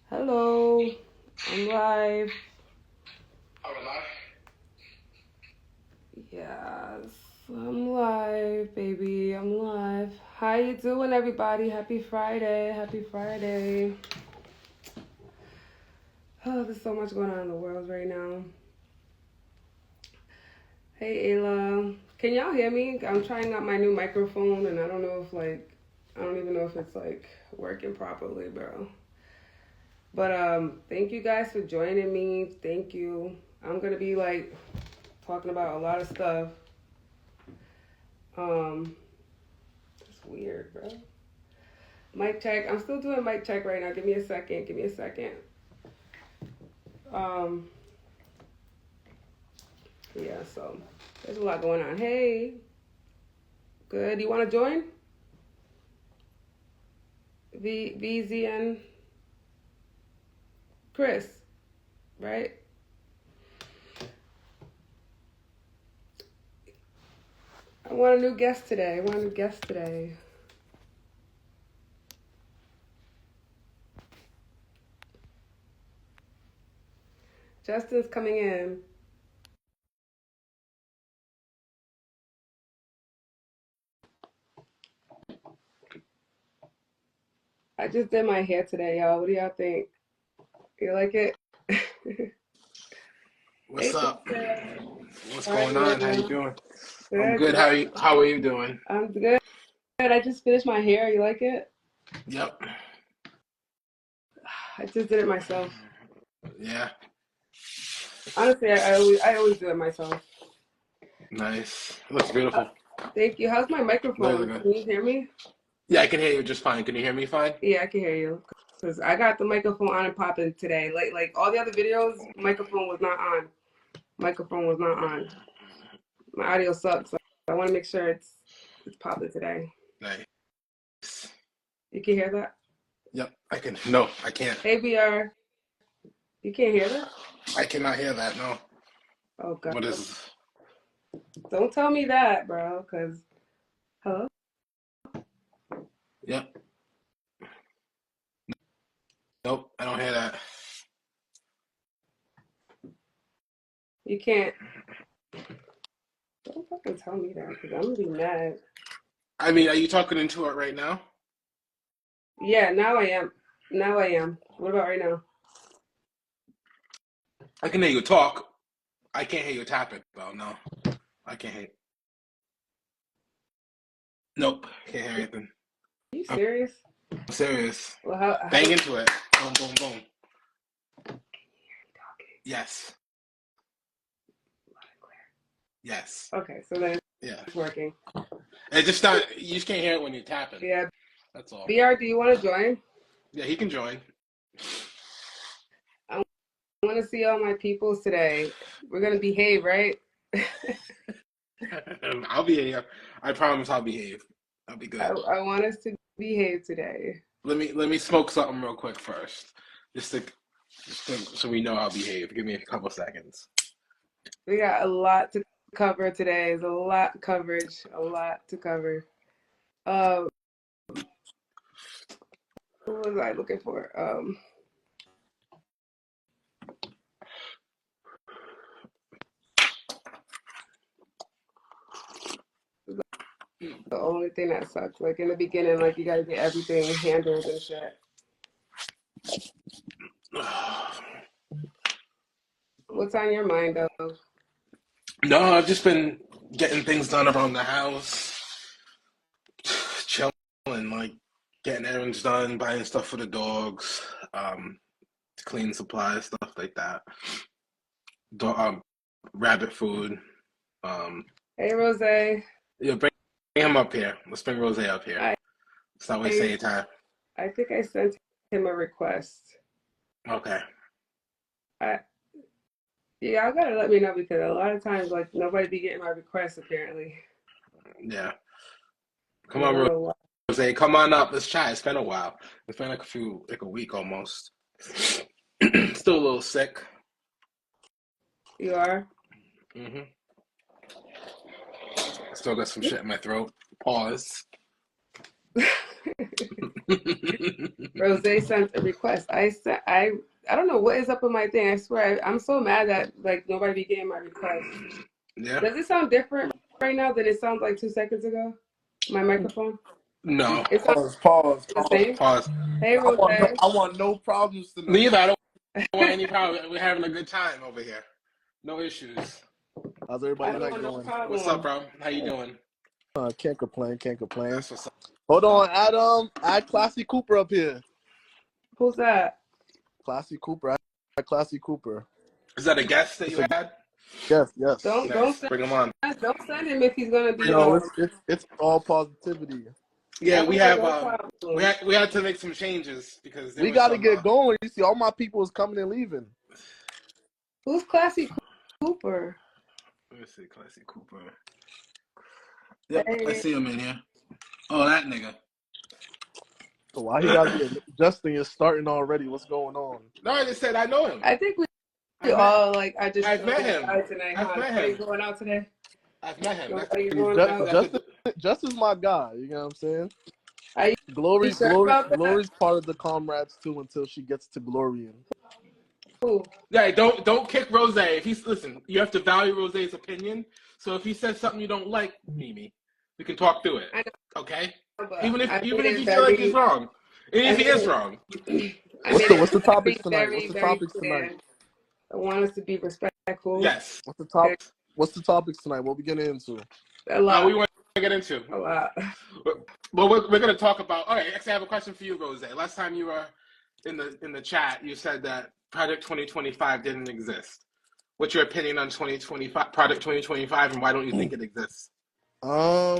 Hello, I'm live. Are we live? Yes, I'm live, baby. I'm live. How you doing, everybody? Happy Friday. Happy Friday. Oh, there's so much going on in the world right now. Hey, Ayla. Can y'all hear me? I'm trying out my new microphone, and I don't know if, I don't even know if it's, working properly, bro. But, thank you guys for joining me. Thank you. I'm gonna be, talking about a lot of stuff. Um, it's weird, bro. Mic check. I'm still doing mic check right now. Give me a second. Give me a second. Um, yeah, so there's a lot going on. Hey, good. You want to join? VZN Chris, right? I want a new guest today. I want a new guest today. Justin's coming in. I just did my hair today, y'all. What do y'all think? You like it? What's Hey, up? sister. What's How are going on? How you you? doing? I'm Good, good. good. How are you doing? I'm good. I just finished my hair. You like it? Yep. I just did it myself. Yeah. Honestly, I always do it myself. Nice. It looks Uh, beautiful. Thank you. How's my Really microphone? good. Can you hear me? Yeah, I can hear you just fine. Can you hear me fine? Yeah, I can hear you. Cause I got the microphone on and popping today. Like all the other videos, microphone was not on. Microphone was not on. My audio sucks, so I want to make sure it's popping today. Nice. You can hear that? Yep. I can. No, I can't. Hey BR, you can't hear that? I cannot hear that. No. Oh God, What is? don't tell me that, bro. Cause hello, Yep. Nope. I don't hear that. you can't. Don't fucking tell me that, cause I'm gonna be mad. I mean, are you talking into it right now? Yeah, now I am. Now I am. What about right now? I can hear you talk. I can't hear you tapping, though. No, I can't hear. Nope. Can't hear anything. Are you I'm serious? serious. Well, how Bang do into it. Boom, boom, boom. Yes. Yes. Okay, so then Yeah. it's working. It's just not. You just can't hear it when you're tapping. Yeah, That's all. BR, do you want to join? Yeah, he can join. I want to see all my peoples today. We're gonna behave, right? I'll behave. I promise I'll behave. I'll be good. I want us to behave today. Let me smoke something real quick first, just to, so we know I'll behave. Give me a couple seconds. We got a lot to cover today. There's a lot coverage, a lot to cover. Uh, what was I looking for? The only thing that sucks, like in the beginning, like you gotta get everything handled and shit. What's on your mind, though? No, I've just been getting things done around the house, chilling, like getting errands done, buying stuff for the dogs, um, clean supplies, stuff like that. Rabbit food. Um, Hey, Rose. yeah, bring him up here. Let's bring Rose up here. I It's not wasting I any time. think I sent him a request. Okay. I Yeah, I gotta let me know because a lot of times, like nobody be getting my requests apparently. Yeah. I Come on, don't know why. Rose. Come on up. Let's chat. It's been a while. It's been like a week almost. Still a little sick. You are? hmm Still got some shit in my throat. Pause. Rose sent a request. I don't know what is up with my thing. I swear I'm so mad that like nobody be getting my request. Yeah. Does it sound different right now than it sounds like 2 seconds ago? My microphone. No. It sounds Pause. the same. Pause. Hey Rose. I want no problems tonight. Neither. I don't want any problem. We're having a good time over here. No issues. How's I everybody don't night want no going? What's up, problem. bro? How you doing? Can't complain. Can't complain. That's what's up. Hold on, Adam. Add Classy Cooper up here. Who's that? Classy Cooper. Add Classy Cooper. Is that a guest that It's you a had? yes, yes. Don't Nice. send Bring him on. don't send him if he's gonna be No, it's all positivity. Yeah, we okay, have no problem. we had to make some changes because there We was got to some. get going. You see, all my people is coming and leaving. Who's Classy Cooper? Let me see, Classy Cooper. Yep, I Hey. see him in here. Oh, that nigga. So why he got to be Justin is starting already? What's going on? No, I just said I know him. I think we all like I just I've met him. tonight, I've huh? met Nobody him. going out today? I've met him. Nobody going out? Justin's my guy. You know what I'm saying? Are you Glory's sure about that? Glory's part of the comrades too until she gets to glorying. Who? Yeah, don't kick Rose. If he's listen, you have to value Rose's opinion. So if he says something you don't like, Mimi, we can talk through it. I know, Okay? but Even if I made you it feel like he's very. wrong. Even if he is wrong. I made it What's the topics tonight? very, What's the very topics clear. tonight? I want us to be respectful. Yes. What's the topics tonight? What we getting into? A lot. We want to get into. A lot. Well, we're going to talk about. All right, actually, I have a question for you, Rose. Last time you were in the chat, you said that Project 2025 didn't exist. What's your opinion on 2025 Project 2025, and why don't you think it exists? I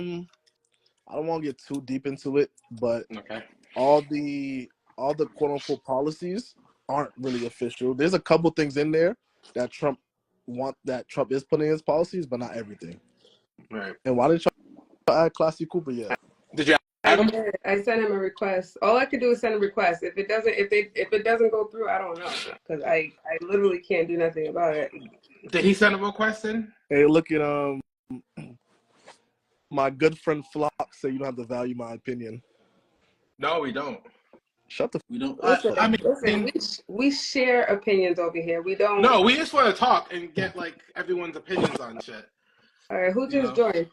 don't want to get too deep into it, but okay. all the quote unquote policies aren't really official. There's a couple things in there that Trump is putting in his policies, but not everything. Right. And why didn't you add Classy Cooper yet? Did you add him? I sent him a request. All I could do is send a request. If it doesn't go through, I don't know, because I literally can't do nothing about it. Did he send a request in? Hey, look at my good friend Flock say you don't have to value my opinion. No, we don't. Shut the. We don't. Listen, we share opinions over here. We don't. No, we just want to talk and get like everyone's opinions on shit. All right, who just joined?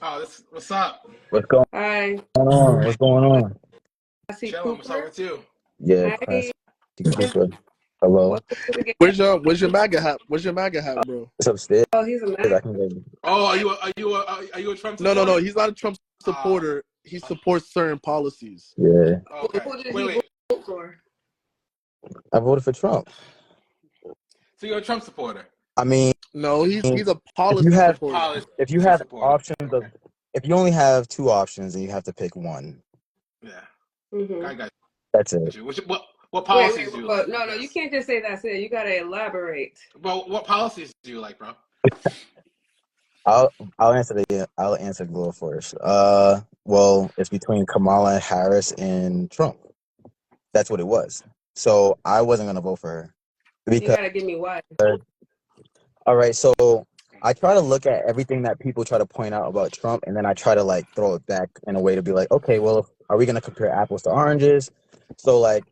Oh, what's up? What's going Hi. on? What's going on? Chilling. What's up with you? Yeah, Hi. Cooper. Hello. Where's your MAGA hat? Where's your MAGA hat, bro? It's upstairs. Oh, he's a man. I can go. Oh, are you a Trump supporter? No. He's not a Trump supporter. He supports certain policies. Yeah. Okay. Who did he vote for? I voted for Trump. So you're a Trump supporter? I mean, no, he's a policy supporter. If you have options of, if you only have two options and you have to pick one. Yeah. Mm-hmm. I got you. That's it. What policies do you like? No, you can't just say that's it. You gotta elaborate. Well, what policies do you like, bro? I'll answer the Glow first. Well, it's between Kamala Harris and Trump. That's what it was. So I wasn't gonna vote for her. You gotta give me why. All right, so I try to look at everything that people try to point out about Trump, and then I try to like throw it back in a way to be like, okay, well, are we gonna compare apples to oranges? So like,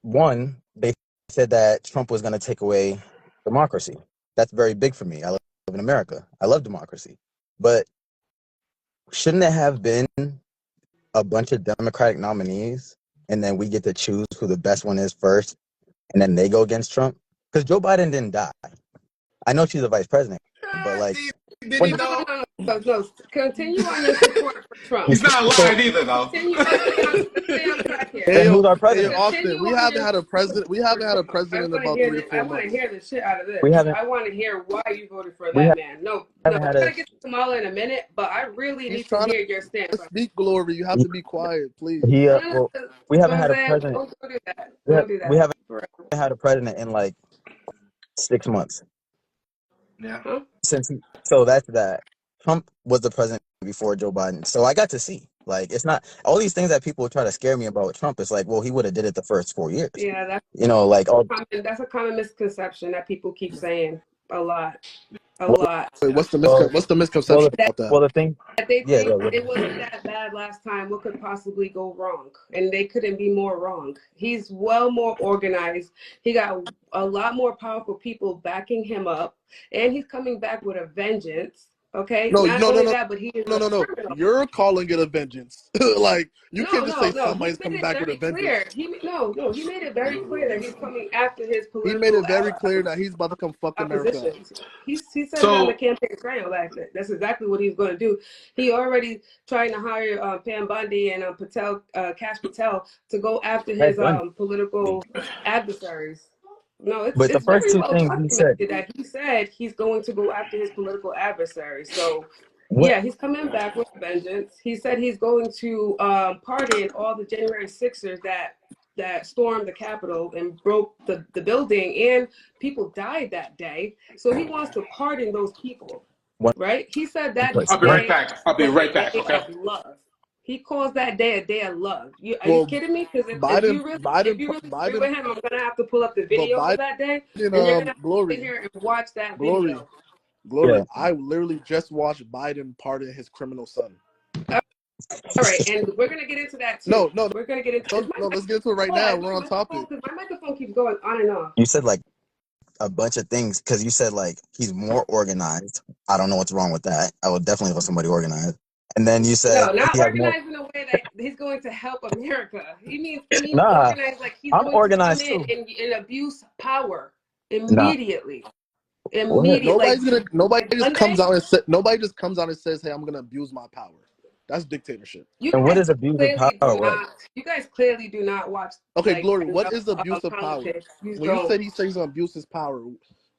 one, they said that Trump was gonna take away democracy. That's very big for me. I live in America. I love democracy, but shouldn't it have been a bunch of Democratic nominees, and then we get to choose who the best one is first, and then they go against Trump? Because Joe Biden didn't die. I know she's the vice president, but like, no. Continue on your support for Trump. He's not lying either, though. Continue on track here. Hey, who's our president? Austin, we haven't had a president. We haven't had a president in about 3 or 4 months. I want to hear the shit out of this. I want to hear why you voted for that man. No, I'm gonna get to Kamala in a minute, but I really need to hear your stance. Speak, Glory. You have to be quiet, please. We haven't had a president. Don't do that. We haven't had a president in like 6 months. Yeah. So that's that. Trump was the president before Joe Biden. So I got to see. Like, it's not all these things that people try to scare me about Trump. It's like, well, he would have did it the first 4 years. Yeah, that's like that's a common misconception that people keep saying. A lot. A Well, lot. Wait, what's the well, misconception That about that? well, the thing, they yeah, think it wasn't that bad last time. What could possibly go wrong? And they couldn't be more wrong. He's well more organized. He got a lot more powerful people backing him up, and he's coming back with a vengeance. Okay, No, not no, no, only no, that, but he is no, a no, no. criminal. You're calling it a vengeance. Like you No, can't just no, say no. He somebody's made coming it back with a very vengeance. clear. He made it very clear that he's coming after his He made political it very clear that he's about to come fuck America up. opposition. He said it on the So campaign trail. That's exactly what he's going to do. He already trying to hire Pam Bundy and Cash Patel to go after Ted his Bundy. political adversaries. No, But the it's first very two well things he said, documented that he said he's going to go after his political adversaries. So what? yeah, he's coming back with vengeance. He said he's going to pardon all the January 6ers that stormed the Capitol and broke the building, and people died that day. So he wants to pardon those people, One right? He said that I'll person, be right? right day back. I'll be was right a back. day Okay. of love. He calls that day a day of love. Are you Well, kidding me? Because if Biden, you really Biden, agree Biden, with him, I'm gonna have to pull up the but videos of that day, Biden, and you're gonna have to sit glory, here and watch that glory, video. glory. Yeah. I literally just watched Biden pardon his criminal son. All right, and we're gonna get into that too. No, no, We're gonna get into. no, Is my no. Let's get into it right oh, now. is We're my on microphone? topic. Because my microphone keeps going on and off. You said like a bunch of things because you said like he's more organized. I don't know what's wrong with that. I would definitely want somebody organized. And then you No, said not he has more. organized in a way that he's going to help America. He means Nah, organized like he's I'm going to come organized in too. and abuse power Nah, immediately. what? Nobody Like just comes Monday. out and say, nobody just comes out and says, "Hey, I'm gonna abuse my power." That's dictatorship. You And what guys is abuse of clearly do power? What? not. You guys clearly do not watch Okay, like Glory. What enough is abuse of power? politics. You When you don't. said he said he's gonna abuse his power,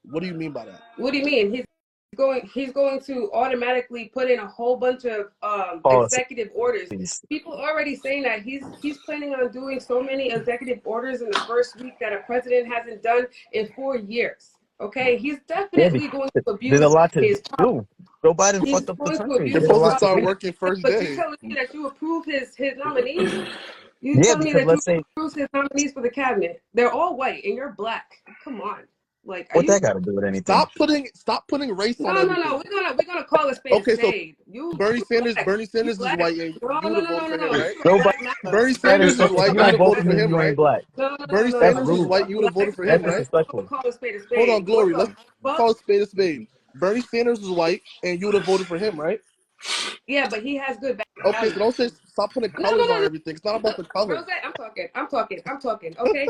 what do you mean by that? What do you mean? He's going to automatically put in a whole bunch of Policies. executive orders. People already saying that he's planning on doing so many executive orders in the first week that a president hasn't done in 4 years. Okay, he's Yeah, definitely going to there's a abuse lot to his power. do. Joe Biden He's fucked up the going to country. They're abuse There's a his supposed to lot to power. start do. working first But you day. telling me that you approve his nominees? You Yeah, telling me because that you let's say, approve his nominees for the cabinet? They're all white and you're black. Come on, like, are what you? that got to do with anything? Stop putting race on No. everything. We're gonna call a spade a Okay, so spade. You Bernie Sanders, black. You is black. white, and No, you no, would no, have no, voted no, for no. him, You right? are Joe Black Matter. Bernie Sanders, Sanders is if white, you you would don't have vote voted for for me, him, you ain't right? black. Bernie No. That's Sanders is rude. white, you would have Black voted for him, That's Matter. right? disrespectful. We'll call a spade a Hold on, spade. What Glory. Let's the call fuck? a spade a spade. Bernie Sanders is white, and you would have voted for him, right? Yeah, but he has good Okay, so values. don't say stop putting No, colors on no. everything. It's not about the color. Rose, I'm talking. Okay,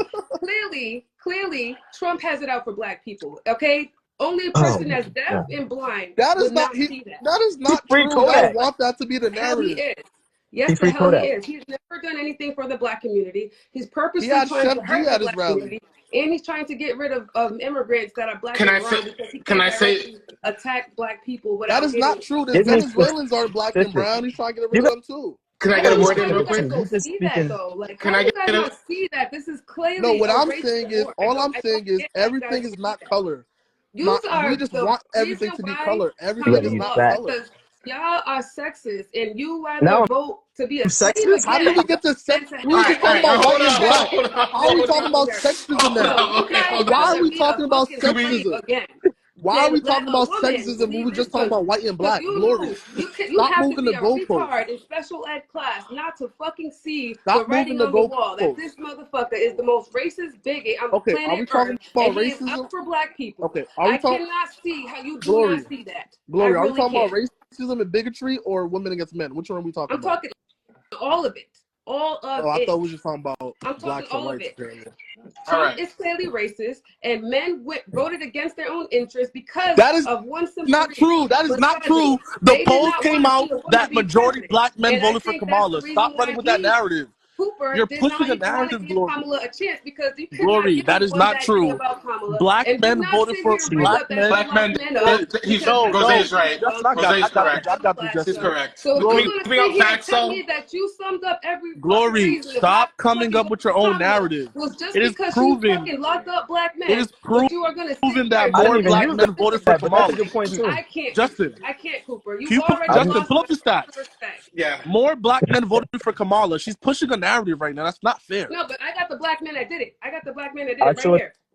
clearly, Trump has it out for black people. Okay, only a Oh, person that's deaf yeah. and blind That is would not not he. see that. That is He not free true. Y'all Kodak. want that to be the The hell he narrative. is. Yes, He the free hell he Kodak. is. He's never done anything for the black community. He's He purposely had trying Chef to G hurt the at his black rally. community, and he's trying to get rid of immigrants that are black Can and I brown say? because he Can can't I say? directly attack black people That without is not getting. true. The Give me Venezuelans are black and specifics. brown. He's trying to get rid You of got them too. Can I How get a do word in you real guys quick? don't just see that speaking. though? Like, Can how I do you get guys a? not see that this is No, clearly what a I'm racist saying is, war? all I'm I saying don't is, get how you guys everything is see not that. color. You We are just the want everything reason to be why color. You Everything got to is Kamala use not lost facts. color. because y'all are sexist and you Now rather vote to be I'm a slave sexist. How did we again get to than sex? to We help were All just right, all talking right. about white Hold and on, black. hold on, How are we hold talking on, about America. sexism No, now? you okay, guys hold Why are rather we on. be a talking about fucking Can we? slave sexism? again Why are than we let talking a about woman sexism when we leave were this just talking about country. white and Because black? you Glory. knew you Stop have to moving be the a goalposts. retard in special ed class not to fucking see the Stop moving writing the on the wall that goalposts. this motherfucker is the most racist bigot on the Okay, are planet we talking Earth about and he is up racism? for black people. Okay, are we I talking cannot see how you do Glory? not see that. I Glory, are we really talking about can't. racism and bigotry or women against men? Which one are we talking I'm about? talking all of it. All of Oh, I thought it. we were just talking about I'm talking blacks and all of whites it. apparently. All Trump right. is clearly racist, and men voted against their own interests because That is of one simple not reason: true. That is not true. misogyny. The They did polls not came want to out see a woman that be majority president, black men and I voted for think that's the Kamala. reason Stop running why with that narrative. Cooper You're did not pushing a even want to narrative, give Glory. Kamala a chance because you could not Glory, give that is one not bad thing true. about Kamala, Black and do men not voted sit for here and bring black up that she men. Black locked men. men up because No, Rose no. is right. Justin, I Rose got, is correct. I got you, She's Justin. show. correct. So if Can you're we? Glory, gonna Can we sit up here and facts tell though? me that you summed up every fucking Glory, reason of why stop the fuck coming you up voted with your for own Kamala narrative. was just It is because she proven. fucking locked up black It men, is but you are gonna sit proven here that and I more didn't vote even black use men against voted this for that, but that's a Kamala. good bullshit. point too. I can't, Cooper. Justin, I can't, Cooper. can You've you I already didn't. lost pull my up the stats? respect. Yeah. More black men voted for Kamala. She's pushing a narrative right now. That's not fair. No, but I got the black men that did it. I got the black men that did I it right showed here.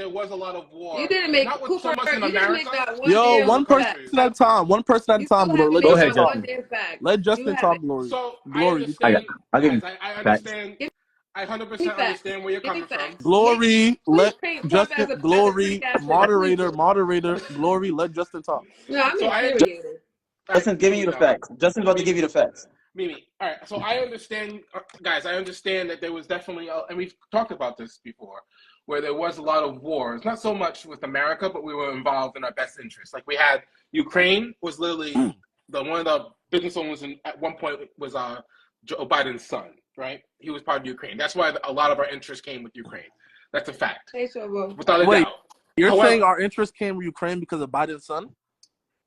there was a lot of war. You didn't make Not with so much in you didn't make America, that one Yo, damn one person fact. at a time. One person at a You time, still Glory. haven't Let made Go ahead, Justin that talk. one Justin. damn fact. Let You Justin talk, haven't. Glory. so I Glory, you I understand. I'll give Guys, you I facts. understand. I 100% Give me facts. understand where you're Give me coming from. facts. Glory, Please let paint Trump Justin. as a Glory, freak ass nigga. moderator, Please. moderator. Glory, let Justin talk. No, I'm So I infuriated. All right, Justin's giving you the facts. Justin's about to give you the facts. Mimi. All right, so I understand, guys. I understand that there was definitely, and we've talked about this before, where there was a lot of wars. Not so much with America, but we were involved in our best interests. Like we had Ukraine was literally one of the biggest ones at one point was Joe Biden's son, right? He was part of Ukraine. That's why a lot of our interest came with Ukraine. That's a fact, Hey, Shobo. without a Wait, doubt. you're However, saying our interest came from Ukraine because of Biden's son?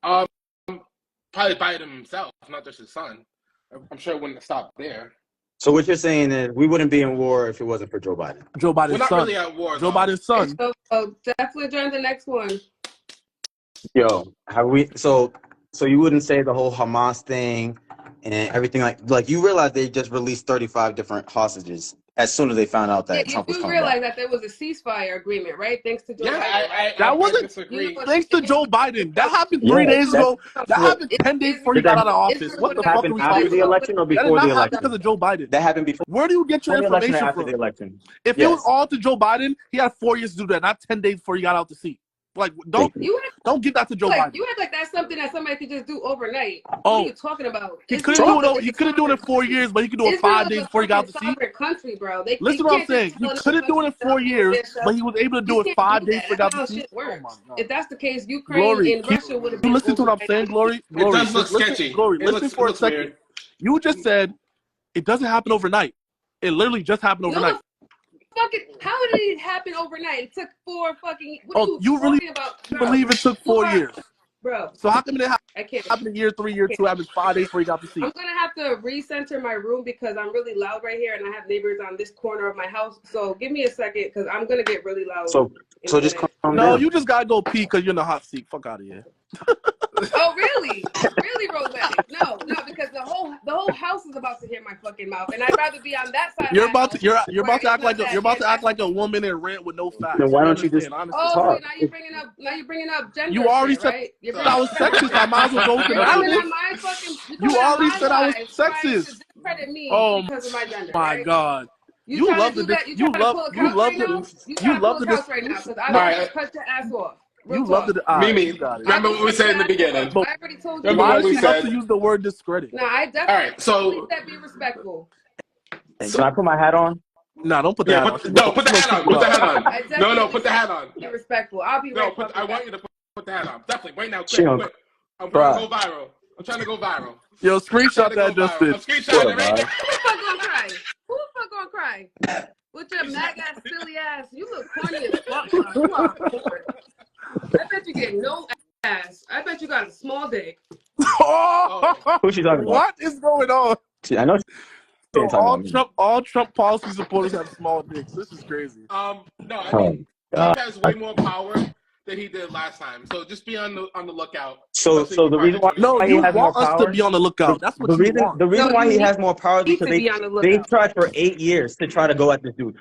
Probably Biden himself, not just his son. I'm sure it wouldn't have stopped there. So what you're saying is we wouldn't be in war if it wasn't for Joe Biden. Joe Biden's We're not son. really at war, Joe though. Biden's son. So definitely join the next one. Yo, have we? So you wouldn't say the whole Hamas thing and everything like you realize they just released 35 different hostages as soon as they found out that Yeah, Trump was you do coming realize back. that there was a ceasefire agreement, right? Thanks to Joe Biden. I That wasn't disagree. You know, thanks to Joe Biden. That happened Yeah, 3 days ago. that's That what happened 10 days before he Did that- got out of office. Israel What the would fuck happened are we after talking the about? election or That did before not the happen election? because of Joe Biden. That happened before Where do you get your the election or information after from? the election. If it was all to Joe Biden, he had 4 years to do that, not 10 days before he got out the seat. Like, don't give that to Joe Biden. You act like that's something that somebody could just do overnight. What Oh, are you talking about? He couldn't do it. He couldn't do it in 4 years, but he could do it 5 days before he got out the seat. Sovereign country, bro. Listen to what I'm saying. He couldn't do it in 4 years, but he was able to do it 5 days before he got out the seat. Oh my God. If that's the case, Ukraine Glory, and Russia would have you been. listen to what I'm saying, Glory? It does look sketchy. Glory, listen for a second. Weird. You just said it doesn't happen overnight. It literally just happened overnight. How did it happen overnight? It took 4 fucking. What are you really about, believe it took 4 years? Bro. So how come it I can't. happened in year 3, year 2, happened 5 days before he got the seat? I'm gonna have to recenter my room because I'm really loud right here, and I have neighbors on this corner of my house. So give me a second because I'm gonna get really loud. So just calm down. No, you just gotta go pee because you're in the hot seat. Fuck out of here. Oh really? Really, Rosette? No, because the whole house is about to hear my fucking mouth, and I'd rather be on that side. You're about to act like a woman and rant with no facts. Then why don't you just Oh, talk? wait, now you're bringing up gender. You already shit, said right? I was sexist. I might as well go with the narrative. You already said I was sexist. Credit me because of my gender. My right? God. You love the right now because I cut your ass off. You love the Mimi, remember what we said in the beginning. I already told you. Why does she have to use the word discredit? No, I definitely said be respectful. Can I put my hat on? No, don't put that on. No, put the hat on. Put the hat on. No, put the hat on. Be respectful. I'll be right back. I want you to put the hat on. Definitely, right now, quick. I'm trying to go viral. Yo, screenshot that, Justin. I'm screenshotting it right now. Who the fuck gonna cry? Who the fuck gonna cry? With your mag ass, silly ass. You look corny as fuck, bro. You are bored. I bet you get no ass. I bet you got a small dick. Who's she talking about? What is going on? I know. All Trump policy supporters have small dicks. This is crazy. No, I mean, Trump has way more power than he did last time. So just be on the lookout. So the reason why you want us to be on the lookout. That's what you want. The reason why he has more power is because they tried for 8 years to try to go at this dude.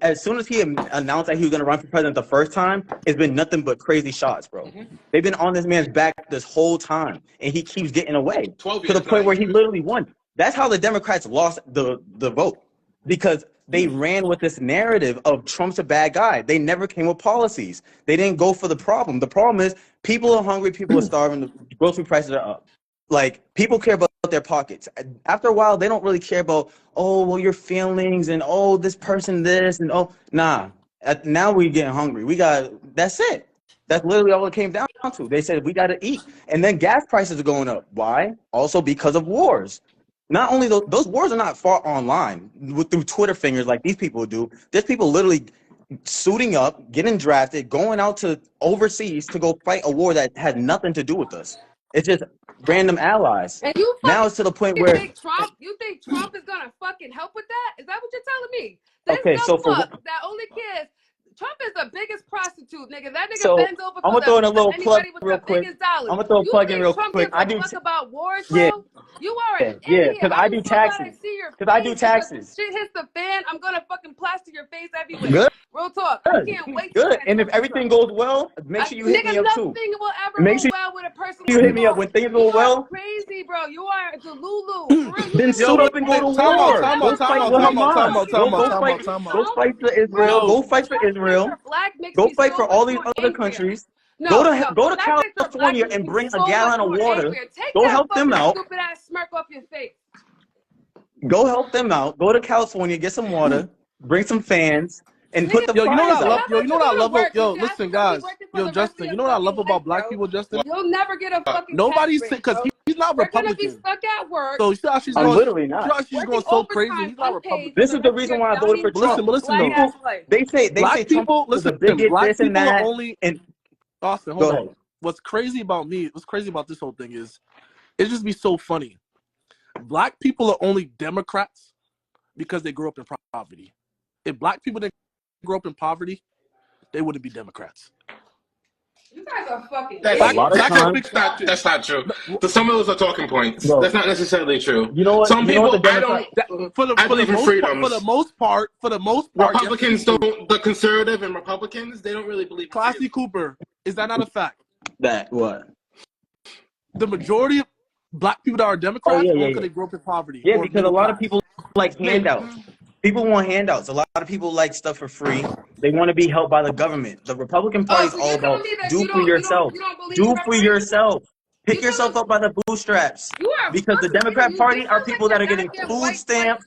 As soon as he announced that he was going to run for president the first time, it's been nothing but crazy shots, bro. Mm-hmm. They've been on this man's back this whole time, and he keeps getting away to the point where he literally won. That's how the Democrats lost the vote, because they ran with this narrative of Trump's a bad guy. They never came with policies. They didn't go for the problem. The problem is people are hungry, people are starving, the grocery prices are up. Like, people care about their pockets. After a while, they don't really care about, oh, well, your feelings and, oh, this person this and, oh, nah. Now we're getting hungry. That's it. That's literally all it came down to. They said we got to eat. And then gas prices are going up. Why? Also because of wars. Not only those wars are not fought online through Twitter fingers like these people do. There's people literally suiting up, getting drafted, going out to overseas to go fight a war that had nothing to do with us. It's just random allies. And you now it's to the point where you think Trump is gonna fucking help with that? Is that what you're telling me? Okay, so that only cares. Trump is the biggest prostitute, nigga. That nigga So bends over I'm for gonna throw in a the little plug anybody with real the quick. biggest dollars. I'm gonna throw a You plug in think real Trump quick. gives a fuck about wars, Yeah, bro? You are an yeah, idiot. because I I'm do so glad I taxes. see your Because I do face, because when taxes. shit hits the fan, I'm gonna fucking plaster your face everywhere. Good, Real talk. I can't wait to good. try And if Trump. everything goes well, make sure you hit me Nigga, up too. nothing will ever Make go sure well with a person you like hit me up you. when things You go are well. crazy, bro. You are a Delulu. For real, you Then couldn't suit Yo, up take and that. go to time You out, war. will time Go out, never time fight go out, with take time out, that time Hamas. out, fucking time out, Go time bullshit fight. out, from time out. Go Trump. fight for Israel. Bro, Yo, Go fight for that makes Israel. your black makes Go me fight so for much all these more other angrier. countries. No, Go the to fact that you're black California makes and me bring a so much gallon of more water. angrier. Take Go that help them fucking out. stupid ass smirk off your face. Go help them out. Go to California, get some water, bring some fans, and put Nigga, the yo, you know what I fires how love? out. Yo, about you know you what I go to love? work? Yo, Because that's listen, gonna be guys. working for Yo, the rest of Justin, you your know what I love fucking about life, black bro. people, Justin? You'll never get a fucking tax Nobody's break, because bro. he's not You're gonna be Republican. stuck at work, So you see how she's I'm going? literally You see not. how she's working going so crazy? overtime He's not unpaid for Republican. This the is the rest of reason your why I voted dummy for But listen, Trump. but listen black though. ass People life. they say Black Trump people, was the listen. biggest Black this and people are that. only. And Austin, go hold ahead. on. What's crazy about me? What's crazy about this whole thing is, it just be so funny. Black people are only Democrats because they grew up in poverty. If black people didn't grow up in poverty, they wouldn't be Democrats. You guys are fucking That's A idiots. lot of Black times, that's not true. So some of those are talking points. bro. That's not necessarily true. You know what? Some You know what the people, Democrat. I for the believe in most part, freedoms. for the most part, yes, Republicans they do. don't. The conservative and Republicans, they don't really believe in Classy freedom. Cooper, is that not a fact? That what? The majority of black people that are Oh Democrats yeah, only yeah, because yeah. they grew up in poverty Yeah, or because a middle lot of class. people like Maybe. handouts. People want handouts. A lot of people like stuff for free. They want to be helped by the government. The Republican Party Oh, is so all you're about telling me that do for yourself. you don't believe in Do for reparations? yourself. You Pick telling yourself up by the bootstraps. you are Because the fucking Democrat you Party are sound like people that your are getting goddamn food white stamps.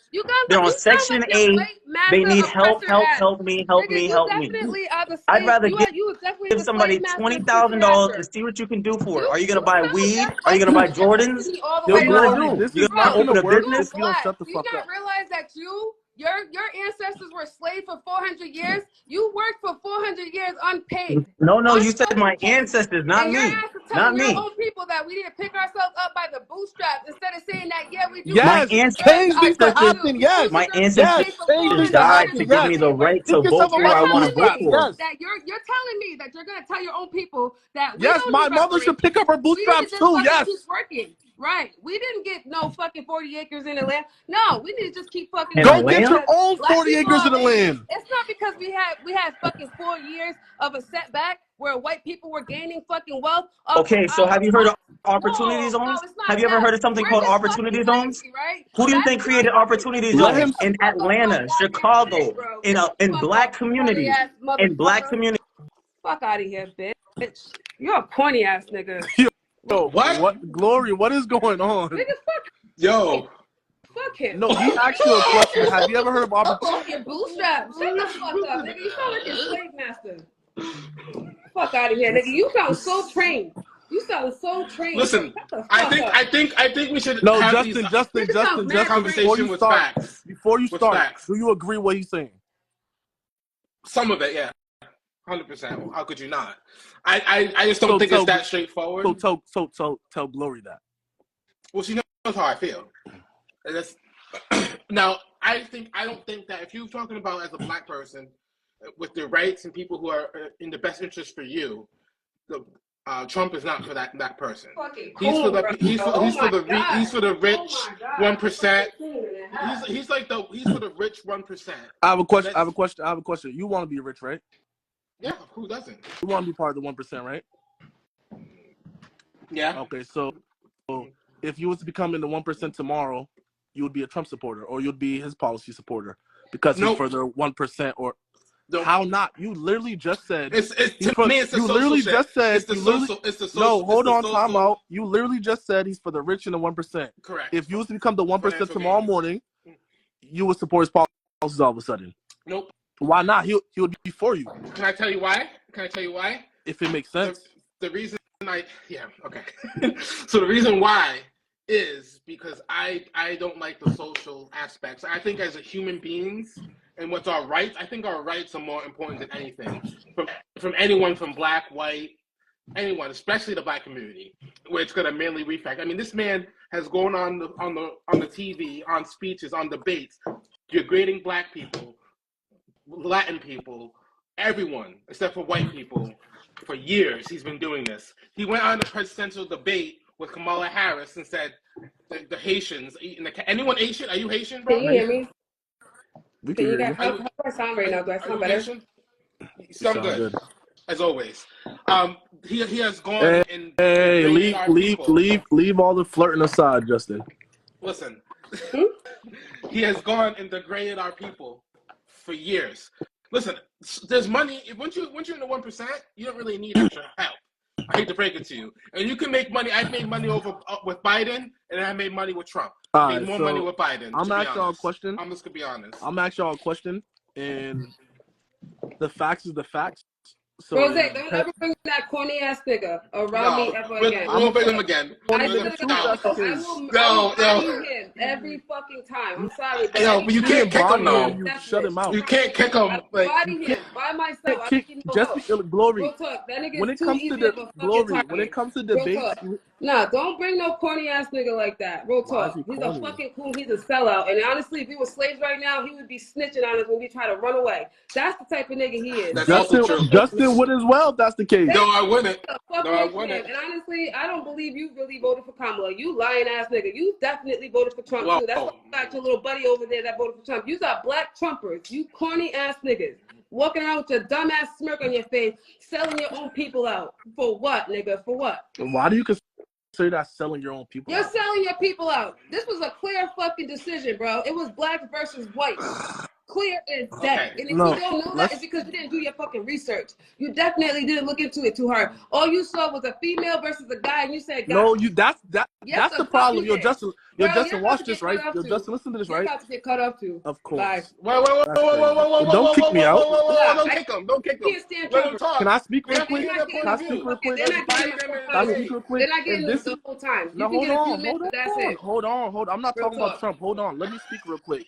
They're on you sound like Section your 8. white They master need help, oppressor help, ass. help me, help Nigga, me, you help me. definitely are the I'd slave. rather give You was definitely the slave somebody master's pussy $20,000 and after. see what you can do for it. You Are you gonna you buy sound like weed? that Are you white gonna buy man that Jordans? pissed me all the Yo, What do way you want off. to Glory, do? this You is gonna not Bro, going open to a work you business? if you don't black. shut the Do you fuck not up. realize that your ancestors were slaves for 400 years? You worked for 400 years unpaid. No, you said my Unfucking paid. ancestors, not And your me. ass is Not telling your me. own people that we need to pick ourselves up by the bootstraps instead of saying that, yeah, we do My Yes, actually deserve change our needs to just ancestors, happen. due. You Yes, my deserve to get ancestors yes, paid for change needs 400 to died years happen. to of give Yes, me the goddamn right work. pick to yourself vote up for who by You're the I want to telling vote bootstraps. me for. Yes, that you're telling me that you're gonna tell your own people that we yes, don't my need mother should pick up her reparations. We need bootstraps to just too. fucking keep Yes, working. Right. We didn't get no fucking 40 acres in the land. No, we need to just keep fucking In a go working get land? your because own black 40 people acres are of the lazy. land. It's not because we had fucking 4 years of a setback where white people were gaining fucking wealth off of Okay, so our have you heard of opportunity no, zones? it's not Have you ever that. heard of something We're called just fucking opportunity zones? lazy, right? Who do you That's think your created fucking opportunity Let zones him. shut the in fuck up on Atlanta, goddamn Chicago, shit, bro. in Shut the in fuck up, black corny communities, ass in black motherfucker. communities? Fuck out of here, bitch. You're a corny ass nigga. Yo, What? what glory? What is going on? Nigga, Yo. fuck him. No, he asked you a question. Have you ever heard of opportunity? Fuck your bootstraps. Shut the fuck up, nigga. You sound like your slave master. Fuck out of here, nigga. You sound so trained. You sound so trained. Shut Listen, the I fuck think up. I think I think we should No, have these Nigga sounds mad trained. conversation with facts. Before you With start, facts. do you agree what he's saying? Some of it, yeah. 100%. How could you not? I just don't think it's that straightforward. So tell Glory that. Well, she knows how I feel. And that's now. I don't think that if you're talking about as a black person with the rights and people who are in the best interest for you, Trump is not for that person. He's for the he's for the rich 1%. He's for the rich 1%. I have a question. You want to be rich, right? Yeah, who doesn't? You want to be part of the 1%, right? Yeah. Okay, so if you was to become in the 1% tomorrow, you would be a Trump supporter, or you'd be his policy supporter because he's for the 1%. Or how not? You literally just said it's the social shit. No, hold on, time out. You literally just said he's for the rich and the 1%. Correct. If you was to become the 1% tomorrow morning, you would support his policies all of a sudden. Nope. Why not? He would be for you. Can I tell you why? If it makes sense. The reason okay. So the reason why is because I don't like the social aspects. I think as a human beings and what's our rights, I think our rights are more important than anything. From anyone, from black, white, anyone, especially the black community, where it's gonna mainly reflect. I mean, this man has gone on the TV, on speeches, on debates, degrading black people, Latin people, everyone except for white people for years. He's been doing this. He went on a presidential debate with Kamala Harris and said the Haitians eating the anyone Haitian? Are you Haitian, Can bro? you hear me? We Can can you hear guys? you. Are How you do I sound right now? Do I are sound you better? Haitian? You You sound sound good good. as always. He has gone Hey, and hey, degraded our people. leave all the flirting aside, Justin. Listen, Hmm? he has gone and degraded our people for years. Listen, there's money. Once you're in the 1%, you don't really need extra help. I hate to break it to you. And you can make money. I've made money with Biden, and I made money with Trump. I All made right, more money so with Biden. I'm To be asking y'all a honest, question. I'm just gonna be honest. I'm asking y'all a question, and the facts is the facts. Rose, So don't ever bring that corny ass nigga around me No, ever we again. won't bring him again. on I even swear the to truth, God, that's the No, I case. will no, no. body him every fucking time. I'm sorry, but No, every but you You time can't didn't kick him body him. though. You shut definite. him out. You can't kick I him. will Like body You him by myself. can't I don't kick need no just help. glory. Real talk. That nigga When is it too comes to easy the of a fucking glory, when it target. comes to Real debates, talk. Nah, don't bring no corny ass nigga like that. Real why is talk. he He's a corny? fucking coon. He's a sellout. And honestly, if he was slaves right now, he would be snitching on us when we try to run away. That's the type of nigga he is. that's also true. Justin would as well if that's the case. No, I wouldn't. Fuck No, I with him. wouldn't. And honestly, I don't believe you really voted for Kamala. You lying ass nigga. You definitely voted for Trump Well, too. That's why you got your little buddy over there that voted for Trump. You got black Trumpers. You corny ass niggas. Walking around with your dumb ass smirk on your face, selling your own people out. For what, nigga? For what? Why do you consider that selling your own people You're out? selling your people out. This was a clear fucking decision, bro. It was blacks versus whites. Clear as day. okay. And if No, you don't know that, it's because you didn't do your fucking research. You definitely didn't look into it too hard. All you saw was a female versus a guy, and you said, no, gotcha. you Yes, that's the the fuck problem. you Yo, did. Justin, Bro, you're about watch to this, get right? cut off Yo, too. Justin, listen to this, You're right? about to get cut off too. Of Bye. course. Whoa, That's crazy. Well, don't kick me out. Nah, don't I kick him. Don't kick him. can't stand Let him Trump. talk. Can I speak We real have to quick? hear their point Can I of speak view. real quick? They're Let's not getting bite the them full and Can I convo. speak real hey. quick? They're not getting And this the whole time. no, You can hold get a few on, minutes, that's it. hold on. I'm not Real talking about talk. Trump. Hold on. Let me speak real quick.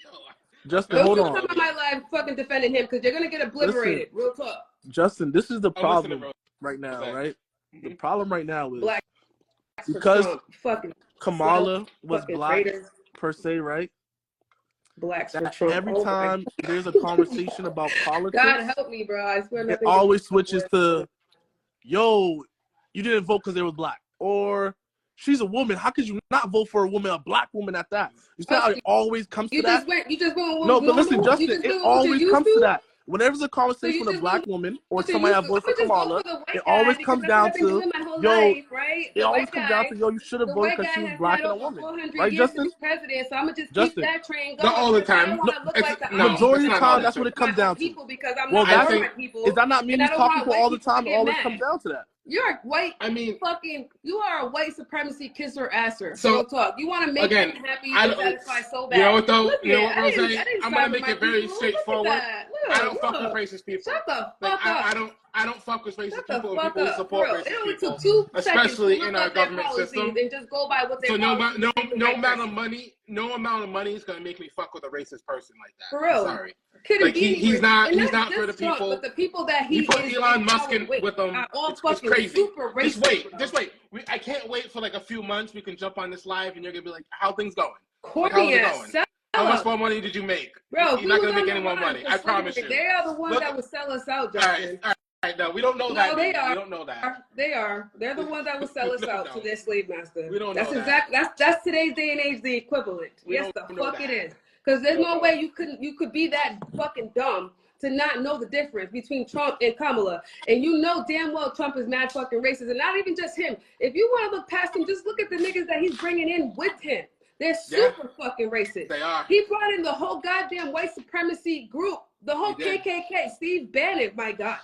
Justin, Don't hold you on. come on my live fucking defending him because you're gonna get Listen, obliterated. Real talk. Justin, this is the I'm listening, problem bro. right now, What's that? right? The problem right now is Blacks for because Trump. Fucking Kamala self was fucking black traitors. per se, right? Blacks for That Trump. every Oh my time there's a conversation about God politics, help me, bro. I swear it nothing. always switches to, yo, you didn't vote because they were black. Or she's a woman. How could you not vote for a woman, a black woman at that? You see how it always comes to that? You just went with No, but listen, normal? You Justin, just it went with what you're always used comes to to? that. Whenever there's a So conversation you with a just black went woman or what you're somebody used that to. voted I'm for gonna just vote Kamala, for the it white guy always because comes that's what down I've been to, doing my whole yo, life, right? it The always white comes down guy. to, yo, you should have The voted white because guy she was has black had and a over woman. 400 Right, years to Justin? be president, so I'm gonna just keep Justin. that train Not going all the because I don't time. want to look It's like the no. opposite Majority It's of the not time, all the that's time. what it my comes own down to. people because I'm Well, not I for think my people, does that not mean and I he's don't talking want for white all the people to time? It get always mad. comes down to that. You're a white I mean, you are a white supremacy kisser asser. so Real talk. You want to make again, them happy I and don't. satisfied so You know bad. what though? Look You know at what, Rose? I didn't I'm side gonna with make my it very people. Look at straightforward. that. I Look, don't fuck with look. racist people. Shut the Like fuck up. I don't fuck with racist Shut the people and fuck people who up. For support real. It racist only people, took 2 seconds to especially look in our up their government policies system. and just go by what their So policies say to no white amount of person. money, no amount of money is gonna make me fuck with a racist person like that. For I'm real. sorry. Couldn't Like be any he's not for the just Trump, but people. the people that He he put is Elon in Musk power in with him. are all It's fucking crazy. super racist. Just wait. I can't wait for like a few months. We can jump on this live and you're gonna be like, "How things going? Like how is Corny it ass going? sell How much up. more money did you make? Bro, You're we not was gonna make on any the more run money. for I promise slavery. you." They are the ones Look, that would sell us out, all right, Justin. all right. No, we don't know No, that. they Dude. are. We don't know that. They are. They're the ones that will sell us We don't out to know. their slave master. We don't That's know exact. that. That's today's day and age the equivalent. We Yes, don't the know fuck it that. is. Because there's We don't no know way that. you could be that fucking dumb to not know the difference between Trump and Kamala. And you know damn well Trump is mad fucking racist, and not even just him. If you want to look past him, just look at the niggas that he's bringing in with him. They're super fucking racist. They are. He brought in the whole goddamn white supremacy group, the whole KKK, Steve Bannon, my God.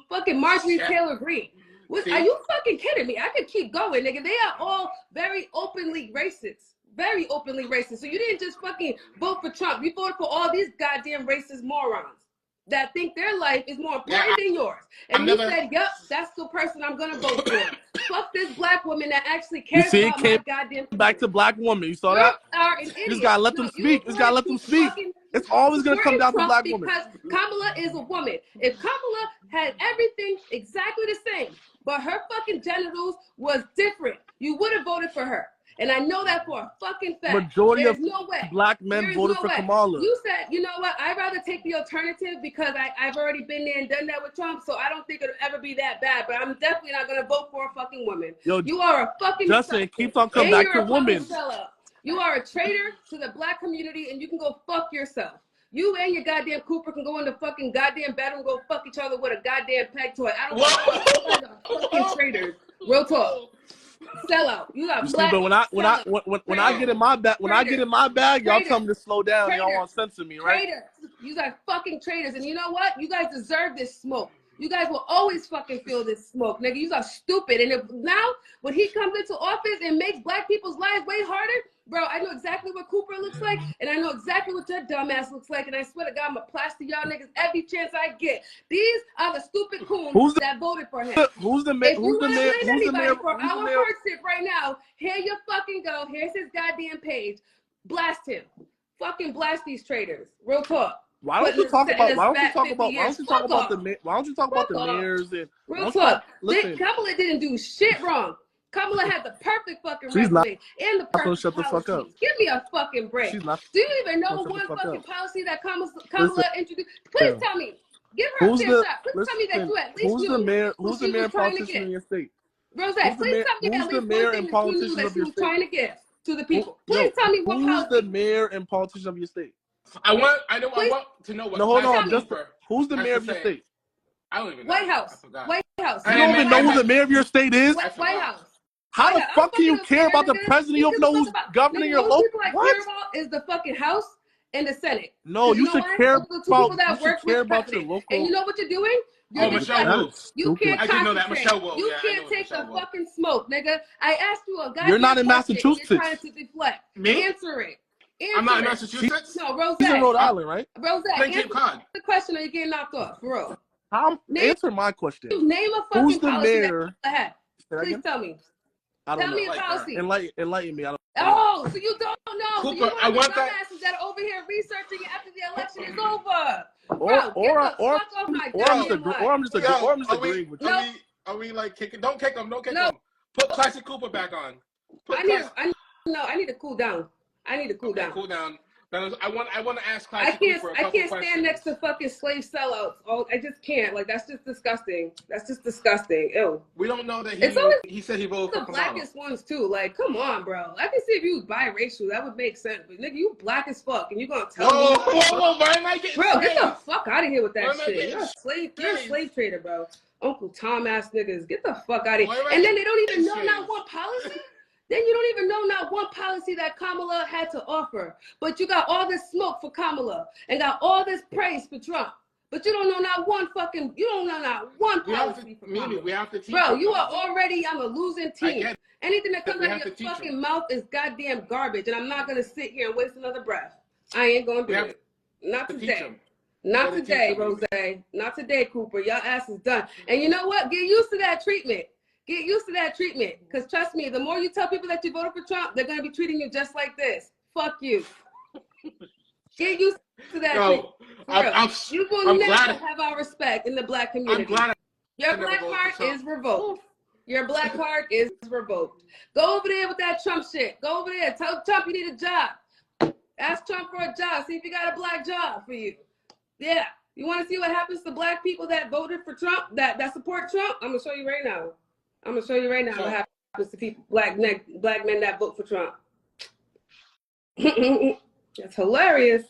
Fucking Marjorie Taylor Greene. Are you fucking kidding me? I could keep going, nigga. They are all very openly racist. Very openly racist. So you didn't just fucking vote for Trump. You voted for all these goddamn racist morons that think their life is more important than yours. And you said, yep, that's the person I'm going to vote for. Fuck this black woman that actually cares about my goddamn community. Back to black woman. You saw You that? are an idiot. You just gotta let them speak. You just gotta let them speak. It's always gonna come down to black women. Because Kamala is a woman. If Kamala had everything exactly the same, but her fucking genitals was different, you would have voted for her. And I know that for a fucking fact. Majority There's of no way. black men voted for Kamala. You said You know what? I'd rather take the alternative because I've already been there and done that with Trump, so I don't think it'll ever be that bad. But I'm definitely not gonna vote for a fucking woman. Yo, you are a fucking Justin sellout. keeps on coming And back you're to a fucking women. sellout. You are a traitor to the black community, and you can go fuck yourself. You and your goddamn Cooper can go in the fucking goddamn bedroom and go fuck each other with a goddamn peg toy. I don't know. You guys are fucking traitors. Real talk. Sellout. You got You black. see, but when I get in my bag, y'all tell me to slow down. Y'all want to censor me, right? Traitors. You guys fucking traitors. And you know what? You guys deserve this smoke. You guys will always fucking feel this smoke, nigga. You are stupid. And if now, when he comes into office and makes black people's lives way harder, bro, I know exactly what Cooper looks like, and I know exactly what your dumbass looks like, and I swear to God, I'm gonna plaster y'all niggas every chance I get. These are the stupid coons that voted for him. Who's the mayor? If you want to blame anybody for our hardship right now, here you fucking go. Here's his goddamn page. Blast him. Fucking blast these traitors. Real talk. Why don't you talk about the mayors and real talk? Kamala didn't do shit wrong. Kamala had the perfect fucking resume and the perfect shut the fuck up. Give me a fucking break. Do you even know one fucking policy that Kamala introduced? Please tell me. Give her a fair shot. Please tell me that you at least knew. Who's the mayor and politician in your state? Rose, please tell me at least one thing that you knew that she was trying to give to the people. Please tell me one policy. Who's the mayor and politician of your state? I want to know what. No, hold on. Who's the mayor of your state? I don't even know. White House. White House. You don't even know who the mayor of your state is? White House. How the fuck can you care about the president? You don't know who's governing your local. What? Is the fucking House and the Senate. No, you should care about your local. And you know what you're doing? Michelle Wu. You can't I didn't know that. Michelle Wu. You can't take the fucking smoke, nigga. I asked you a goddamn You're not in Massachusetts. You're trying to deflect. Me? Answer it. I'm not in Massachusetts. No, Rose. He's in Rhode Island, right? Rose, answer Cape Cod. the question or you're getting knocked off, for real. Answer my question. Name a fucking Who's the policy mayor? that Please tell me. I don't Tell know. me a policy. Enlighten me. So you don't know. Cooper, So you I want that. Dumbasses that are over here researching it after the election is over. I'm just agreeing with you. Are we like kicking? Don't kick him. Don't kick him. Put Classic Cooper back on. I need to cool down. Cool down. I want to ask Classic Cooper a couple I can't questions. stand next to fucking slave sellouts. I just can't. Like, that's just disgusting. Ew. We don't know that he said he voted for the Kamala. blackest ones too. Like, come on, bro. I can see if you was biracial, that would make sense. But nigga, you black as fuck, and you gonna tell me? Why am I getting bro, get the fuck out of here with that shit. You're You're a slave trader, bro. Uncle Tom ass niggas, get the fuck out of here. And then they don't even know not one policy. Then you don't even know not one policy that Kamala had to offer. But you got all this smoke for Kamala and got all this praise for Trump. But you don't know not one policy for Kamala. We have to teach bro, you are already on a losing team. Anything that comes out of your fucking them. mouth is goddamn garbage. And I'm not going to sit here and waste another breath. I ain't going to do it. Not today. Not today, Rose. Not today, Cooper. Your ass is done. And you know what? Get used to that treatment. Get used to that treatment. Because trust me, the more you tell people that you voted for Trump, they're going to be treating you just like this. Fuck you. Get used to that treatment. You will never have our respect in the black community. Your black heart is revoked. Your black heart is revoked. Go over there with that Trump shit. Go over there. Tell Trump you need a job. Ask Trump for a job. See if he got a black job for you. Yeah. You want to see what happens to black people that voted for Trump, that support Trump? I'm going to show you right now. What happens to people, black men that vote for Trump. That's hilarious.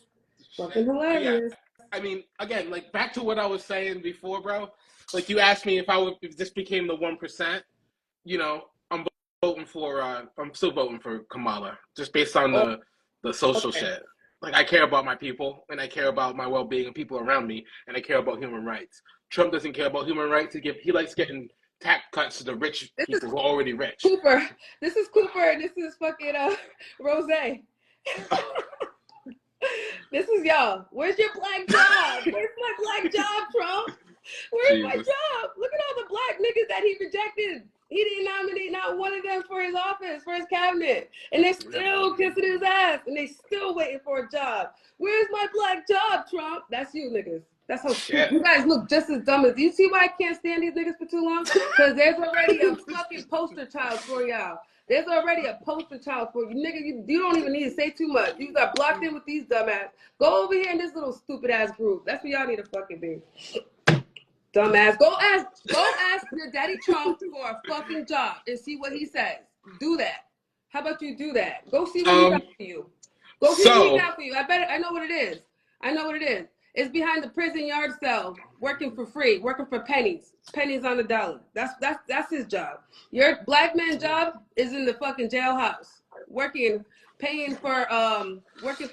Fucking hilarious. Yeah. I mean, again, like back to what I was saying before, bro. Like you asked me if this became the 1%, you know, I'm still voting for Kamala just based on the social shit. Like I care about my people and I care about my well-being and people around me and I care about human rights. Trump doesn't care about human rights. He likes getting tax cuts to the rich people who are already rich. Cooper. This is Cooper. This is fucking Rose. This is y'all. Where's your black job? Where's my black job, Trump? Where's my job? Look at all the black niggas that he rejected. He didn't nominate not one of them for his office, for his cabinet. And they're still kissing his ass. And they still waiting for a job. Where's my black job, Trump? That's you niggas. That's how you guys look just as dumb as. Do you see why I can't stand these niggas for too long? Because there's already a fucking poster child for y'all. There's already a poster child for you. Nigga, you don't even need to say too much. You got blocked in with these dumbass. Go over here in this little stupid ass group. That's where y'all need to fucking be. Dumbass. Go ask your daddy Trump for a fucking job and see what he says. Do that. How about you do that? Go see what he got for you. Go see what he got for you. I know what it is. I know what it is. It's behind the prison yard cell, working for free, working for pennies on the dollar. That's his job. Your black man's job is in the fucking jailhouse, working for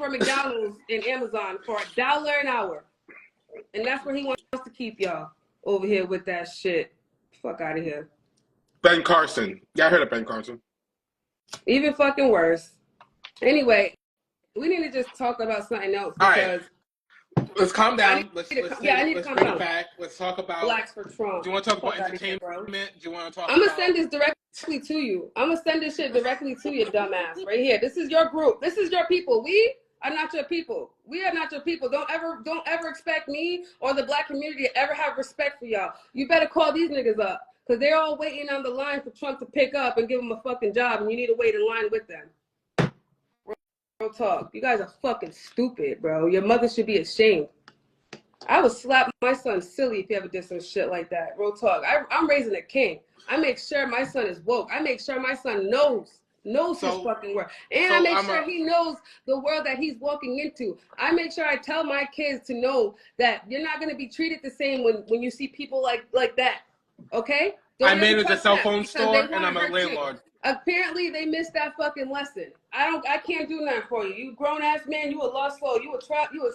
McDonald's and Amazon for $1 an hour, and that's where he wants to keep y'all over here with that shit. Fuck out of here. Ben Carson. Yeah, I heard of Ben Carson. Even fucking worse. Anyway, we need to just talk about something else because. Let's calm down. Let's bring it back. Let's talk about Blacks for Trump. Do you want to talk about entertainment? Do you want to talk? I'm gonna send this directly to you. I'm gonna send this shit directly to you, dumbass. Right here. This is your group. This is your people. We are not your people. We are not your people. Don't ever expect me or the black community to ever have respect for y'all. You better call these niggas up because they're all waiting on the line for Trump to pick up and give them a fucking job, and you need to wait in line with them. Real talk. You guys are fucking stupid, bro. Your mother should be ashamed. I would slap my son silly if he ever did some shit like that. Real talk. I'm raising a king. I make sure my son is woke. I make sure my son knows his fucking world. And I make sure he knows the world that he's walking into. I make sure I tell my kids to know that you're not going to be treated the same when you see people like that. Okay? I manage a cell phone store and I'm a landlord. Apparently they missed that fucking lesson. I can't do nothing for you. You grown ass man, you a lost soul, you a sellout, you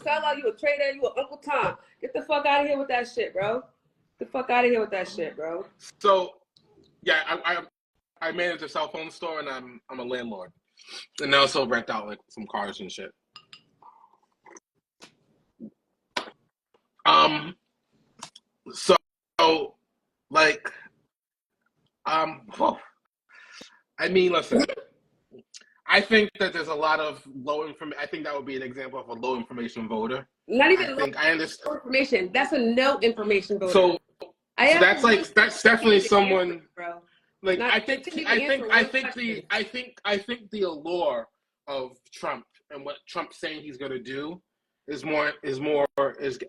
a trader, you a Uncle Tom. Get the fuck out of here with that shit, bro. Get the fuck out of here with that shit, bro. So yeah, I manage a cell phone store and I'm a landlord. And I also rent out like some cars and shit. So like I mean, listen, I think that there's a lot of low information. I think that would be an example of a low information voter. Not even I understand. low information. That's a no information voter. So that's definitely someone. Bro. Like I think the allure of Trump and what Trump's saying he's going to do is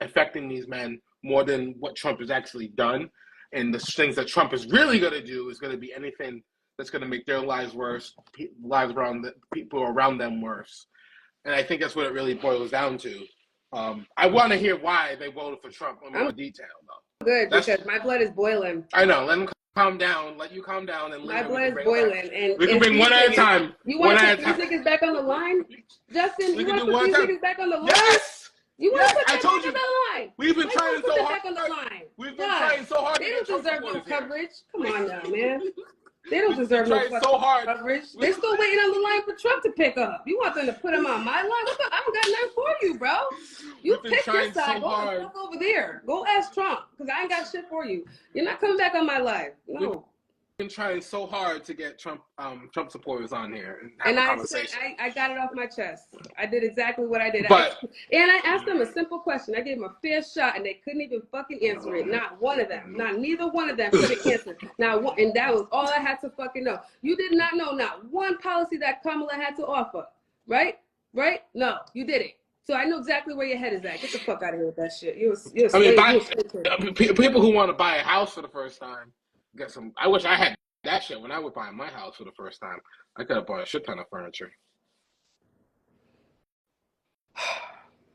affecting these men more than what Trump has actually done. And the things that Trump is really going to do is going to be anything that's going to make their lives worse, lives around the people around them worse. And I think that's what it really boils down to. I want to hear why they voted for Trump in more detail, though. Good, because my blood is boiling. I know. Let him calm down. Let you calm down. And my blood is boiling. And we can bring one at a time. You want to put these niggas back on the line? Justin, you want to put these niggas back on the line? Yes! You want to put them back on the line? We've been trying so hard. Back on the line. We've been trying so hard. They don't deserve no coverage. Come on now, man. They don't deserve no fucking coverage. They're still waiting on the line for Trump to pick up. You want them to put him on my line? I don't got nothing for you, bro. You pick your side. Go over there. Go ask Trump, because I ain't got shit for you. You're not coming back on my live. No. Been trying so hard to get Trump supporters on here and I got it off my chest. I did exactly what I did. And I asked them a simple question. I gave them a fair shot, and they couldn't even fucking answer it. Not one of them. Neither one of them could have answered. And that was all I had to fucking know. You did not know not one policy that Kamala had to offer. Right? No, you didn't. So I know exactly where your head is at. Get the fuck out of here with that shit. People who want to buy a house for the first time. I wish I had that shit when I would buy my house for the first time. I could have bought a shit ton of furniture.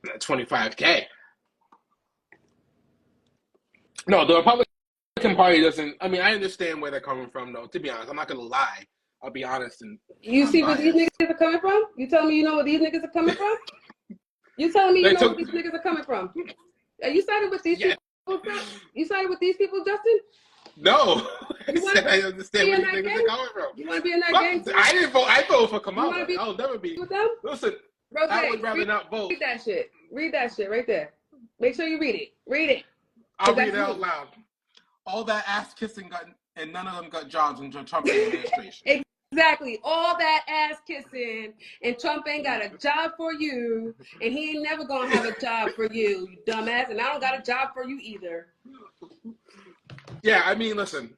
That $25K. No, the Republican Party doesn't. I mean, I understand where they're coming from, though. To be honest, I'm not gonna lie. I'll be honest. You see where these niggas are coming from? You telling me you know where these niggas are coming from? You telling me you know where these niggas are coming from? Are you siding with these people? You siding with these people, Justin? No, I understand where you niggas are coming from. You want to be in that gang? I didn't vote. I voted for Kamala. I'll never be with them. Listen, bro, I would rather not vote. Read that shit. Read that shit right there. Make sure you read it. Read it. I'll read it out loud. All that ass kissing and none of them got jobs in Trump's administration. Exactly. All that ass kissing and Trump ain't got a job for you, and he ain't never gonna have a job for you, you dumbass. And I don't got a job for you either. Yeah, I mean, listen.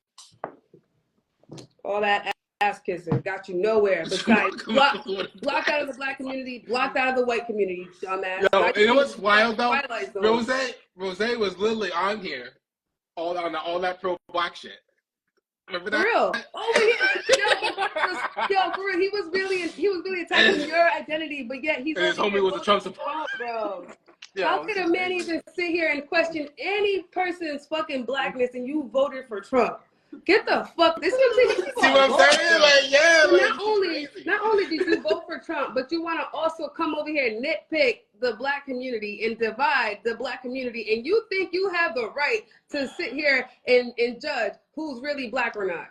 All that ass kissing. Got you nowhere besides blocked out of the black community, blocked out of the white community, dumbass. Yo, Got you know you what's wild though? Twilight Zone. Rose was literally on here, all that pro black shit. Remember that? For real. Yo, for real. He was really attacking your identity, but yet he's and his homie was a Trump supporter, bro. How could a man even sit here and question any person's fucking blackness and you voted for Trump? Get the fuck. This is what I'm saying. See what I'm saying? Like, yeah. So Like, not only did you vote for Trump, but you want to also come over here and nitpick the black community and divide the black community, and you think you have the right to sit here and judge who's really black or not.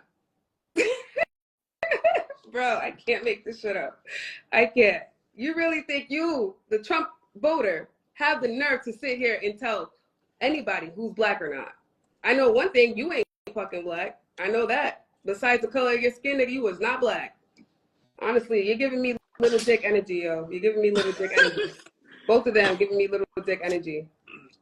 Bro, I can't make this shit up. I can't. You really think you, the Trump voter, have the nerve to sit here and tell anybody who's black or not? I know one thing, you ain't fucking black. I know that. Besides the color of your skin, nigga, you was not black. Honestly, you're giving me little dick energy, yo. You're giving me little dick energy. Both of them giving me little dick energy.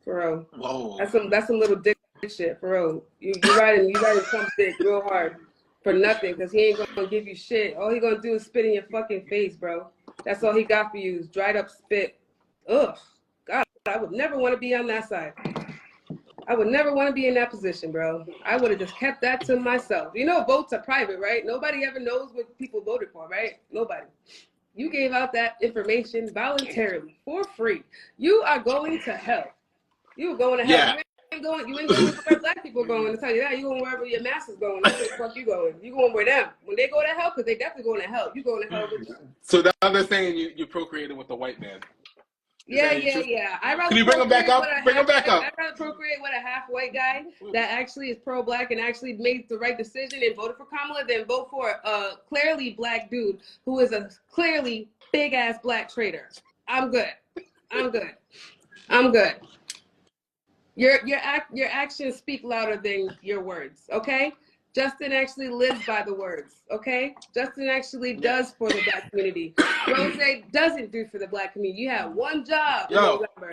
For real. whoa. That's some little dick shit, for real. You riding Trump's dick real hard for nothing, because he ain't gonna give you shit. All he gonna do is spit in your fucking face, bro. That's all he got for you is dried up spit. Ugh. God, I would never want to be on that side. I would never want to be in that position, bro. I would have just kept that to myself. You know, votes are private, right? Nobody ever knows what people voted for, right? Nobody. You gave out that information voluntarily, for free. You are going to hell. You are going to hell. Yeah. You ain't going where black people going, to tell you that. You going wherever your mass is going. That's where the fuck you going. You going where them. When they go to hell, because they definitely going to hell. You going to hell with them. So the other thing, you procreated with the white man. Yeah. Can you bring him back up? Bring him back up. I'd rather procreate with a half white guy that actually is pro black and actually made the right decision and voted for Kamala than vote for a clearly black dude who is a clearly big ass black traitor. I'm good. Your actions speak louder than your words, okay? Justin actually lives by the words, okay? Justin actually does for the black community. Rose doesn't do for the black community. You have one job in November.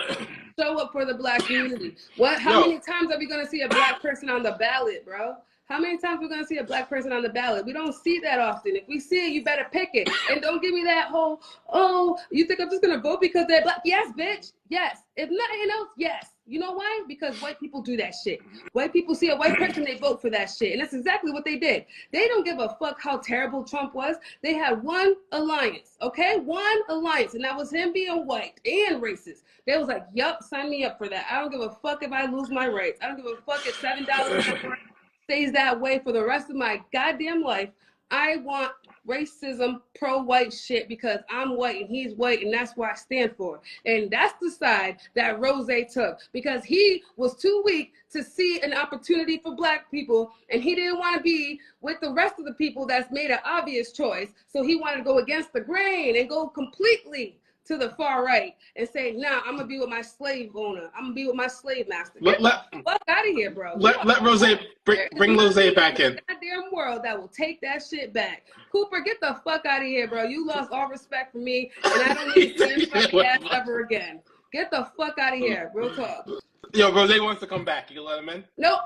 Show up for the black community. How many times are we going to see a black person on the ballot, bro? How many times are we going to see a black person on the ballot? We don't see that often. If we see it, you better pick it. And don't give me that whole, oh, you think I'm just going to vote because they're black? Yes, bitch. Yes. If nothing else, yes. You know why? Because white people do that shit. White people see a white person, they vote for that shit. And that's exactly what they did. They don't give a fuck how terrible Trump was. They had one alliance, okay? One alliance. And that was him being white and racist. They was like, yup, sign me up for that. I don't give a fuck if I lose my rights. I don't give a fuck if $7 stays that way for the rest of my goddamn life. I want racism, pro-white shit because I'm white and he's white and that's what I stand for. And that's the side that Rose took because he was too weak to see an opportunity for black people and he didn't want to be with the rest of the people that's made an obvious choice. So he wanted to go against the grain and go completely to the far right and say, nah, I'm gonna be with my slave owner. I'm gonna be with my slave master. Get the fuck out of here, bro. Let Rose bring Rose back in. Goddamn world that will take that shit back. Cooper, get the fuck out of here, bro. You lost all respect for me, and I don't need to see your fucking ass ever again. Get the fuck out of here. Real talk. Yo, Rose wants to come back. You let him in? Nope.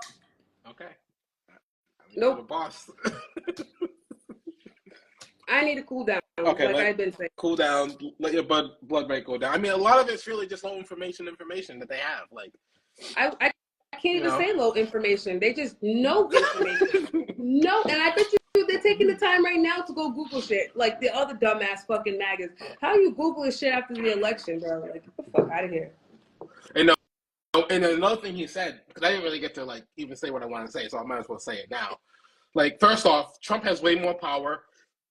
Okay. Nope. The boss. I need to cool down. Okay, I've been saying. Cool down. Let your blood rate go down. I mean, a lot of it's really just low information that they have. Like, I can't even say low information. They just know information. No, and I bet you they're taking the time right now to go Google shit like the other dumbass fucking maggots. How you Googling shit after the election, bro? Like, get the fuck out of here. And another thing he said, because I didn't really get to like even say what I want to say, so I might as well say it now. Like, first off, Trump has way more power.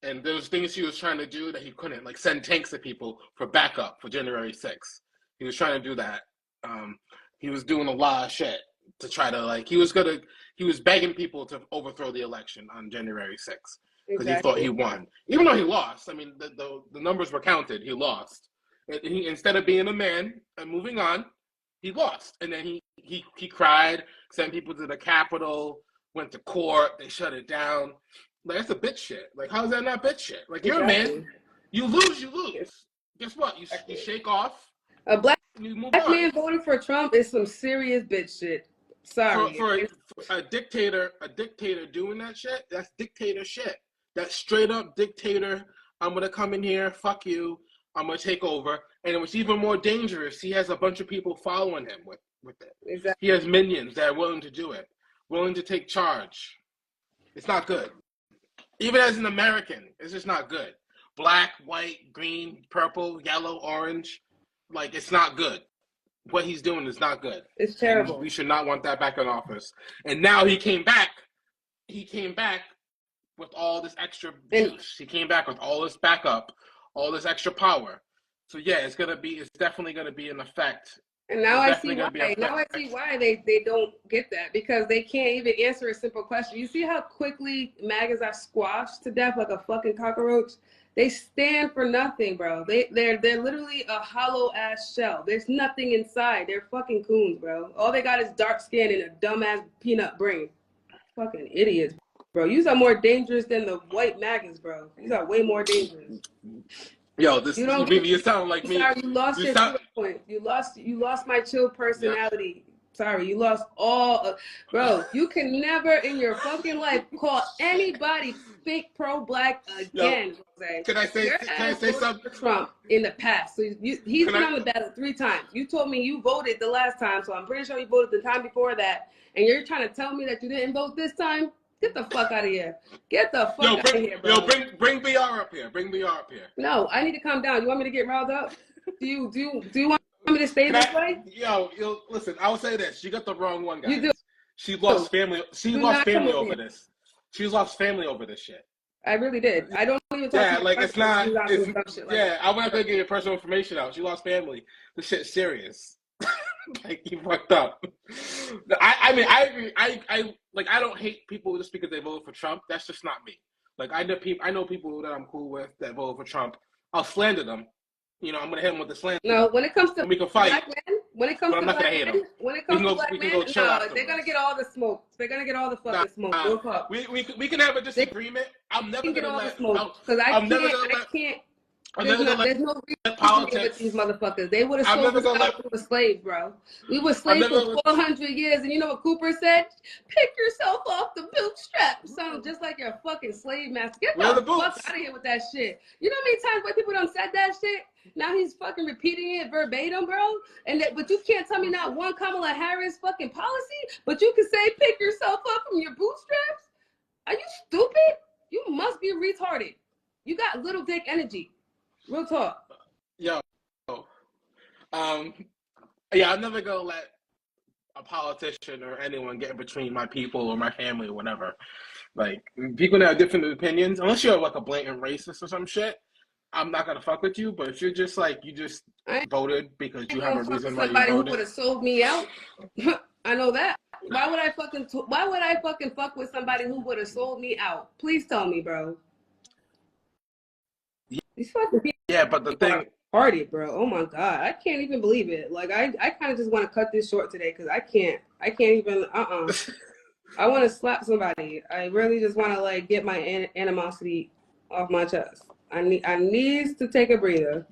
And there's things he was trying to do that he couldn't, like send tanks to people for backup for January 6th. He was trying to do that. He was doing a lot of shit to try to he was begging people to overthrow the election on January 6th because he thought he won, even though he lost. I mean, the numbers were counted. He lost. He instead of being a man and moving on, he lost. And then he cried, sent people to the Capitol, went to court. They shut it down. Like, that's a bitch shit. Like, how is that not bitch shit? Like, you're a man. You lose. Guess what? You shake off. A black man voting for Trump is some serious bitch shit. Sorry. For a dictator doing that shit, that's dictator shit. that straight up dictator. I'm gonna come in here, fuck you. I'm gonna take over. And it was even more dangerous. He has a bunch of people following him with it. Exactly. He has minions that are willing to do it, willing to take charge. It's not good. Even as an American, it's just not good. Black, white, green, purple, yellow, orange, like it's not good. What he's doing is not good. It's terrible. And we should not want that back in office. And now he came back. He came back with all this extra juice. He came back with all this backup, all this extra power. So yeah, it's definitely gonna be an effect. And now I see why. Now I see why they don't get that, because they can't even answer a simple question. You see how quickly MAGAs are squashed to death like a fucking cockroach? They stand for nothing, bro. They're literally a hollow ass shell. There's nothing inside. They're fucking coons, bro. All they got is dark skin and a dumbass peanut brain. Fucking idiots, bro. You are more dangerous than the white MAGAs, bro. You are way more dangerous. Yo, you sound like me. Sorry, you lost your chill point. You lost my chill personality. Yep. Sorry, you lost all bro, you can never in your fucking life call anybody fake pro-black again. Yo, can I say something? Trump in the past. So he's been on the ballot 3 times. You told me you voted the last time, so I'm pretty sure you voted the time before that. And you're trying to tell me that you didn't vote this time? Get the fuck out of here. Get the fuck out of here, bro. Yo, bring BR up here. Bring BR up here. No, I need to calm down. You want me to get riled up? Do you want me to stay this way? Yo, listen, I will say this. She got the wrong one, guys. You do. She lost family. She lost family over this. She lost family over this shit. I really did. I don't even talk to like it's not. It's, I'm not gonna get your personal information out. She lost family. This shit's serious. Like, you fucked up. I mean, I agree. I don't hate people just because they voted for Trump. That's just not me. Like, I know people that I'm cool with that voted for Trump. I'll slander them. You know, I'm gonna hit them with the slander. No, when it comes to we can fight. black men, when it comes to black men, they're gonna get all the smoke. They're gonna get all the fucking smoke. We can have a disagreement. I'm never gonna let smoke because I can't. There's no reason with these motherfuckers. They would have sold us out to the slaves, bro. We were slaves for 400 years, and you know what Cooper said? Pick yourself off the bootstraps. Sounds just like you're a fucking slave master. Get the fuck out of here with that shit. You know how many times white people done said that shit? Now he's fucking repeating it verbatim, bro. But you can't tell me not one Kamala Harris fucking policy, but you can say pick yourself up from your bootstraps? Are you stupid? You must be retarded. You got little dick energy. Real talk. Yo. I'm never gonna let a politician or anyone get in between my people or my family or whatever. Like, people that have different opinions, unless you're like a blatant racist or some shit, I'm not gonna fuck with you. But if you're just like, you just voted because you have a reason why you voted. Somebody who would have sold me out. I know that. Why would I fucking fuck with somebody who would have sold me out? Please tell me, bro. These fucking people. Yeah, but the thing. Party, bro. Oh my god, I can't even believe it. Like, I kind of just want to cut this short today because I can't even. I want to slap somebody. I really just want to like get my animosity off my chest. I need to take a breather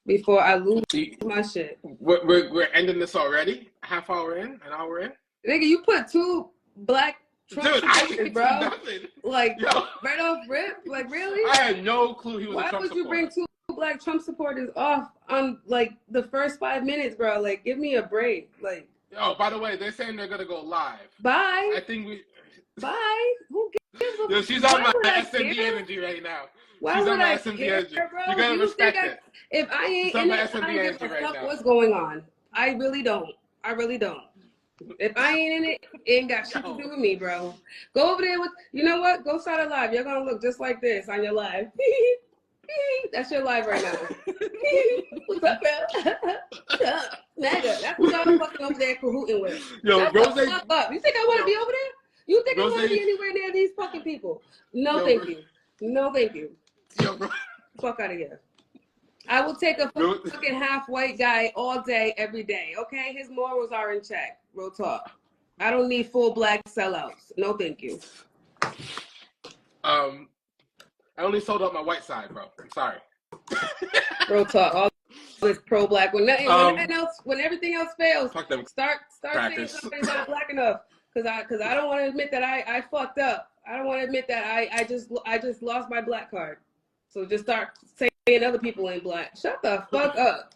before I lose my shit. We're ending this already. A half hour in, an hour in. Nigga, you put 2 black Trump supporters, bro. Nothing. Like, right off rip. Like, really? I had no clue he was a Trump supporter. Why would you bring 2 black Trump supporters off on like the first 5 minutes, bro? Like, give me a break. Like. Oh, by the way, they're saying they're gonna go live. Bye. I think we. Bye. Who gives a? Yo, she's on my SMD energy right now. Why she's would on my I SMD care, energy. bro? You gotta respect it. If I ain't in it, I don't give a fuck what's going on. I really don't. If I ain't in it, it ain't got shit to do with me, bro. Go over there with, you know what? Go start a live. You're gonna look just like this on your live. That's your live right now. What's up, bro? MAGA. That's what y'all fucking over there cahooting with. Yo, Rose. Fuck up. You think I want to be over there? You think I want to be anywhere near these fucking people? No, thank you. No, thank you. Yo, bro. Fuck out of here. I will take a fucking half white guy all day, every day. Okay, his morals are in check. Real talk. I don't need full black sellouts. No, thank you. I only sold out my white side, bro. I'm sorry. Real talk. All this pro-black. When everything else fails, start saying something's not black enough. Cause I don't want to admit that I fucked up. I don't want to admit that I just lost my black card. So just start saying other people ain't black. Shut the fuck up.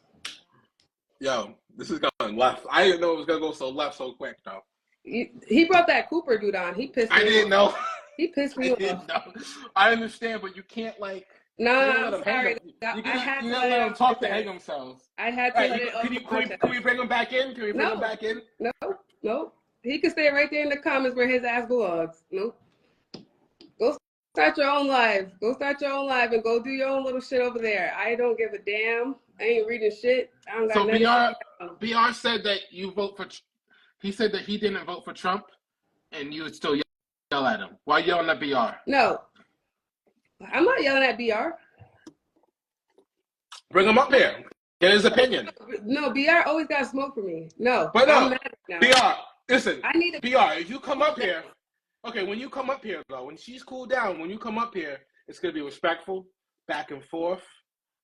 Yo, this is going left. I didn't know it was gonna go so left so quick though. He brought that Cooper dude on. He pissed me off. I didn't know. He pissed me off. I understand, but you can't like. Nah, I'm sorry. You gotta let them talk to hang themselves. I had to let it off. Can we bring him back in? Can we bring him back in? No. He can stay right there in the comments where his ass belongs. Nope. Go start your own live. Go start your own live and go do your own little shit over there. I don't give a damn. I ain't reading shit. I don't got nothing. So BR said that you vote for. He said that he didn't vote for Trump, and you would still yell at him. Why yelling at BR? No, I'm not yelling at BR. Bring him up here. Get his opinion. No, BR always got smoke for me. No, but no, I'm mad now. BR. Listen, I need BR. If you come up here, okay. When you come up here, though, when she's cooled down, when you come up here, it's gonna be respectful, back and forth.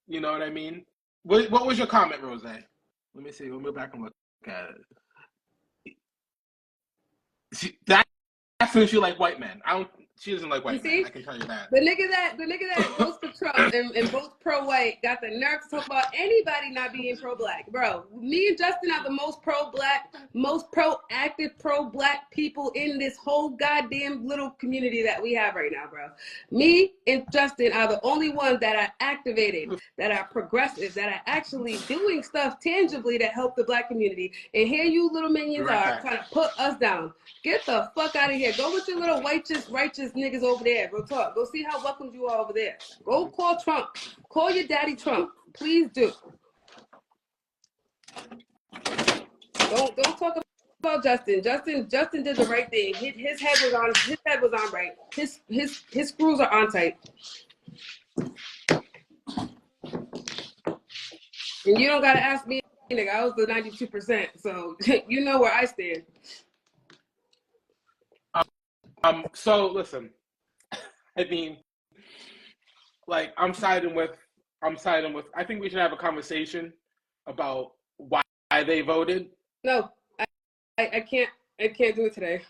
You know what I mean? What was your comment, Rose? Let me see. We'll go back and look at it. That's when she like white men. She doesn't like white men. I can tell you that. The nigga that votes for Trump and votes pro-white got the nerve to talk about anybody not being pro-black. Bro, me and Justin are the most pro-black, most proactive pro-black people in this whole goddamn little community that we have right now, bro. Me and Justin are the only ones that are activated, that are progressive, that are actually doing stuff tangibly to help the black community. And here you little minions are trying to put us down. Get the fuck out of here. Go with your little righteous niggas over there. Go talk. Go see how welcomed you are over there. Go call Trump. Call your daddy Trump. Please do. Don't talk about Justin. Justin did the right thing. His head was on right. His screws are on tight. And you don't gotta ask me, nigga. I was the 92%. So you know where I stand. So listen, I mean, like I'm siding with. I think we should have a conversation about why they voted. No, I can't do it today.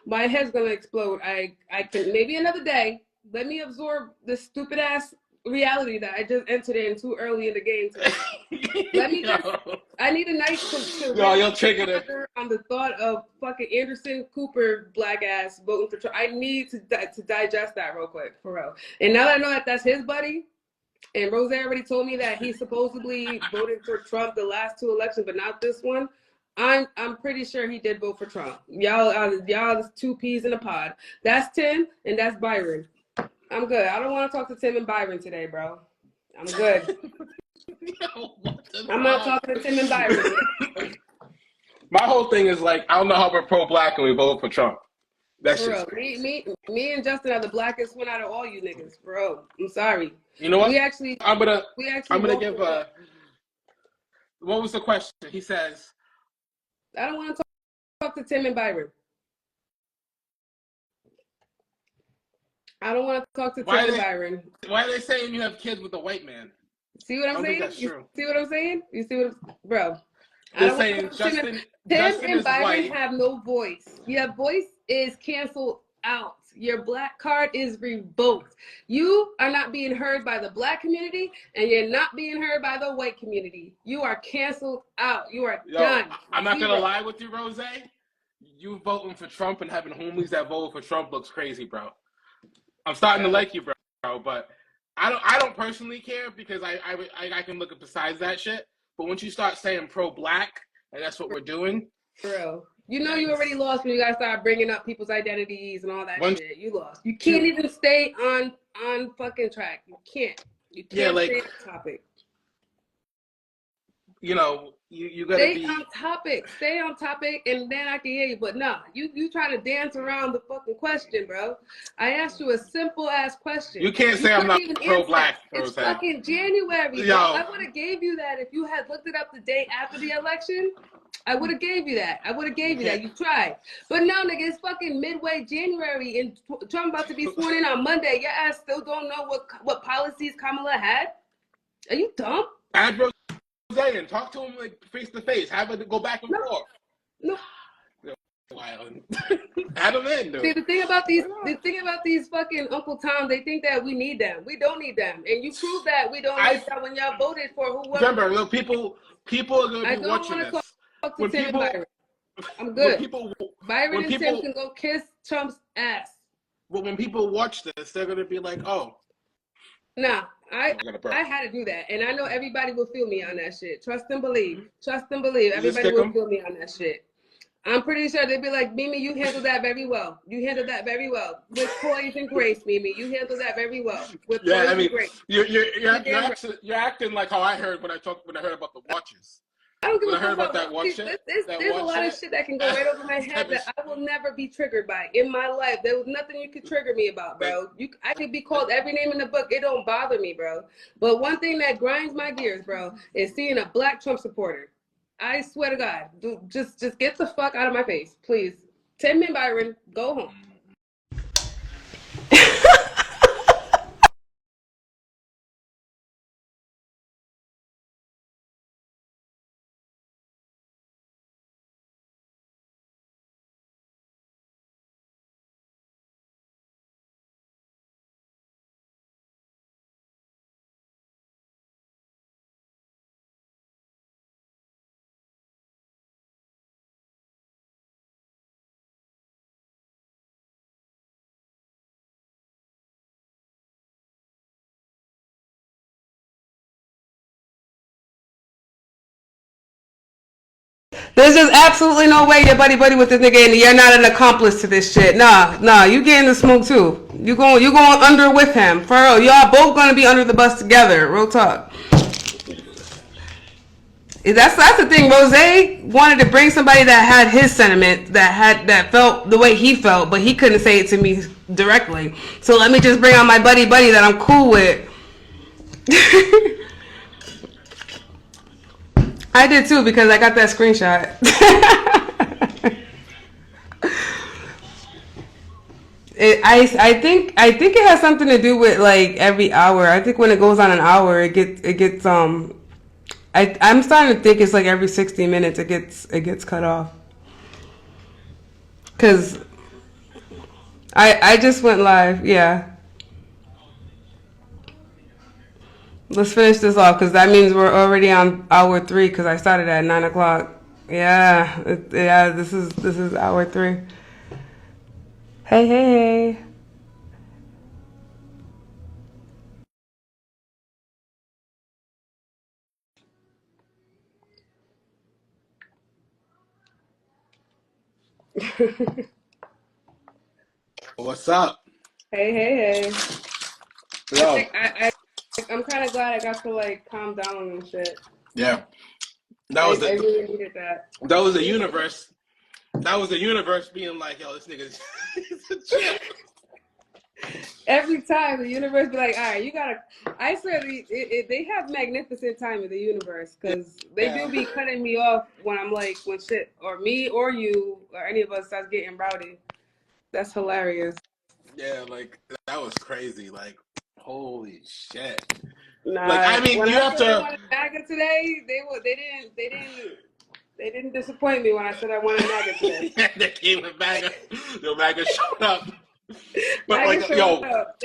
My head's gonna explode. I can maybe another day. Let me absorb this stupid ass reality that I just entered in too early in the game today. Let me just. I need a night to you'll trigger it on the thought of fucking Anderson Cooper black ass voting for Trump. I need to digest that real quick, for real. And now that I know that that's his buddy, and Rose already told me that he supposedly voted for Trump the last two elections, but not this one. I'm pretty sure he did vote for Trump. Y'all two peas in a pod. That's Tim and that's Byron. I'm good. I don't want to talk to Tim and Byron today, bro. I'm good. I'm not talking to Tim and Byron. My whole thing is like, I don't know how we're pro-black and we vote for Trump. That's bro, me and Justin are the blackest one out of all you niggas, bro. I'm sorry. You know what? I'm gonna give what was the question? He says, I don't want to talk to Tim and Byron. I don't want to talk to Tim and Byron. Why are they saying you have kids with a white man? See what I'm saying? That's true. See what I'm saying? You see what bro. They're saying Justin and Byron white. have no voice. Your voice is canceled out. Your black card is revoked. You are not being heard by the black community, and you're not being heard by the white community. You are canceled out. You are done. I'm not going to lie with you, Rose. You voting for Trump and having homies that vote for Trump looks crazy, bro. I'm starting to like you, bro, but I don't personally care because I can look at besides that shit. But once you start saying pro-black, and that's what we're doing. Bro, you know you already lost when you gotta start bringing up people's identities and all that shit. You lost. You can't even stay on fucking track. You can't stay on topic. You know, you gotta stay on topic, and then I can hear you. But no, you try to dance around the fucking question, bro. I asked you a simple ass question. You can't say I'm not pro-black. It's fucking January. Yo. I would have gave you that if you had looked it up the day after the election. I would have gave you that. You tried. But no, nigga, it's fucking midway January, and Trump about to be sworn in on Monday. Your ass still don't know what policies Kamala had? Are you dumb? And talk to him like face to face. Have it go back and forth. No. Island. Add them in, dude. See, the thing about these fucking Uncle Tom, they think that we need them. We don't need them, and you prove that we don't need them when y'all voted for whoever. Remember, look, people are gonna be watching this. Talk to Tim and Byron. I'm good. Byron and Tim can go kiss Trump's ass. But when people watch this, they're gonna be like, "Oh, nah." I had to do that, and I know everybody will feel me on that shit. Trust and believe. Trust and believe. Everybody will feel me on that shit. I'm pretty sure they'd be like, Mimi, you handled that very well. You handled that very well. With poise and grace, Mimi. You handled that very well. With poise and grace. You're acting like how I heard when I heard about the watches. I don't give a fuck about that watch shit. There's a lot of shit that can go right over my head that I will never be triggered by in my life. There was nothing you could trigger me about, bro. I could be called every name in the book. It don't bother me, bro. But one thing that grinds my gears, bro, is seeing a black Trump supporter. I swear to God, dude, just get the fuck out of my face, please. Tim and Byron, go home. There's just absolutely no way you're buddy with this nigga and you're not an accomplice to this shit. Nah, you getting the smoke too. You going under with him. For real, y'all both gonna be under the bus together. Real talk. That's the thing. Rose wanted to bring somebody that had his sentiment, that felt the way he felt, but he couldn't say it to me directly. So let me just bring on my buddy that I'm cool with. I did too because I got that screenshot. I think it has something to do with like every hour. I think when it goes on an hour, it gets I'm starting to think it's like every 60 minutes it gets cut off. Cause I just went live, yeah. Let's finish this off because that means we're already on hour 3 because I started at 9 o'clock. Yeah, this is hour 3. Hey. What's up? Hey. Yo. I'm kind of glad I got to like calm down and shit. Yeah. I really needed that. That was the universe. That was the universe being like, yo, this nigga's a champ. Every time the universe be like, all right, you gotta. I swear they have magnificent time in the universe because they do be cutting me off when I'm like when shit or me or you or any of us starts getting rowdy. That's hilarious. Yeah, like that was crazy. Like, holy shit. Nah, like I mean, you have to. I wanted MAGA today. They didn't disappoint me when I said I wanted MAGA today. Yeah, they came with MAGA. Yo, MAGA showed up. But MAGA like, yo,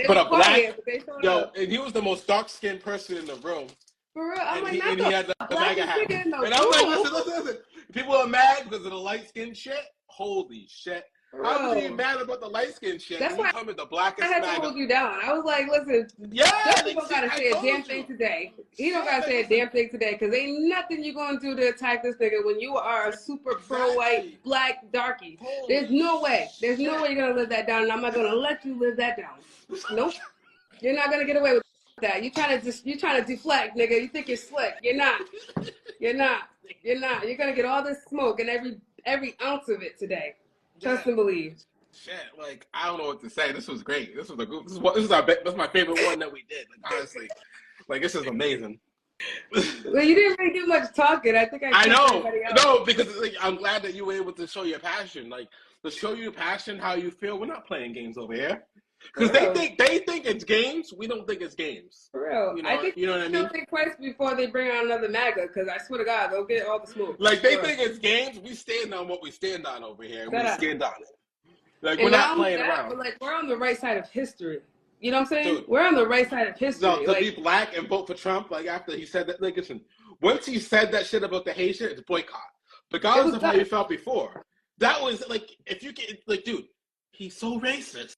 but a black, yo, and he was the most dark-skinned person in the room. For real, I'm like, and he had the MAGA hat. And I'm like, listen. People are mad because of the light-skinned shit. Holy shit. How was he mad about the light skin shit? That's why come in the blackest I had to hold you down. I was like, listen, Justin don't gotta say a damn thing today. He don't gotta say a damn thing today because ain't nothing you gonna do to attack this nigga when you are a super pro-white black darky. There's no way you're gonna live that down, and I'm not gonna let you live that down. Nope. You're not gonna get away with that. You trying to deflect, nigga. You think you're slick. You're not. You're gonna get all this smoke and every ounce of it today. Trust and believe. Shit, like I don't know what to say. This was great. This was my favorite one that we did. Like honestly, like this is amazing. Well, you didn't really do much talking. I think I know. No, because like, I'm glad that you were able to show your passion. Like to show your passion, how you feel. We're not playing games over here. Because For real. they think it's games. We don't think it's games. For real. You know, I think you know what I mean? they'll think twice before they bring out another MAGA, because I swear to God, they'll get all the smoke. Like, they think it's games. We stand on what we stand on over here. We stand on it. Like, And we're not not only playing that, around. but like we're on the right side of history. You know what I'm saying? Dude. We're on the right side of history. So, to like, be black and vote for Trump, like, after he said that, like, listen, once he said that shit about the Haitian, it's boycott. Regardless of how you felt before. That was, like, if you get, like, dude, he's so racist.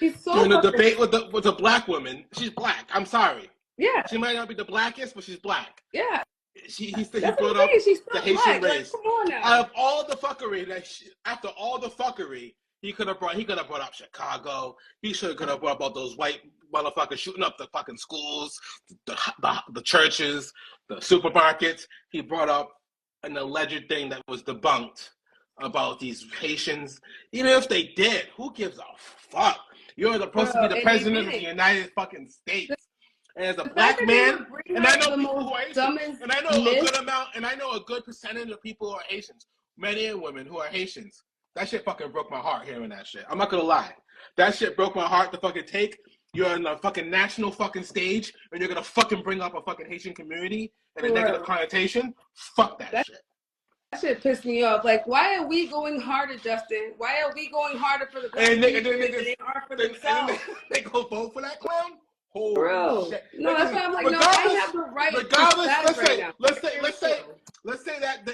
He's so during the debate with the black woman. She's black. I'm sorry. Yeah. She might not be the blackest, but she's black. Yeah. He brought up the Haitian race. Like, come on now. Out of all the fuckery after all the fuckery, he could have brought up Chicago. He could have brought up those white motherfuckers shooting up the fucking schools, the churches, the supermarkets. He brought up an alleged thing that was debunked about these Haitians. Even if they did, who gives a fuck? You're supposed to be the president of the United fucking States. And as a black man, and I know people who are Haitians, and I know a good amount, and I know a good percentage of people who are Haitians, men and women who are Haitians. That shit fucking broke my heart hearing that shit. I'm not gonna lie. That shit broke my heart to fucking take. You're on the fucking national fucking stage, and you're gonna fucking bring up a fucking Haitian community and a negative connotation. Fuck that shit. That shit pissed me off. Like, why are we going harder, Justin? Why are we going harder for the black people than they are for themselves? They go vote for that clown? Holy shit. No, that's why I'm like, no, I have the right to decide right now. Let's say that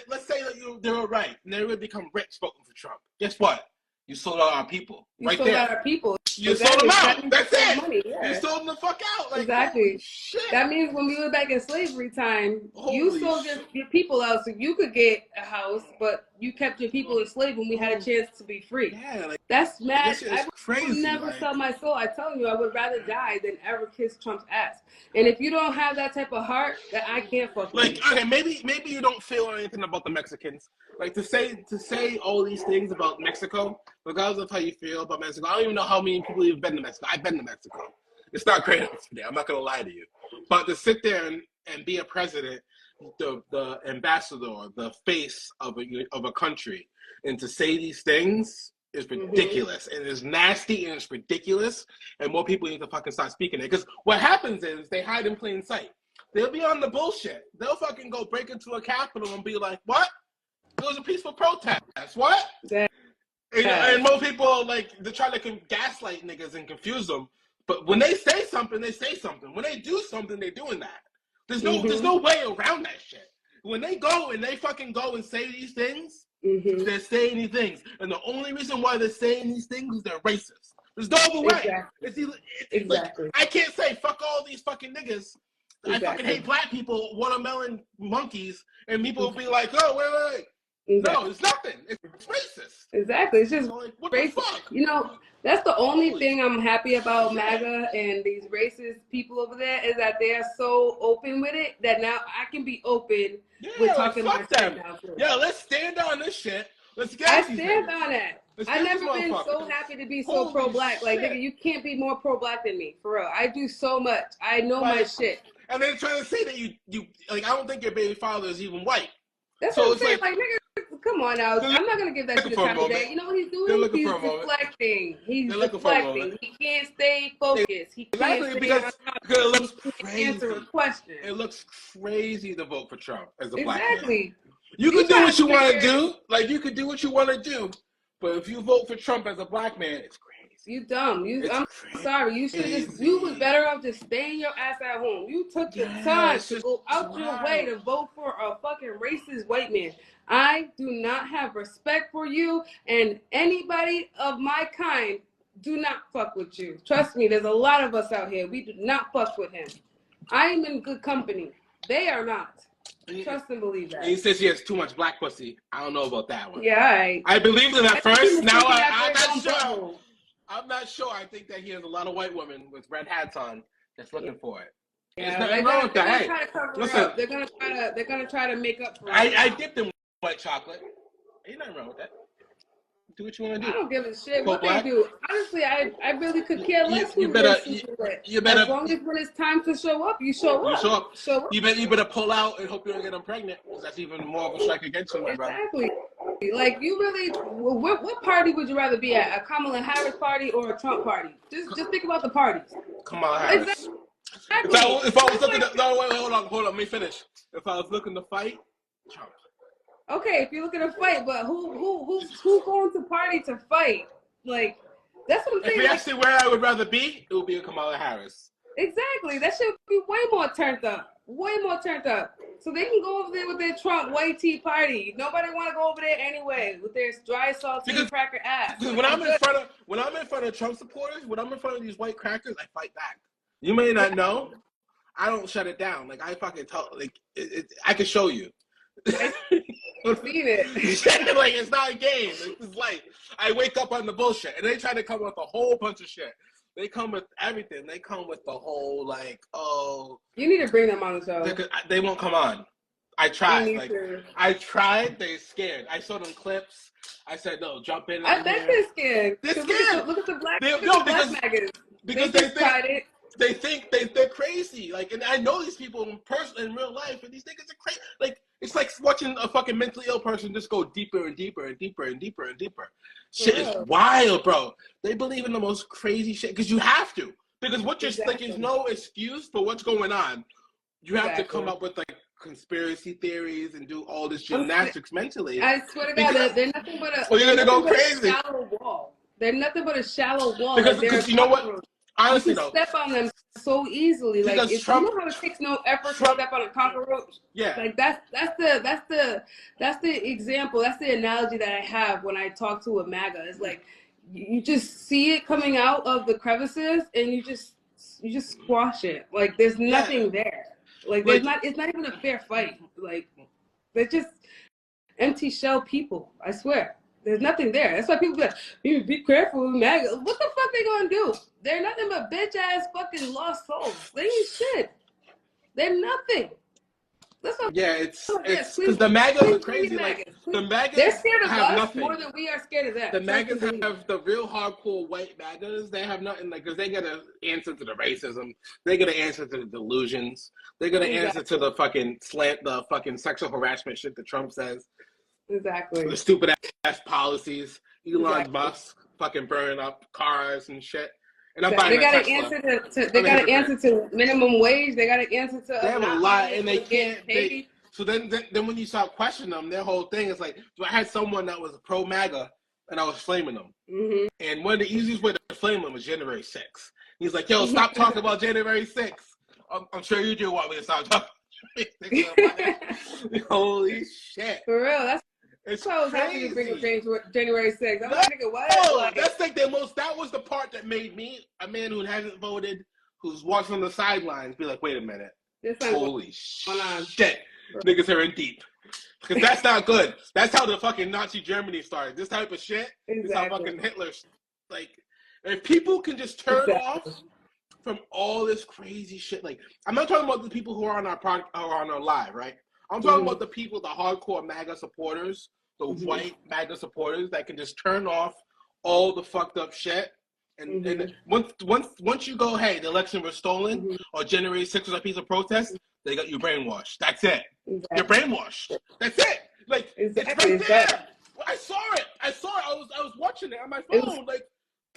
they were right, and they would become rich voting for Trump. Guess what? You sold out our people. You sold out our people. You sold them out. That's it. Money, yeah. You sold them the fuck out. Like, exactly. Shit. That means when we were back in slavery time, you sold your people out so you could get a house, but you kept your people enslaved when we had a chance to be free. Yeah, like, that's mad. I would never sell my soul. I tell you, I would rather die than ever kiss Trump's ass. And if you don't have that type of heart, that I can't fuck with. Like, okay, maybe you don't feel anything about the Mexicans. Like, to say all these things about Mexico, regardless of how you feel about Mexico. I don't even know how many people you've been to Mexico. I've been to Mexico. It's not great over there. I'm not gonna lie to you. But to sit there and be a president, the ambassador, the face of a country, and to say these things is ridiculous. And it's nasty and it's ridiculous. And more people need to fucking start speaking it. Because what happens is they hide in plain sight. They'll be on the bullshit. They'll fucking go break into a Capitol and be like, what? It was a peaceful protest. What? Yeah. And most people, like, they try to gaslight niggas and confuse them. But when they say something, they say something. When they do something, they're doing that. There's no way around that shit. When they go and they fucking go and say these things, they're saying these things. And the only reason why they're saying these things is they're racist. There's no other way. It's like, I can't say fuck all these fucking niggas. I fucking hate black people, watermelon monkeys, and people will be like, oh, wait. No, it's nothing. It's racist. Exactly. It's just like, what racist. The fuck? You know, that's the only thing I'm happy about MAGA and these racist people over there is that they're so open with it that now I can be open with talking fuck them. Now too. Yeah, let's stand on this shit. Let's get I stand on that. I've never been so happy to be so pro-black. Like, nigga, you can't be more pro-black than me. For real. I do so much. I know my shit. And they're trying to say that you like, I don't think your baby father is even white. That's what I'm saying. Like, nigga, come on now. I'm not going to give that shit a time of day. You know what he's doing? He's deflecting. He's deflecting. He can't stay focused. He can't stay because it looks crazy. Answer a question. It looks crazy to vote for Trump as a black man. Exactly. You can do what you want to do. Like, you can do what you want to do. But if you vote for Trump as a black man, it's crazy. You dumb. I'm sorry. You should you was better off just staying your ass at home. You took the time to go out your way to vote for a fucking racist white man. I do not have respect for you, and anybody of my kind do not fuck with you. Trust me, there's a lot of us out here. We do not fuck with him. I am in good company. They are not. Trust and believe that. And he says he has too much black pussy. I don't know about that one. Yeah, I believed him at first. Now I'm not sure. I'm not sure. I think that he has a lot of white women with red hats on that's looking for it. Yeah, they're gonna try to cover it up. They're gonna try to make up for it. I dipped in white chocolate. Ain't nothing wrong with that. Do what you want to do. I don't give a shit what they do. Honestly, I really could care less. You better. As long as when it's time to show up, you show up. You better pull out and hope you don't get them pregnant. Because that's even more of a strike against you, my brother. Exactly. Like, you really, what party would you rather be at? A Kamala Harris party or a Trump party? Just think about the parties. Kamala Harris. Exactly. If I was looking to, no, wait, hold on, let me finish. If I was looking to fight, Trump. Okay, if you're looking to fight, but who's going to party to fight? Like, that's what I'm saying. If we actually where I would rather be, it would be a Kamala Harris. Exactly. That should be way more turned up. Way more turned up. So they can go over there with their Trump white tea party. Nobody want to go over there anyway with their dry saltine cracker ass. Because when I'm in front of Trump supporters, when I'm in front of these white crackers, I fight back. You may not know, I don't shut it down. Like I fucking tell, like I can show you. I've seen it. Like it's not a game. It's like I wake up on the bullshit, and they try to come with a whole bunch of shit. They come with everything. They come with the whole like, oh. You need to bring them on the show. They won't come on. I tried. Like I tried. They're scared. I showed them clips. I said no, jump in. I bet they're scared. They're scared. Look at the black. Because they tried it. They think they're crazy. Like, and I know these people in real life, and these niggas are crazy. Like, it's like watching a fucking mentally ill person just go deeper and deeper and deeper and deeper and deeper. Shit is wild, bro. They believe in the most crazy shit because you have to. Because what you're like, there's no excuse for what's going on. You have to come up with like conspiracy theories and do all this gymnastics mentally. I swear to God, they're nothing but a. You're gonna go crazy. Shallow wall. They're nothing but a shallow wall. Because you know what? Honestly, though, step on them so easily. Like if Trump, you know how it takes no effort to step on a cockroach. Yeah. Like that's the example. That's the analogy that I have when I talk to a MAGA. It's like you just see it coming out of the crevices and you just squash it. Like there's nothing there. Like there's not. It's not even a fair fight. Like they're just empty shell people. I swear. There's nothing there. That's why people be like, be careful with MAGA. What the fuck they gonna do? They're nothing but bitch ass fucking lost souls. They ain't shit. They're nothing. That's what it's because the MAGAs are crazy. Like the MAGAs, they're scared of us nothing. more than we are scared of them. The MAGAs have the real hardcore white MAGAs. They have nothing like because they gotta answer to the racism. They gotta answer to the delusions. They gotta answer to the fucking sexual harassment shit that Trump says. Exactly. The stupid ass policies. Elon Musk fucking burning up cars and shit. And I'm they gotta answer to minimum wage. They gotta answer to. They have a lot, and they can't. So then when you start questioning them, their whole thing is like, I had someone that was pro MAGA, and I was flaming them. Mm-hmm. And one of the easiest way to flame them was January 6th. He's like, yo, stop talking about January 6th. I'm sure you do want me to stop talking. Holy shit. For real, it's I was happy to bring up January 6th. I'm like, nigga, what? That's like that was the part that made me, a man who hasn't voted, who's watching on the sidelines, be like, wait a minute. Holy shit. Niggas are in deep. Because that's not good. That's how the fucking Nazi Germany started. This type of shit is how fucking Hitler, like, if people can just turn off from all this crazy shit, like, I'm not talking about the people who are on our live, right? I'm talking about the people, the hardcore MAGA supporters, the white MAGA supporters that can just turn off all the fucked up shit. And once you go, hey, the election was stolen or January 6th was a piece of protest, they got you brainwashed. That's it. You're brainwashed. That's it. Like it's right there. I saw it. I was watching it on my phone, like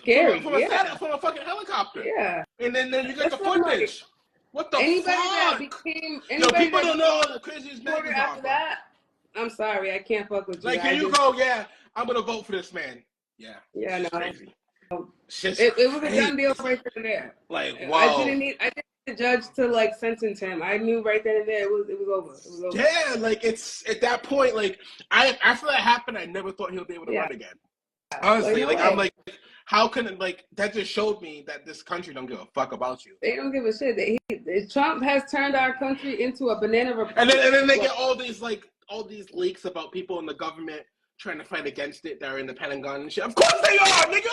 scary. From a fucking helicopter. Yeah. And then you get the footage. What the fuck? People don't know how the craziest niggas after that. I'm sorry, I can't fuck with you. Like, here you go, yeah, I'm gonna vote for this man. Yeah. Yeah, no. Crazy. It was a done deal right there. Like, wow. I didn't need the judge to like sentence him. I knew right then and there it was over. Yeah, like it's at that point, like after that happened, I never thought he would be able to run again. Honestly, I'm like, how can it, like, that just showed me that this country don't give a fuck about you. They don't give a shit. Trump has turned our country into a banana republic. And then they get all these leaks about people in the government trying to fight against it that are in the Pentagon and shit. Of course they are, nigga.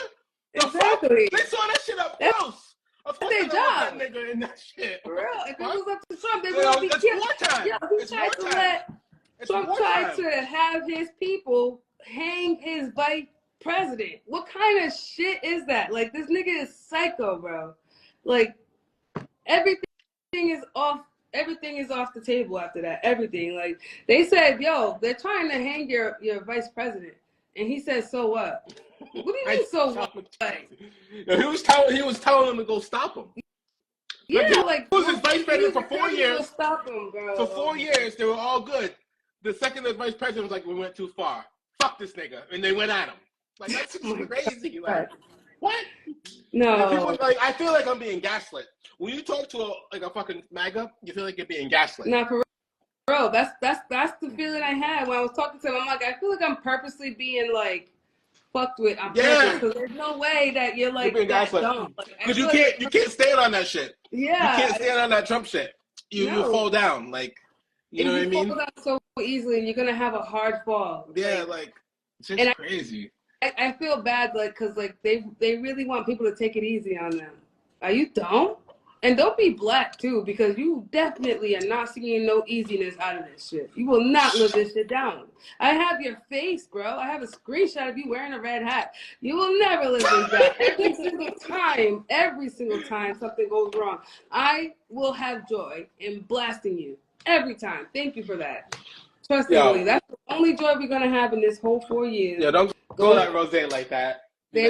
Exactly. They saw that shit up close. Of course their job. That nigga in that shit. For real. If it was up to Trump, they would be killed. Trump tried to have his people hang his vice president. What kind of shit is that? Like, this nigga is psycho, bro. Like, everything is off everything is off the table after that. Everything. Like they said, yo, they're trying to hang your vice president, and he said, so what? What do you mean, so what? He was telling him to go stop him. Yeah, like he was his vice president for 4 years. Stop him, bro. For 4 years, they were all good. The second the vice president was like, we went too far. Fuck this nigga, and they went at him. Like that's just crazy. Like what? No. People, like I feel like I'm being gaslit. When you talk to a fucking MAGA, you feel like you're being gaslit. Nah, for real. That's the feeling I had when I was talking to him. I'm like, I feel like I'm purposely being like fucked with. Yeah. Because there's no way that you're like being gaslit. Because you can't stand on that shit. Yeah. You can't stand on that Trump shit. You fall down. Like you know what I mean? You fall down so easily, and you're gonna have a hard fall. Yeah, like it's just crazy. I feel bad, like, because like they really want people to take it easy on them. Are you dumb? And don't be black too, because you definitely are not seeing no easiness out of this shit. You will not live this shit down. I have your face, bro. I have a screenshot of you wearing a red hat. You will never live this down. Every single time something goes wrong, I will have joy in blasting you every time. Thank you for that. Trust me, that's the only joy we're gonna have in this whole 4 years. Yeah, don't go at Rose like that. They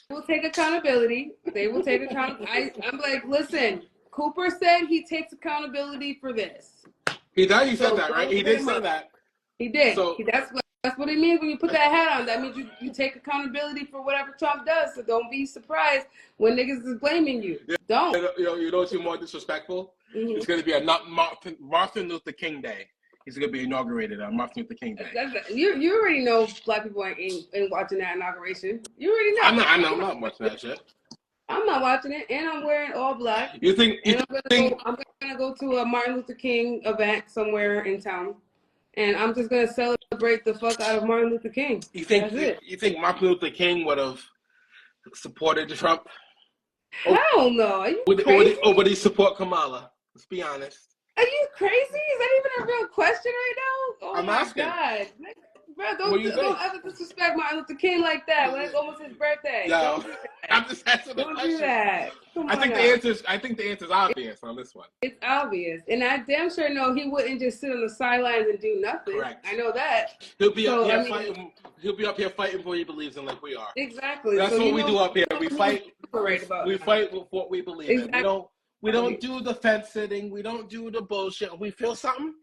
will take accountability. They will take accountability. I'm like, listen, Cooper said he takes accountability for this. He did. He said that, right? He did say that. He did. So, that's what it means when you put that hat on. That means you take accountability for whatever Trump does. So don't be surprised when niggas is blaming you. Yeah. Don't. You know what's more disrespectful? Mm-hmm. It's going to be a Martin Luther King Day. He's going to be inaugurated on Martin Luther King Day. You already know black people ain't watching that inauguration. You already know. I'm not watching that shit. I'm not watching it, and I'm wearing all black. I'm gonna go to a Martin Luther King event somewhere in town, and I'm just gonna celebrate the fuck out of Martin Luther King. You think Martin Luther King would have supported Trump? Hell no. Are you crazy? Or would he support Kamala? Let's be honest. Are you crazy? Is that even a real question right now? Oh, I'm asking. God. Bro, don't ever disrespect Martin Luther King like that when it's almost his birthday. No, I'm just asking the question. Don't do that. I think the answer's obvious on this one. It's obvious. And I damn sure know he wouldn't just sit on the sidelines and do nothing. Correct. I know that. He'll be up here fighting. He'll be up here fighting for what he believes in, like we are. Exactly. That's what we do up here. We fight. We fight with what we believe in. We don't do the fence sitting. We don't do the bullshit. We feel something,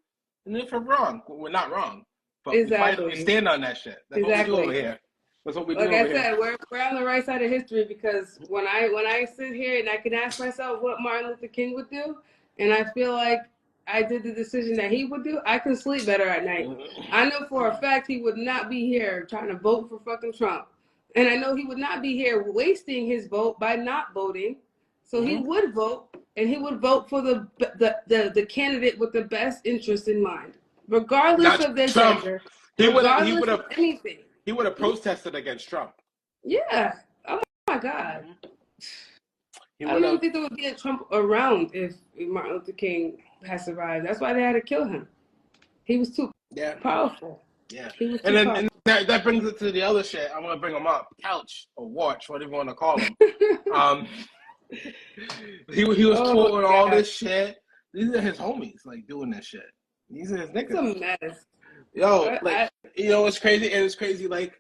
and if we're wrong, we're not wrong. But we stand on that shit. That's what we do over here. That's what we do over here. Like I said, we're on the right side of history, because when I sit here and I can ask myself what Martin Luther King would do, and I feel like I did the decision that he would do, I can sleep better at night. I know for a fact he would not be here trying to vote for fucking Trump. And I know he would not be here wasting his vote by not voting. So he would vote, and he would vote for the candidate with the best interest in mind, regardless of their gender. He would have anything. He would have protested against Trump. Yeah. Oh my God. I don't even think there would be a Trump around if Martin Luther King had survived. That's why they had to kill him. He was too powerful. Yeah. And that brings it to the other shit. I want to bring him up. Couch or watch, whatever you want to call him. He was quoting all this shit. These are his homies, like, doing this shit. These are his niggas. It's a mess. Yo, it's crazy, and it's crazy, like,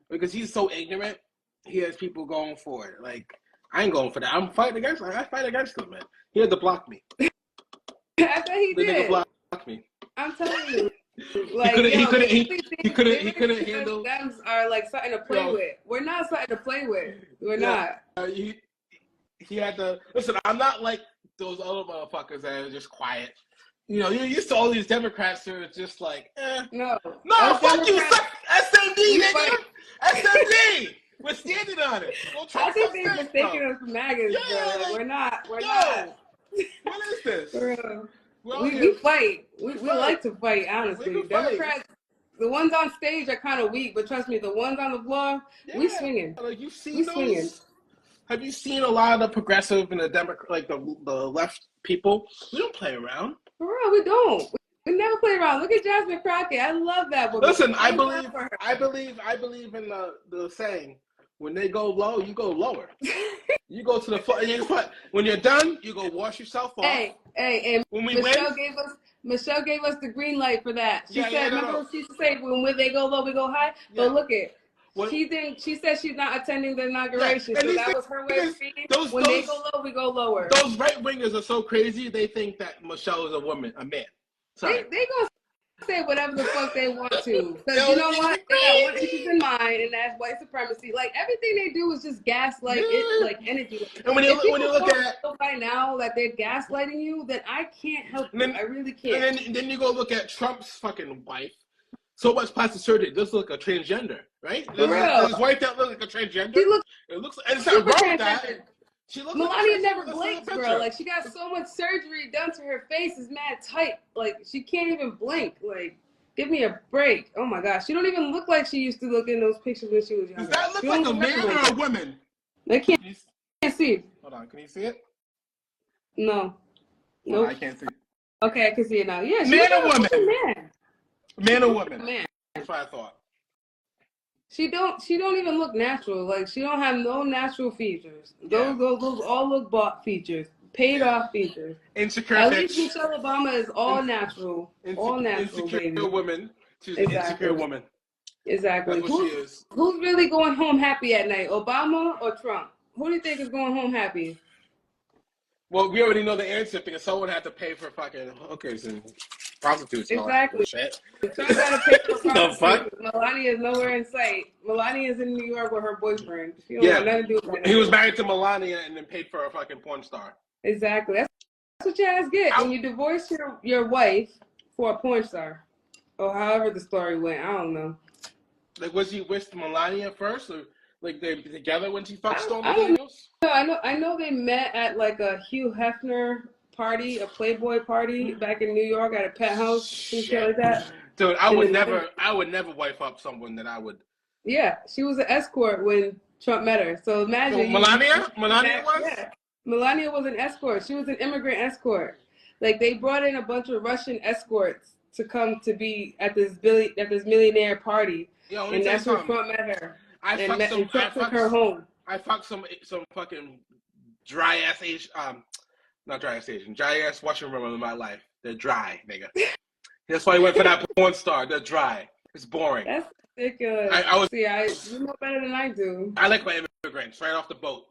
because he's so ignorant, he has people going for it. Like, I ain't going for that. I fight against him, man. He had to block me. I bet he did. Nigga blocked me. I'm telling you. Like, he couldn't handle. Them are like something to play with. We're not something to play with. We're not. He had to listen. I'm not like those other motherfuckers that are just quiet. You know, you're used to all these Democrats who are just like, No, fuck you, SMD, nigga. SMD. We're standing on it. I think they're mistaking us for MAGAs, bro. We're not. What is this? We fight. We like to fight, honestly. Democrats, the ones on stage are kind of weak, but trust me, the ones on the floor, we swinging. Like, you've seen those? Swinging. Have you seen a lot of the progressive and the Democrat, like the left people? We don't play around. For real, we don't. We never play around. Look at Jasmine Crockett. I love that woman. Listen, I believe in the saying, When they go low, you go lower. You go to the foot. When you're done, you go wash yourself off. Hey, when we Michelle win, Michelle gave us the green light for that. She said, no. remember she used to say when they go low, we go high? Yeah. But look it. She said she's not attending the inauguration. Yeah. So that was her way of speaking. When they go low, we go lower. Those right wingers are so crazy, they think that Michelle is a man. Sorry. They gonna say whatever the fuck they want to. Because you know what? They got one interest in mind, and that's white supremacy. Like, everything they do is just gaslight it, like energy. And when you look at by now that they're gaslighting you, then I can't help you. I really can't. And then you go look at Trump's fucking wife. So much plastic surgery. Does look like a transgender, right? Does his wife that look like a transgender? It looks. And it's not wrong with that. She looks Melania like never blinks, bro. Like, she got so much surgery done to her face. It's mad tight. Like, she can't even blink. Like, give me a break. Oh my gosh, she don't even look like she used to look in those pictures when she was younger. Does that look like a man or a woman? They can't see. Hold on, can you see it? No. No, I can't see it. Okay, I can see it now. Yeah, man or woman? Man. Man or woman? Man. That's what I thought. She don't even look natural. Like, she don't have no natural features. Those all look bought features, paid off features. Insecure. At least Michelle Obama is all natural, all natural. Insecure baby. woman. She's an insecure woman. Exactly. That's what she is. Who's really going home happy at night, Obama or Trump? Who do you think is going home happy? Well, we already know the answer because someone had to pay for fucking hookers and prostitutes. Exactly. Shit. Trump got to pay for The fuck? Melania is nowhere in sight. Melania is in New York with her boyfriend. She don't want nothing to do with it. He was married to Melania and then paid for a fucking porn star. Exactly. That's what your ass get when you divorce your wife for a porn star. Or however the story went. I don't know. Like, was he with Melania first? Or, like, they together when she fucked Stormy Daniels? I know they met at, like, a Hugh Hefner party, a Playboy party back in New York at a penthouse, some shit like that. Dude, I would never wife up someone that I would. Yeah, she was an escort when Trump met her. So imagine. Melania was? Yeah. Melania was an escort. She was an immigrant escort. Like, they brought in a bunch of Russian escorts to come to be at this millionaire party. Yo, and that's where Trump met her. Trump took her home. I fucked some fucking dry ass Asian, not dry ass Asian, dry ass Russian woman in my life. They're dry, nigga. That's why he went for that porn star. They're dry. It's boring. That's ridiculous. You know better than I do. I like my immigrants right off the boat.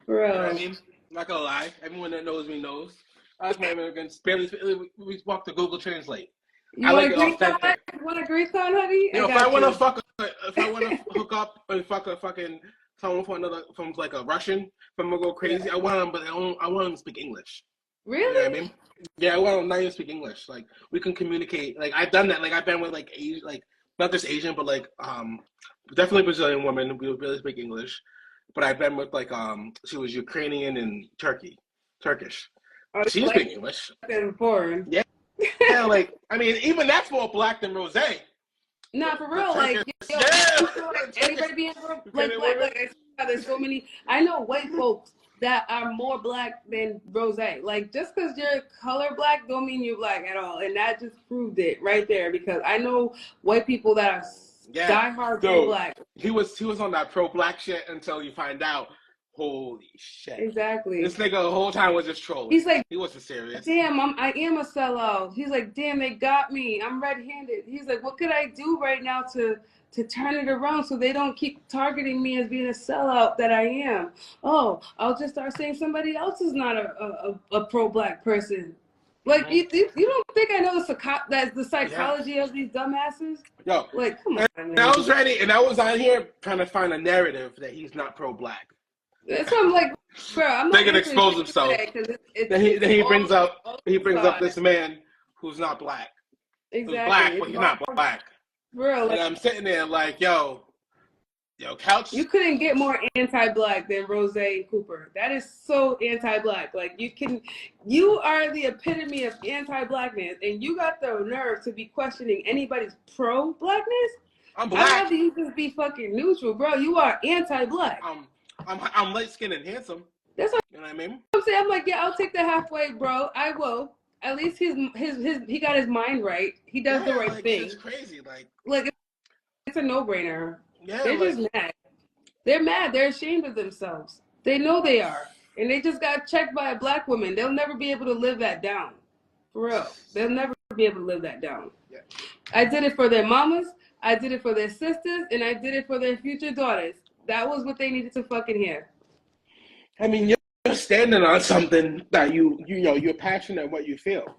Bro. You know what I mean? I'm not gonna lie. Everyone that knows me knows. I like my immigrants. Barely, we walk to Google Translate. You want a green card, honey? You know, if I want to hook up and fuck a fucking someone from like a Russian, if I'm gonna go crazy, I want them, but I want them to speak English. Really? You know what I mean? Yeah, I want them not even speak English. Like, we can communicate. Like, I've done that. Like, I've been with like Asian, like not just Asian, but like definitely Brazilian women who really speak English. But I've been with like she was Ukrainian and Turkish. Oh, she speaks English. Foreign. Yeah. Yeah, like, I mean, even that's more black than rose. Nah, for real, like, anybody being black, there's so many. I know white folks that are more black than rose. Like, just because you're color black don't mean you're black at all, and that just proved it right there. Because I know white people that are diehard pro-black. He was on that pro-black shit until you find out. Holy shit! Exactly. This nigga the whole time was just trolling. He's like, he wasn't serious. Damn, I am a sellout. He's like, damn, they got me. I'm red-handed. He's like, what could I do right now to turn it around so they don't keep targeting me as being a sellout that I am? Oh, I'll just start saying somebody else is not a pro-black person. Like, you don't think I know that's the psychology of these dumbasses? Yo, like, come on, man. And I was ready, and I was out here trying to find a narrative that he's not pro-black. That's what I'm like, bro. I'm they can expose himself. Then he brings up this man who's not black. Exactly. Who's black, but he's not black. Bro, and I'm sitting there like, yo, Couch. You couldn't get more anti-black than Rose Cooper. That is so anti-black. Like, you are the epitome of anti-blackness, and you got the nerve to be questioning anybody's pro-blackness. I'm black. I'd rather you just be fucking neutral, bro. You are anti-black. I'm light skinned and handsome. That's what you know what I mean. I'm saying. I'm like, yeah, I'll take the halfway, bro. I will. At least he got his mind right. He does the right thing. It's crazy, like it's a no-brainer. Yeah, they're just mad. They're mad. They're ashamed of themselves. They know they are. And they just got checked by a black woman. They'll never be able to live that down. For real. They'll never be able to live that down. Yeah. I did it for their mamas. I did it for their sisters. And I did it for their future daughters. That was what they needed to fucking hear. I mean, you're standing on something that you're passionate about what you feel.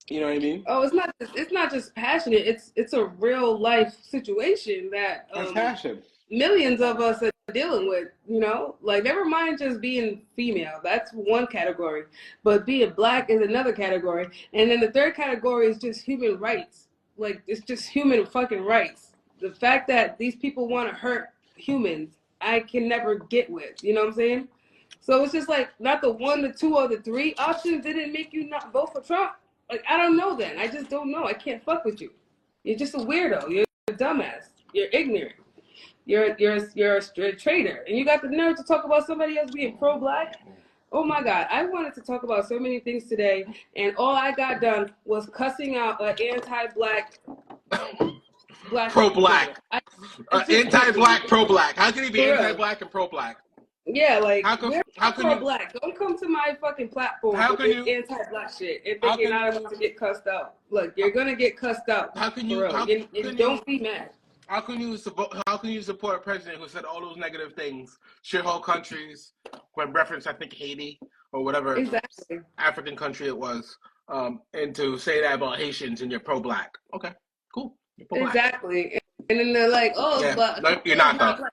You know what I mean? Oh, it's not just passionate. It's a real life situation that That's passion. Millions of us are dealing with, you know, like never mind just being female. That's one category, but being black is another category. And then the third category is just human rights. Like it's just human fucking rights. The fact that these people want to hurt humans, I can never get with, you know what I'm saying? So it's just like not the one, the two, or the three options didn't make you not vote for Trump. Like I don't know then. I just don't know. I can't fuck with you. You're just a weirdo. You're a dumbass. You're ignorant. You're a traitor, and you got the nerve to talk about somebody else being pro-black. Oh my God, I wanted to talk about so many things today, and all I got done was cussing out an anti-black, pro-black, anti-black, pro-black. How can he be anti-black and pro-black? Yeah, like how can pro-black? Don't come to my fucking platform with this anti-black shit and thinking I want to get cussed out. Look, you're gonna get cussed out. How can you? Don't be mad. How can you support a president who said all those negative things, shithole countries, when reference I think Haiti or whatever African country it was, and to say that about Haitians and you're pro-black? Okay, cool. You're pro-black. Exactly, and then they're like, oh, yeah, but no, you're not though.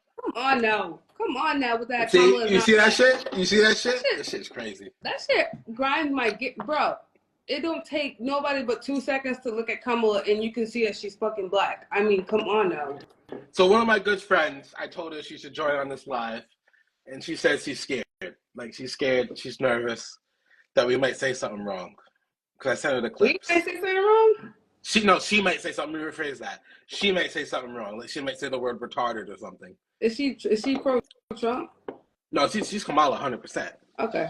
Come on now with that. You see that shit? That shit's crazy. That shit grinds my bro. It don't take nobody but 2 seconds to look at Kamala and you can see that she's fucking black. I mean, come on now. So one of my good friends, I told her she should join on this live, and she says she's scared. Like she's scared, she's nervous that we might say something wrong. Because I sent her the clips. We might say something wrong? She might say something. Let me rephrase that. She might say something wrong. Like she might say the word retarded or something. Is she pro-Trump? No, she's Kamala 100%. Okay.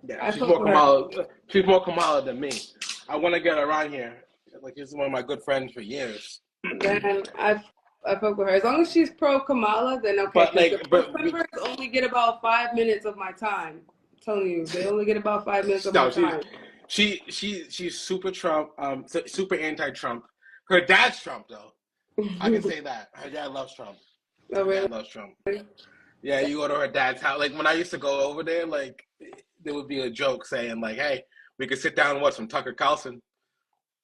Yeah, she's more Kamala than me. I want to get her on here. Like, she's one of my good friends for years. Then I fuck with her. As long as she's pro Kamala, then okay. But members only get about 5 minutes of my time. I'm telling you, they only get about 5 minutes of my time. She's super Trump, super anti-Trump. Her dad's Trump though. I can say that. Her dad loves Trump. Oh really? Her dad loves Trump. Yeah, you go to her dad's house. Like when I used to go over there, like there would be a joke saying like, "Hey, we could sit down and watch some Tucker Carlson,"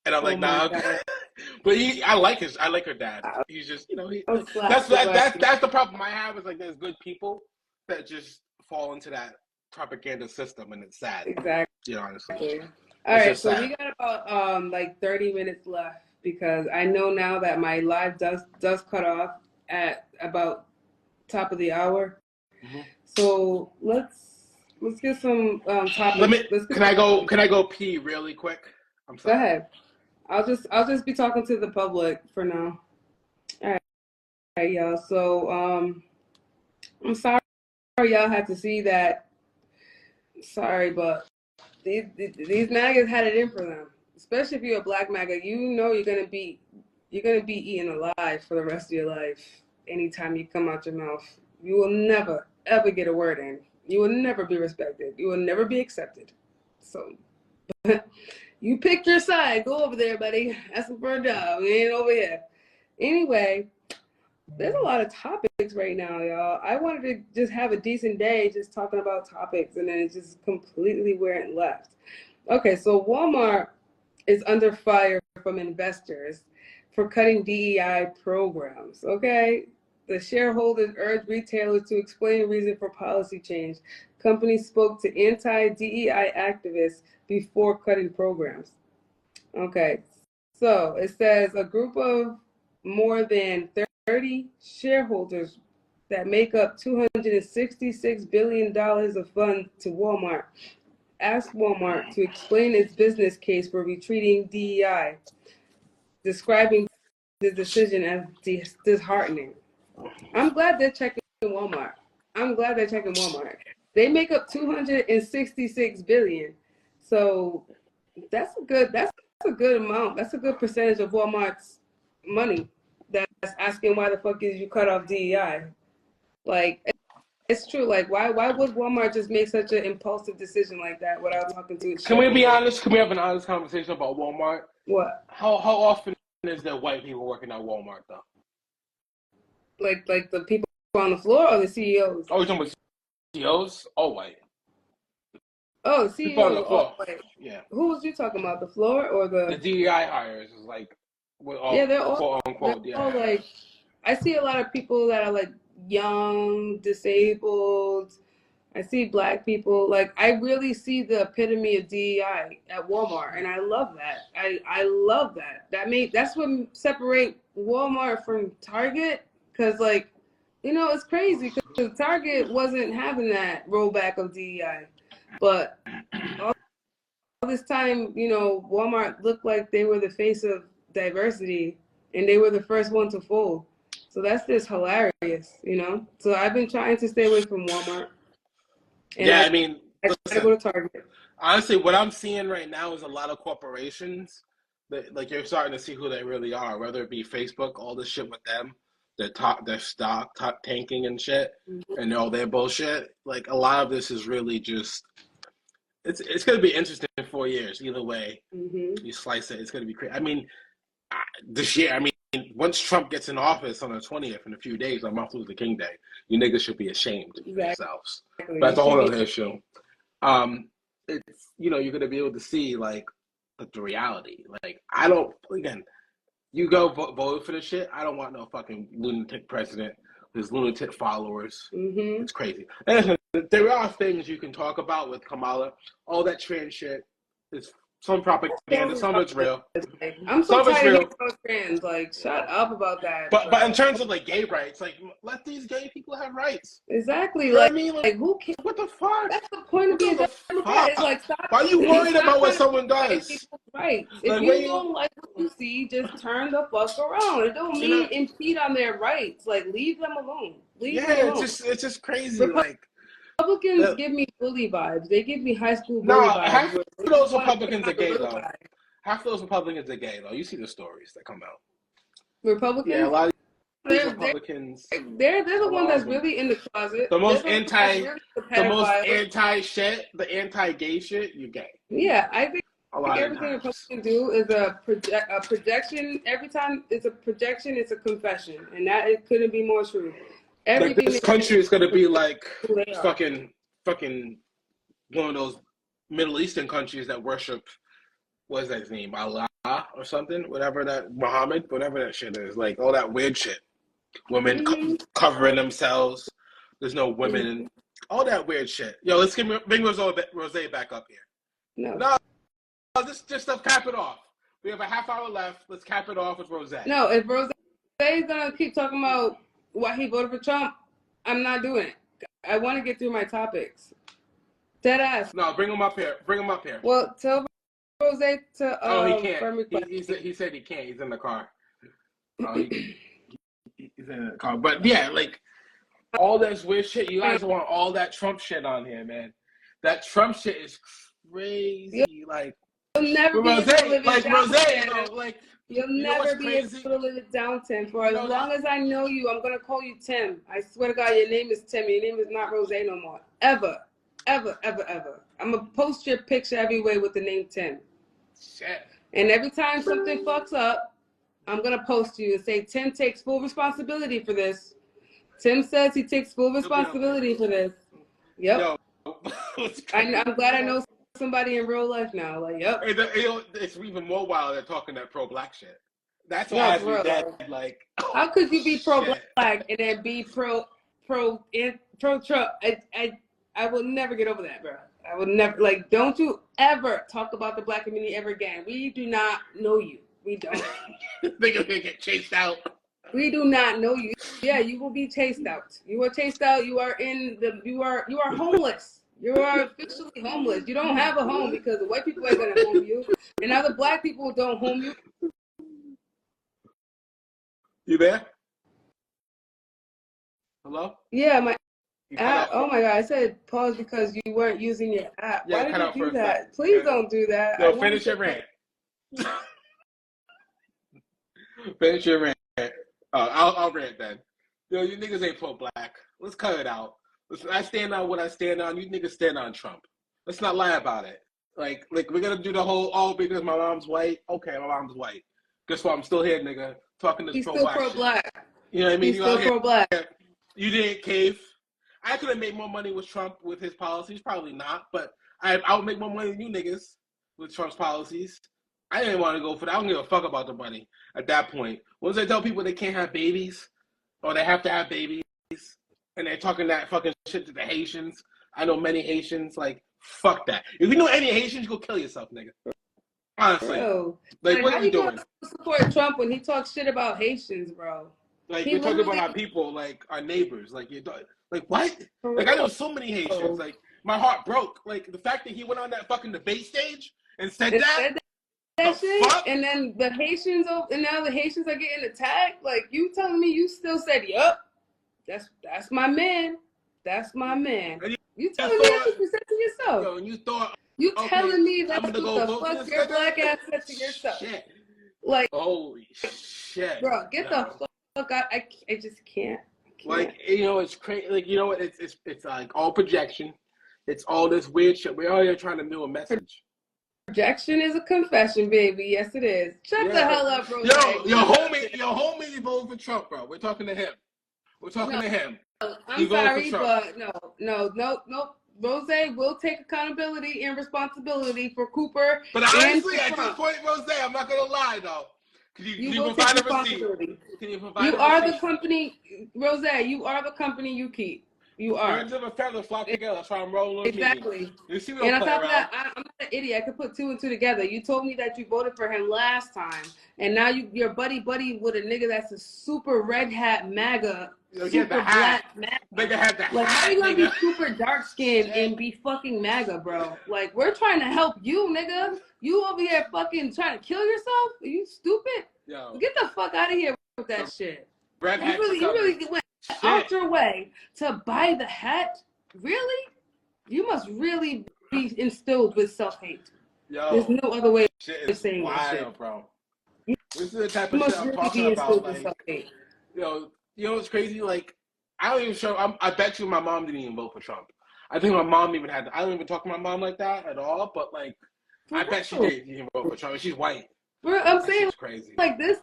and I'm like, "Nah." But I like her dad. He's just, you know, that's the problem I have is like there's good people that just fall into that propaganda system, and it's sad. Exactly. You know, honestly. All right, so we got about like 30 minutes left because I know now that my live does cut off at about top of the hour. Mm-hmm. So let's get some topics. Can I go pee really quick? I'm sorry. Go ahead. I'll just be talking to the public for now. All right, y'all. So I'm sorry y'all had to see that. Sorry, but these MAGAs had it in for them. Especially if you're a black MAGA, you know you're gonna be eaten alive for the rest of your life. Anytime you come out your mouth, you will never ever get a word in. You will never be respected. You will never be accepted. So you pick your side. Go over there, buddy. Ask them for a job. We ain't over here. Anyway, there's a lot of topics right now, y'all. I wanted to just have a decent day just talking about topics, and then it just completely went left. Okay, so Walmart is under fire from investors for cutting DEI programs, okay? The shareholders urged retailers to explain reason for policy change. Companies spoke to anti-DEI activists before cutting programs. Okay, so it says a group of more than 30 shareholders that make up $266 billion of funds to Walmart asked Walmart to explain its business case for retreating DEI, describing the decision as disheartening. I'm glad they're checking Walmart. They make up $266 billion. So that's a good amount. That's a good percentage of Walmart's money that's asking why the fuck is you cut off DEI. Like, it's true. Like, why would Walmart just make such an impulsive decision like that without talking to its Can we be shareholders? honest? Can we have an honest conversation about Walmart? What? How often is there white people working at Walmart though? Like the people on the floor or the CEOs? Oh, you're talking about CEOs? All white. Oh, People on the CEOs. Oh, floor. wait. Yeah. Who was you talking about? The floor or The DEI hires is like, we're all Yeah, they're all quote unquote DEI hires. like. I see a lot of people that are like young, disabled. I see black people. Like, I really see the epitome of DEI at Walmart, and I love that. I love that. That's what separate Walmart from Target, because like, it's crazy because Target wasn't having that rollback of DEI, but all this time, Walmart looked like they were the face of diversity, and they were the first one to fold. So that's just hilarious. So I've been trying to stay away from Walmart. And Yeah, I I mean, try to go to Target. honestly, what I'm seeing right now is a lot of corporations that, like, you're starting to see who they really are, whether it be Facebook, all this shit with them, their stock tanking and shit, and all their bullshit. Like, a lot of this is really just, it's going to be interesting in 4 years. Either way, you slice it, it's going to be crazy. I mean, this year, once Trump gets in office on the 20th in a few days on Martin Luther King Day, you niggas should be ashamed of yourselves. But that's a whole other issue. It's, you're going to be able to see, like, the reality. Like, you go vote for this shit. I don't want no fucking lunatic president with his lunatic followers. It's crazy. And there are things you can talk about with Kamala. All that trans shit is some propaganda, some of it's real. I'm so tired of those trans. Like, shut up about that. But in terms of, like, gay rights, like, let these gay people have rights. Exactly. You know what I mean? Like, who cares? what the fuck? That's the point of being a Democrat. It's like, stop. Why are you worried about what someone does? Right. If Like, you don't like what you see, just turn the fuck around. It don't mean impede on their rights. Like, leave them alone. Leave them alone. It's just crazy. Republicans give me bully vibes. They give me high school bully vibes. Half of those Republicans are gay, though. Half of those Republicans are gay, though. You see the stories that come out. Republicans? Yeah, a lot of these Republicans. They're the one that's really in the closet. The most anti shit, the anti-gay shit, you gay. Yeah, I think everything Republicans do is a projection. Every time it's a projection, it's a confession, and that it couldn't be more true. Like, this country is gonna be like fucking one of those Middle Eastern countries that worship, what is that his name, Allah or something, whatever that, Muhammad, whatever that shit is, like all that weird shit. Women covering themselves. There's no women, all that weird shit. Yo, let's bring Rose back up here. No, just cap it off. We have a half hour left. Let's cap it off with Rose. No, if Rose is gonna keep talking about why he voted for Trump, I'm not doing it. I want to get through my topics. Dead ass. No, bring him up here. Well, tell Rose to. He can't. He said he can't. He's in the car. He's in the car. But yeah, like, all this weird shit. You guys want all that Trump shit on here, man. That Trump shit is crazy. Like, you'll never be able to live it down. You'll never be able to live it down, Tim. For as long as I know you, I'm gonna call you Tim. I swear to God, your name is Tim. Your name is not Rose no more. Ever. I'm gonna post your picture everywhere with the name Tim. Shit. And every time something fucks up, I'm gonna post you and say Tim takes full responsibility for this. Tim says he takes full responsibility for this. Yep. I'm glad I know somebody in real life now. Like, yep. It's even more wild than talking that pro-black shit. That's why I dead. Like, how could you be pro-black and then be pro-Trump? I will never get over that, bro. I will never, like, don't you ever talk about the black community ever again. We do not know you. We don't. They're gonna get chased out. We do not know you. Yeah, you will be chased out. You are chased out. You are homeless. You are officially homeless. You don't have a home because the white people ain't gonna home you, and now the black people don't home you. You there? Hello? Yeah, my app. Oh my God! I said pause because you weren't using your app. Yeah, why did you do that? Please don't do that. No, finish your rant. Finish your rant. I'll rant then. Yo, you niggas ain't pro-black. Let's cut it out. Listen, I stand on what I stand on. You niggas stand on Trump. Let's not lie about it. Like we're gonna do the whole, oh, because my mom's white. Okay, my mom's white. Guess what? I'm still here, nigga. Talking this He's still pro-black shit. pro-black. You know what I mean? He's still pro-black. You didn't cave. I could have made more money with Trump with his policies. Probably not, but I would make more money than you niggas with Trump's policies. I didn't want to go for that. I don't give a fuck about the money at that point. Once I tell people they can't have babies or they have to have babies and they're talking that fucking shit to the Haitians, I know many Haitians, like, fuck that. If you know any Haitians, go kill yourself, nigga. Honestly. Bro, like what are we doing? How you support Trump when he talks shit about Haitians, bro? Like, you're talking about our people, like, our neighbors. Like, like what? Like, I know so many Haitians. Like, my heart broke. Like, the fact that he went on that fucking debate stage and said that shit, fuck? And then the Haitians, and now the Haitians are getting attacked. Like, you telling me you still said, yup, that's my man. That's my man. You telling me that you said to yourself. Yo, and you thought, you telling me that's what go the fuck your black ass said to yourself. Shit. Like, holy shit. Bro, get the fuck out. I just can't. Like, you know, it's crazy. Like, you know what? It's like all projection. It's all this weird shit. We're all here trying to do a message. Projection is a confession, baby. Yes, it is. Shut the hell up, bro. Your homie voted for Trump, bro. We're talking to him. We're talking to him. I'm sorry, but no. Rose will take accountability and responsibility for Cooper. But honestly, at this point, Rose, I'm not gonna lie though. Can you provide a receipt? Can you provide You are the company, Rose. You are the company you keep. You are. Birds of a feather flock together. That's why I'm rolling. Exactly. You see and on top of that, I'm not an idiot. I could put two and two together. You told me that you voted for him last time, and now you're buddy with a nigga that's a super red hat MAGA. Super black MAGA. Nigga had the like, hat, how you gonna nigga. be super dark skinned and be fucking MAGA, bro? Like, we're trying to help you, nigga. You over here fucking trying to kill yourself? Are you stupid? Yo. Get the fuck out of here with that shit. You Red really went out your way to buy the hat? Really? You must really be instilled with self-hate. Yo. There's no other way of saying wild, this shit. Bro. This is the type of shit I'm talking about. Like, you know what's crazy? Like, I don't even show. I bet you my mom didn't even vote for Trump. I think my mom even had. I don't even talk to my mom like that at all. But like, I bet she didn't even vote for Trump. She's white. Bro, I'm saying, crazy. Like this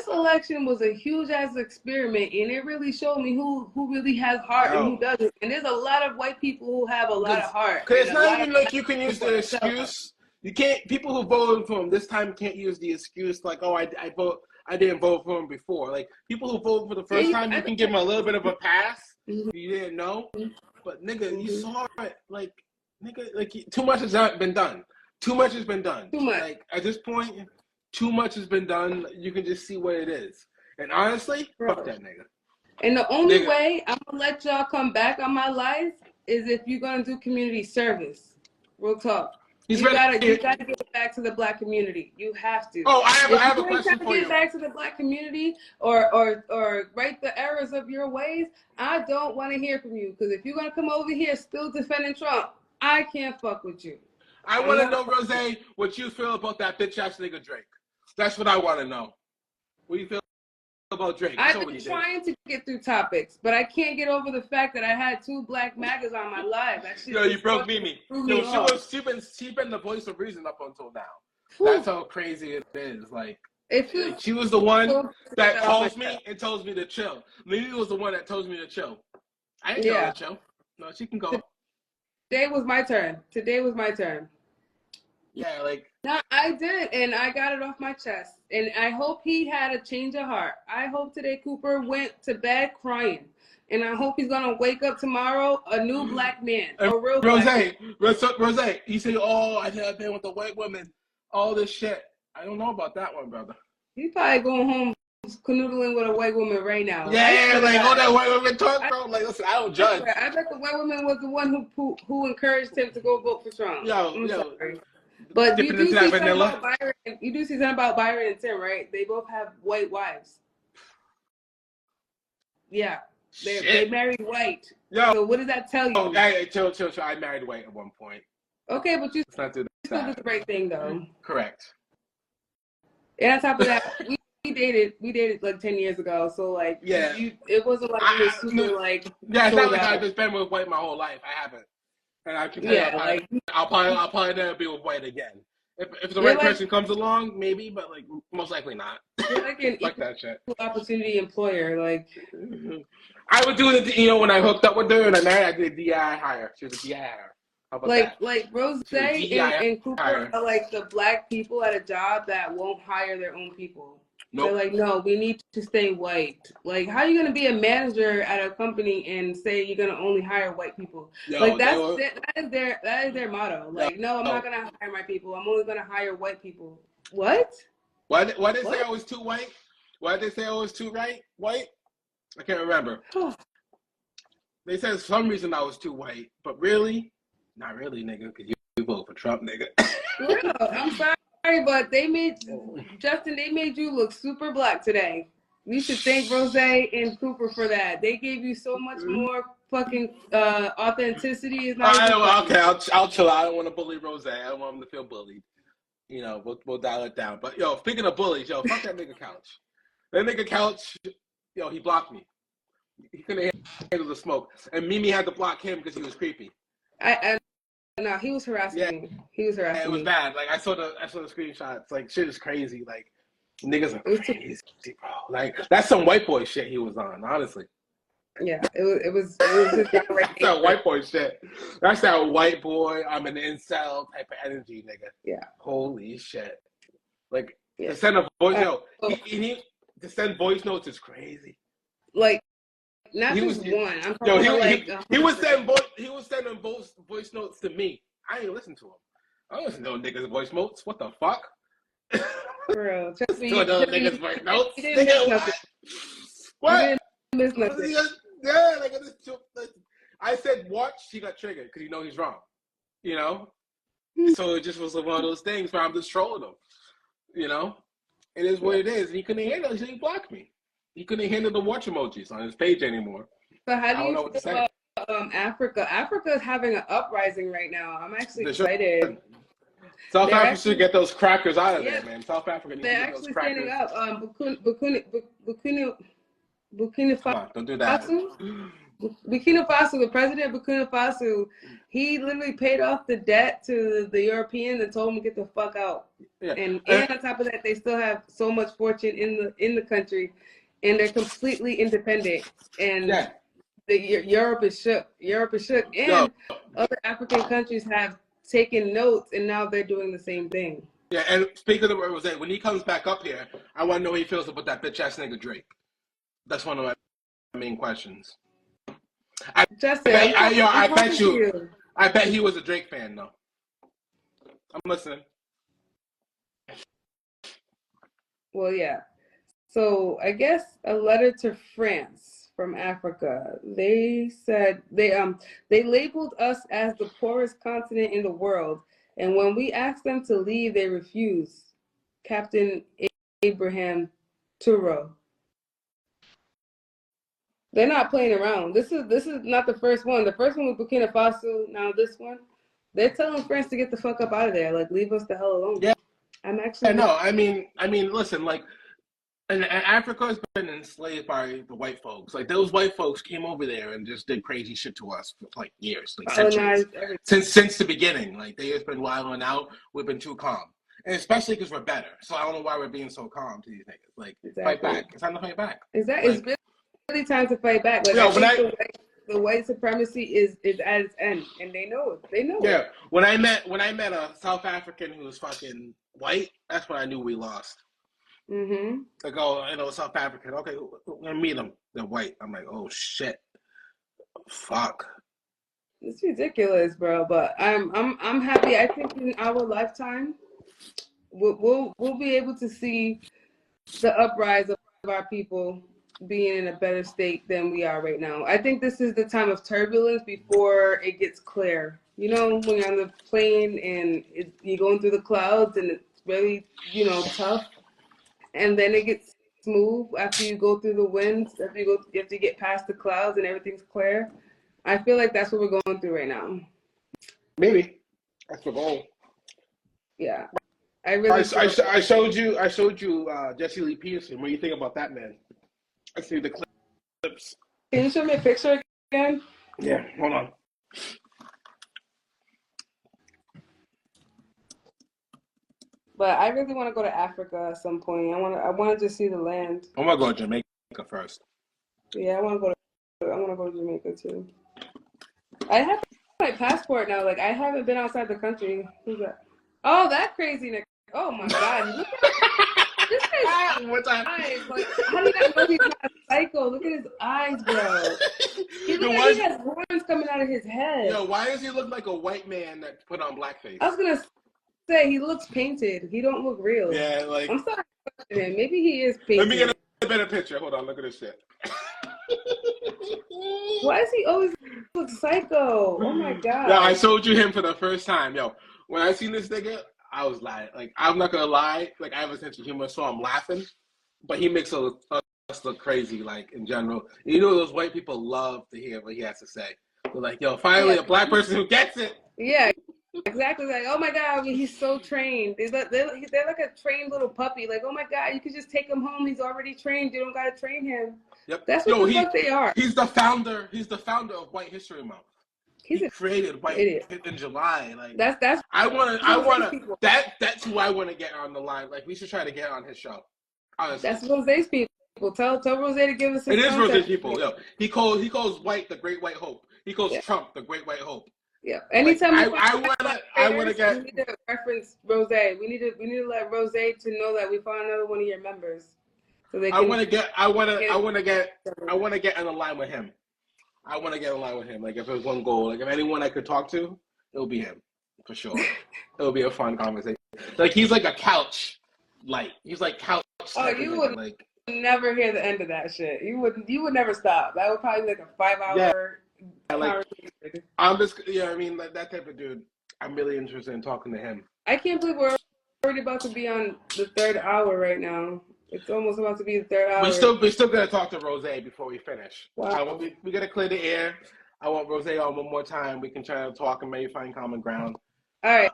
election was a huge ass experiment, and it really showed me who really has heart and who doesn't. And there's a lot of white people who have a lot of heart. Because it's not even like you can use the excuse. You can't. People who voted for him this time can't use the excuse like, oh, I didn't vote for him before. Like, people who vote for the first time, you can give them a little bit of a pass. You didn't know, but nigga, you saw it. Like, nigga, like, too much has been done. Too much has been done. Too much. Like, at this point, too much has been done. You can just see what it is. And honestly, fuck that nigga. And the only way I'm gonna let y'all come back on my life is if you're gonna do community service. Real talk. You gotta give it back to the black community. You have to. Oh, I have a question for you. Give back to the black community or right the errors of your ways. I don't want to hear from you, because if you're gonna come over here still defending Trump, I can't fuck with you. I want to know, Rose, what you feel about that bitch ass nigga Drake. That's what I want to know. What do you feel about Drake? I've been trying to get through topics, but I can't get over the fact that I had two black MAGAs on my live. That shit. Yo, you broke Mimi. Yo, she been the voice of reason up until now. That's how crazy it is. Like, she was the one that calls me and tells me to chill. Mimi was the one that tells me to chill. I didn't tell her to chill. No, she can go. Today was my turn. Yeah, like. No, I did, and I got it off my chest. And I hope he had a change of heart. I hope today Cooper went to bed crying. And I hope he's going to wake up tomorrow a new black man. A real Rose, you say, oh, I've been with the white woman, all this shit. I don't know about that one, brother. He's probably going home canoodling with a white woman right now. Yeah, like all that white woman talk, bro. Like, listen, I don't judge. I bet the white woman was the one who encouraged him to go vote for Trump. I'm sorry. But you do see something about Byron and Tim, right? They both have white wives. Yeah. They married white. Yo. So what does that tell you? Oh, hey, chill. I married white at one point. Okay, but you still did the right thing, though. Correct. And on top of that, we dated like 10 years ago. So like, Yeah. it wasn't like we were super like. Yeah, it's not like out. I've just been with white my whole life. I haven't, and I can tell Yeah, you, I'll probably never be with white again. If the right person comes along, maybe, but like most likely not. You're like an Fuck that shit. Opportunity employer, like. I would do it, you know, when I hooked up with her and I married, I did a DI hire. She was a DI hire. How about that? Like Rose and Cooper are like the black people at a job that won't hire their own people. Nope. They're like, no, we need to stay white. Like, how are you going to be a manager at a company and say you're going to only hire white people? Yo, like, that is their motto. Like, no, I'm not going to hire my people. I'm only going to hire white people. What? Why did they say I was too white? Why did they say I was too white? I can't remember. They said for some reason I was too white, but really? Not really, nigga, because you vote for Trump, nigga. Real, I'm sorry, but they made you look super black today. You should thank Rose and Cooper for that. They gave you so much more fucking authenticity. Is not okay, I'll chill out. I don't want to bully Rose. I don't want him to feel bullied. You know, we'll dial it down. But yo, speaking of bullies, yo, fuck that nigga Couch. That nigga Couch, yo, he blocked me. He couldn't handle the smoke, and Mimi had to block him because he was creepy. No, he was harassing me. He was harassing me. It was bad. Like I saw the screenshots. Like shit is crazy. Like niggas are crazy, bro. Like that's some white boy shit he was on. Honestly. Yeah, it was just that's that white boy shit. That's that white boy. I'm an incel type of energy, nigga. Yeah. Holy shit. Like to send a voice note. To send voice notes is crazy. Like. Not just one. I'm he was sending voice notes to me. I ain't listen to him. I don't listen to no niggas' voice notes. What the fuck? Bro, trust me. Those niggas' voice notes. What? You didn't miss nothing. Yeah, like I said, watch. He got triggered because you know he's wrong. You know, so it just was one of those things where I'm just trolling him. You know, it is what it is. And he couldn't handle it, so he blocked me. He couldn't handle the watch emojis on his page anymore. So how do you feel about Africa? Africa is having an uprising right now. I'm actually excited. South Africa should get those crackers out of there, man. South Africa needs to get those crackers. They're actually standing up. Burkina Faso. Don't do that. Burkina Faso, the president of Burkina Faso, he literally paid off the debt to the Europeans and told them to get the fuck out. Yeah. And on top of that, they still have so much fortune in the country. And they're completely independent, and Europe is shook. And other African countries have taken notes, and now they're doing the same thing. Yeah, and speaking of Rose, when he comes back up here, I want to know how he feels about that bitch ass nigga Drake. That's one of my main questions. I bet he was a Drake fan though. I'm listening. Well, yeah. So I guess a letter to France from Africa. They said they labeled us as the poorest continent in the world, and when we asked them to leave, they refused. Captain Abraham Turo. They're not playing around. This is not the first one. The first one was Burkina Faso. Now this one, they're telling France to get the fuck up out of there. Like, leave us the hell alone. Yeah, I'm actually. No. I mean, listen, like. And Africa has been enslaved by the white folks. Like those white folks came over there and just did crazy shit to us for like years, like centuries. Since the beginning. Like they just been wilding out. We've been too calm, and especially because we're better. So I don't know why we're being so calm to these niggas. Like fight back. It's time to fight back. Exactly. Like, it's really time to fight back. Like the white supremacy is at its end, and they know it. They know. Yeah. When I met a South African who was fucking white, that's when I knew we lost. Mm-hmm. Like, oh, South African. Okay, we're gonna meet them. They're white. I'm like, oh shit, fuck. It's ridiculous, bro. But I'm happy. I think in our lifetime, we'll be able to see the uprise of our people being in a better state than we are right now. I think this is the time of turbulence before it gets clear. You know, when you're on the plane and you're going through the clouds and it's really, tough. And then it gets smooth after you go through the winds. You have to get past the clouds and everything's clear. I feel like that's what we're going through right now. Maybe that's the goal. Yeah. I really feel I showed you Jesse Lee Peterson. What do you think about that man? I see the clips. Can you show me a picture again? Yeah, hold on. But I really want to go to Africa at some point. I want to just see the land. I'm gonna go to Jamaica first. Yeah, I want to go to Jamaica too. I have my passport now. Like I haven't been outside the country. Who's that? Oh, that crazy nigga. Oh my God. Look at this guy's What's that? eyes. Like, how do you not know he's not a psycho? Look at his eyes, bro. He looks like he has horns coming out of his head. Yo, why does he look like a white man that put on blackface? I was gonna say he looks painted. He don't look real. Yeah, like I'm sorry to question him. Maybe he is painted. let me get a better picture. Hold on, look at this shit. Why does he always look psycho? Oh my God. Yeah, I showed you him for the first time. Yo, when I seen this nigga, I was like I'm not gonna lie, like I have a sense of humor, so I'm laughing. But he makes us look crazy, like in general. You know, those white people love to hear what he has to say. They're like, yo, finally a black person who gets it. Yeah, exactly. Like, oh my God, he's so trained. They're like a trained little puppy. Like, oh my God, you could just take him home. He's already trained. You don't gotta train him. Yep. That's what the fuck they are. He's the founder. He's the founder of White History Month. He created White in July. Like that's. I wanna. That's who I want to get on the line. Like we should try to get on his show. Honestly. That's Rosé's people. Tell Rose to give us his It is contact. Rosé's people. Yo, he calls White the Great White Hope. He calls Trump the Great White Hope. Yeah. Anytime I want to get. We need to reference Rosé. We need to let Rosé to know that we found another one of your members. So they can I want to get on the line with him. I want to get in line with him. Like if there's one goal, like if anyone I could talk to, it'll be him for sure. It'll be a fun conversation. Like he's like a couch light. He's like couch. Oh, you would never hear the end of that shit. You would never stop. That would probably be like a 5-hour. Yeah, like I'm just I mean like that type of dude. I'm really interested in talking to him. I can't believe we're already about to be on the 3rd hour right now. It's almost about to be the 3rd hour. We're still gonna talk to Rosé before we finish. Wow. We gotta clear the air. I want Rosé on one more time. We can try to talk and maybe find common ground. All right.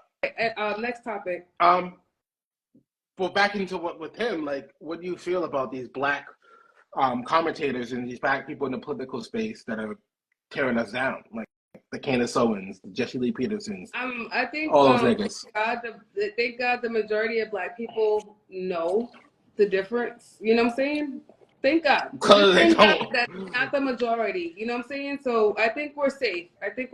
Next topic. Well, back into with him. Like, what do you feel about these black commentators and these black people in the political space that are tearing us down? Like the Candace Owens, the Jesse Lee Petersons. I think all those niggas. Thank God the majority of black people know the difference. You know what I'm saying? Thank God. Because they don't. That's not the majority. You know what I'm saying? So I think we're safe. I think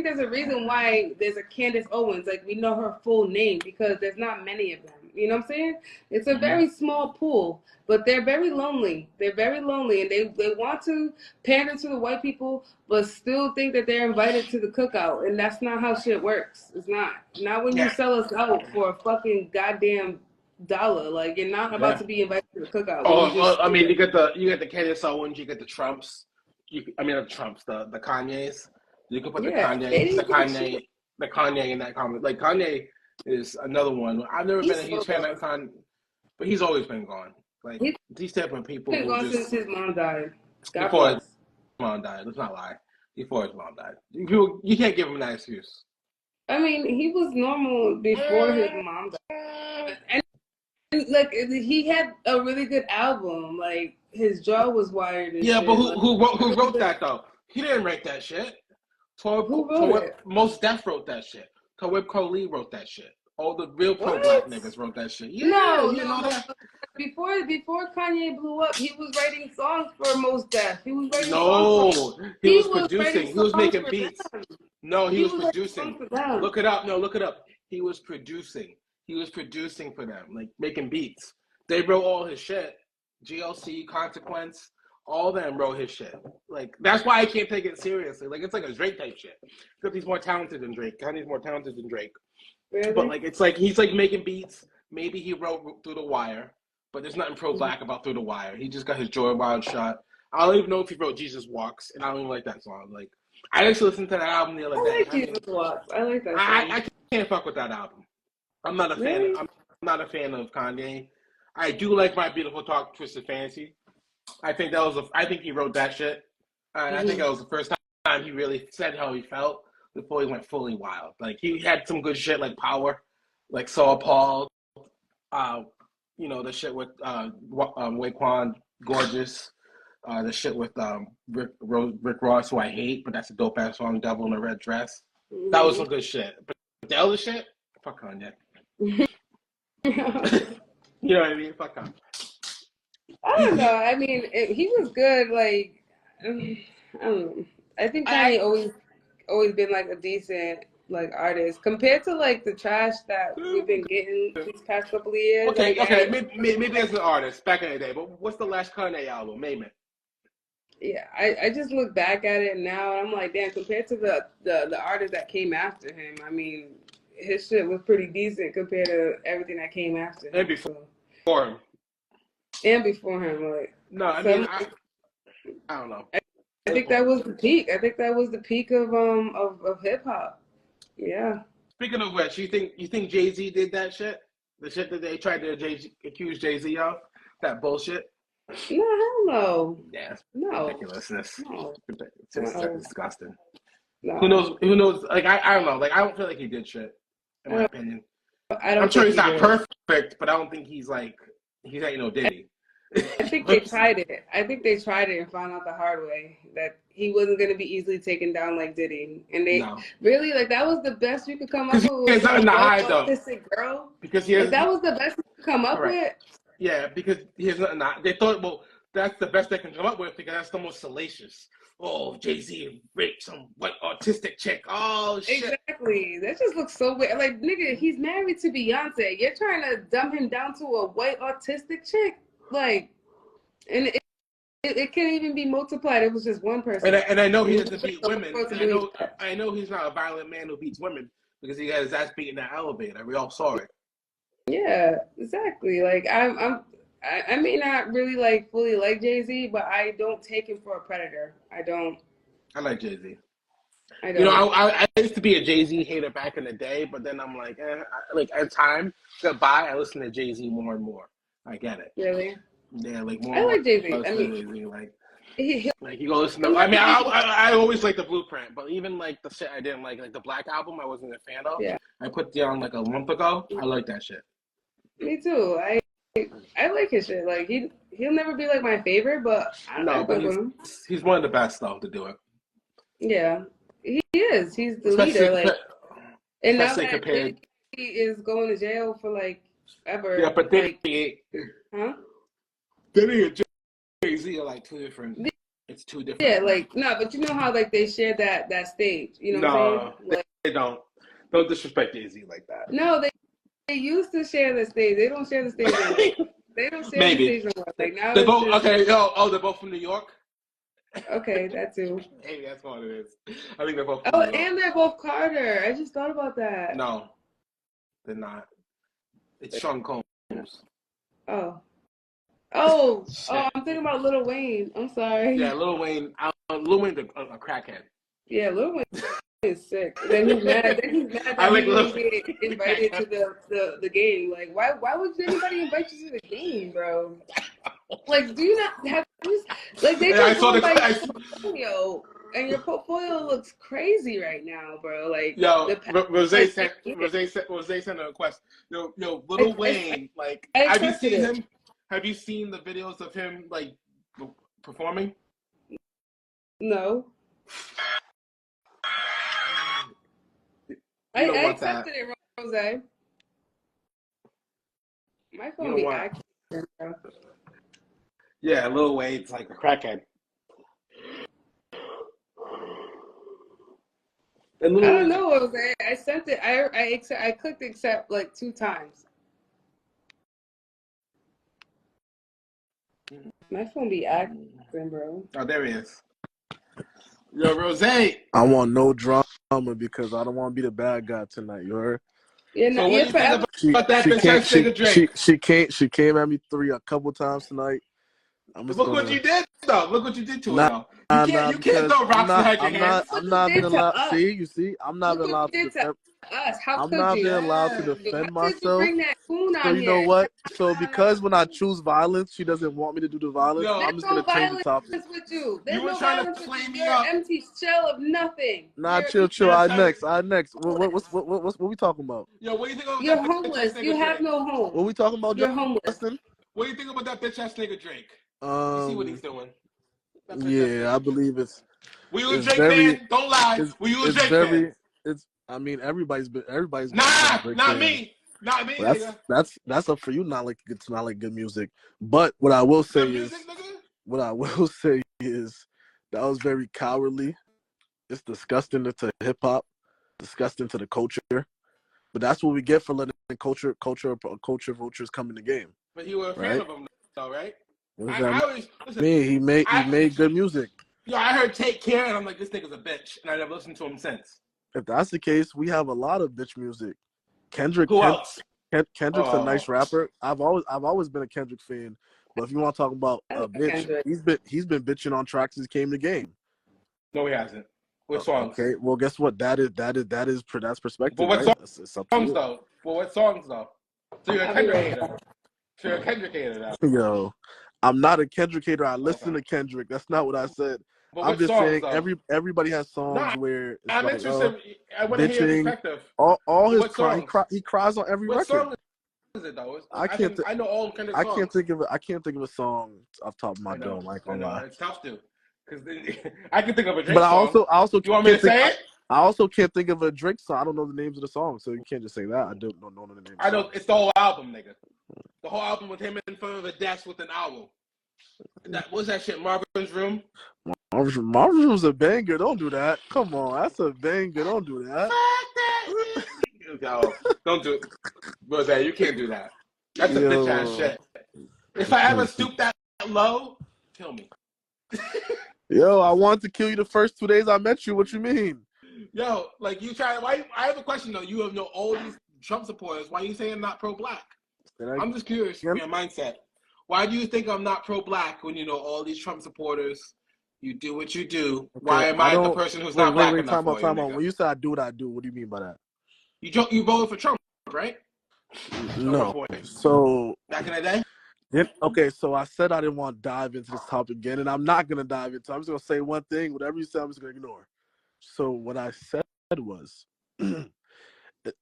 there's a reason why there's a Candace Owens. Like we know her full name because there's not many of them. You know what I'm saying? It's a very small pool, but they're very lonely. They're very lonely, and they want to pander to the white people, but still think that they're invited to the cookout, and that's not how shit works. It's not when you sell us out for a fucking goddamn $1. Like you're not about to be invited to the cookout. I mean, you get the Candace Owens, you get the Trumps. The Kanyes. You can put the Kanye in that comment. Like Kanye is another one. I've never been a huge fan of Kanye, but he's always been gone. Like these type of people. He's been gone since his mom died. Before his mom died. Let's not lie. Before his mom died, you can't give him that excuse. I mean, he was normal before his mom died. And like he had a really good album. Like his jaw was wired. And shit. But who wrote that though? He didn't write that shit. Who wrote it? Most Def wrote that shit. Talib Kweli wrote that shit. All the real pro-black niggas wrote that shit. Yeah, no. That? Before Kanye blew up, he was writing songs for Most Def. He was writing songs for... he was producing. He was making beats. No, he was producing. Look it up. No, look it up. He was producing. He was producing for them, like making beats. They wrote all his shit. GLC, Consequence, all of them wrote his shit. Like that's why I can't take it seriously. Like it's like a Drake type shit. Because he's more talented than Drake. Kanye's more talented than Drake. Really? But like it's like he's like making beats. Maybe he wrote Through the Wire, but there's nothing pro-black about Through the Wire. He just got his Joy Wild shot. I don't even know if he wrote Jesus Walks, and I don't even like that song. Like I actually listened to that album the other day. I like Jesus Walks. I like that song. I can't fuck with that album. I'm not a fan. I'm not a fan of Kanye. I do like My Beautiful Dark Twisted Fantasy. I think he wrote that shit. I think that was the first time he really said how he felt before he went fully wild. Like he had some good shit like Power, like Saul Paul, You know, the shit with Raekwon, Gorgeous. The shit with Rick Ross, who I hate, but that's a dope ass song, Devil in a Red Dress. That was some good shit. But the other shit, fuck Kanye. You know what I mean? Fuck Kanye. I don't know. I mean, he was good. Like, I don't know. I think Kanye always been like a decent like artist compared to like the trash that we've been getting these past couple of years. Okay, like, okay, maybe as an artist back in the day, but what's the last Kanye album? Name it. Yeah, I just look back at it now and I'm like, damn, compared to the artist that came after him, I mean, his shit was pretty decent compared to everything that came after him. And before him. And before him, like. No, I mean, I don't know. I think that was the peak. I think that was the peak of hip hop. Yeah. Speaking of which, you think Jay-Z did that shit? The shit that they tried to accuse Jay-Z of? That bullshit? No, hell no. Yeah, No. ridiculousness. No. It's disgusting. No. Who knows? Like, I don't know. Like, I don't feel like he did shit, in my opinion. I'm sure he's not perfect, but I don't think he's ain't no Diddy. I think they tried it. I think they tried it and found out the hard way that he wasn't going to be easily taken down like Diddy. And they really, like, that was the best you could come up with. He's not in the high, though. Girl. Because he has, that was the best you could come up with. Yeah, because he has nothing. They thought, well, that's the best they can come up with because that's the most salacious. Oh, Jay-Z raped some white autistic chick. Oh, shit. Exactly. That just looks so weird. Like, nigga, he's married to Beyonce. You're trying to dumb him down to a white autistic chick. Like, and it can't even be multiplied. It was just one person. And I know he doesn't beat women. I know he's not a violent man who beats women because he got his ass beat in that elevator. We all saw it. Yeah, exactly. Like, I may not really like fully like Jay-Z, but I don't take him for a predator. I don't. I like Jay-Z. I don't. You know, I used to be a Jay-Z hater back in the day, but then I'm like, like as time goes by, I listen to Jay-Z more and more. I get it. Really? Yeah, like more. I like Jay-Z. I mean, Jay-Z, like you go listen to. I I mean, I always like the Blueprint, but even like the shit I didn't like the Black album, I wasn't a fan of. Yeah. I put down like a month ago. I like that shit. Me too. I like his shit. Like he'll never be like my favorite, but he's one of the best though to do it. Yeah, he is. He's the leader. Like, and now that he is going to jail for like ever. Yeah, but huh? Diddy and Jay-Z are like two different. It's two different. Yeah, like no, but you know how like they share that stage. You know what I'm saying? Like, they don't. Don't disrespect Jay-Z like that. No, they used to share the stage. They don't share the stage anymore. They don't share the stage anymore. Like now they're both okay. They're both from New York. Okay, that too. Hey, that's what it is. I think they're both. Oh, and they're both Carter. I just thought about that. No, they're not. It's Sean Combs. Oh, I'm thinking about Lil Wayne. I'm sorry. Yeah, Lil Wayne. Lil Wayne's a crackhead. Yeah, Lil Wayne is sick. Then he's mad. That he didn't get invited to the game. Like, why would anybody invite you to the game, bro? Like, do you not have like they just go by your portfolio, and your portfolio looks crazy right now, bro. Like, Rose sent a request. Yo, Lil Wayne, like, have you seen him? Have you seen the videos of him like performing? No. I accepted it, Rose. My phone be acting, bro. Yeah, Lil Wayne's like a crackhead. I don't know, Jose. I sent it. I clicked accept like 2 times. My phone be acting, bro. Oh, there he is. Yo, Rose. I want no drama because I don't want to be the bad guy tonight. You heard? Yeah, no, so what do you think about that? She came at me a couple times tonight. Look what you did, though. Look what you did to her, though. You can't because throw rocks and hide your hands. What I'm you not did being to allowed. us. See, you see, I'm not Look being what allowed you to did to defend. us. How I'm could not you? being allowed to Yeah. defend Why did you myself. bring that coon So on you know here? what? So because when I choose violence, she doesn't want me to do the violence. Yo, I'm There's just no gonna change the violence topic. with you. you There's were no trying to violence with play you. me You're up. empty shell of nothing. Nah, chill. You're I trying next. What we talking about? Yo, what do you think about You're that bitch ass homeless. You nigga have Drake? no home. What we talking about, You're homeless. Justin? What do you think about that bitch ass nigga Drake? You see what he's doing? That bitch ass Yeah, I nigga. believe it's Were you a it's Drake very fan? Don't lie. Were you a it's Drake fan? very it's. I mean, everybody's been a Nah, Drake not fan. me. Not me, Well, nigga. that's up for you. Not like good music. But what I will say Good is music, nigga? that was very cowardly. It's disgusting to hip hop, disgusting to the culture. But that's what we get for letting culture vultures come in the game. But you were a fan Right? of him, though, right? What does I that always listen. mean? He made good music. Yo, I heard Take Care, and I'm like, this nigga's a bitch, and I never listened to him since. If that's the case, we have a lot of bitch music. Who else? Kendrick's a nice rapper. I've always been a Kendrick fan. But if you want to talk about I a like bitch, Kendrick. he's been bitching on tracks since he came to the game. No, he hasn't. What songs? Okay, well, guess what? That's perspective, But what right? It's up to songs you. though? But what songs though? So you're a Kendrick hater. So you're a Kendrick hater now. Yo, I'm not a Kendrick hater. I listen to Kendrick. That's not what I said. But I'm what just songs saying though? everybody has songs Nah, where it's I'm like interested. I want to hear your bitching. perspective. All his What cry, songs? he cries on every What record. song is it though? I know all Kendrick songs. I can't think of a song off the top of my dome. I ain't gonna lie. It's tough to, because I can think of a Drake But song. I also You want me to say it? I also can't think of a Drake song. I don't know the names of the songs, so you can't just say that. I don't know the names. I know it's the whole album, nigga. The whole album with him in front of a desk with an owl. What's that shit? Marvin's Room. Marvin's Room's a banger. Don't do that. Come on, that's a banger. Don't do that. Yo, don't do it. What's that? You can't do that. That's a bitch ass shit. If I ever stoop that low, kill me. Yo, I wanted to kill you the first 2 days I met you. What you mean? Yo, like you try. Why? I have a question though. You have all these Trump supporters. Why are you saying I'm not pro-black? I'm just curious your mindset. Why do you think I'm not pro-black when you know all these Trump supporters? You do what you do. Okay, why am I the person who's not black enough for you? Time out. When you say I do what I do, what do you mean by that? You voted for Trump, right? No. So back in the day. Okay, so I said I didn't want to dive into this topic again, and I'm not gonna dive into. I'm just gonna say one thing. Whatever you say, I'm just gonna ignore. So what I said was,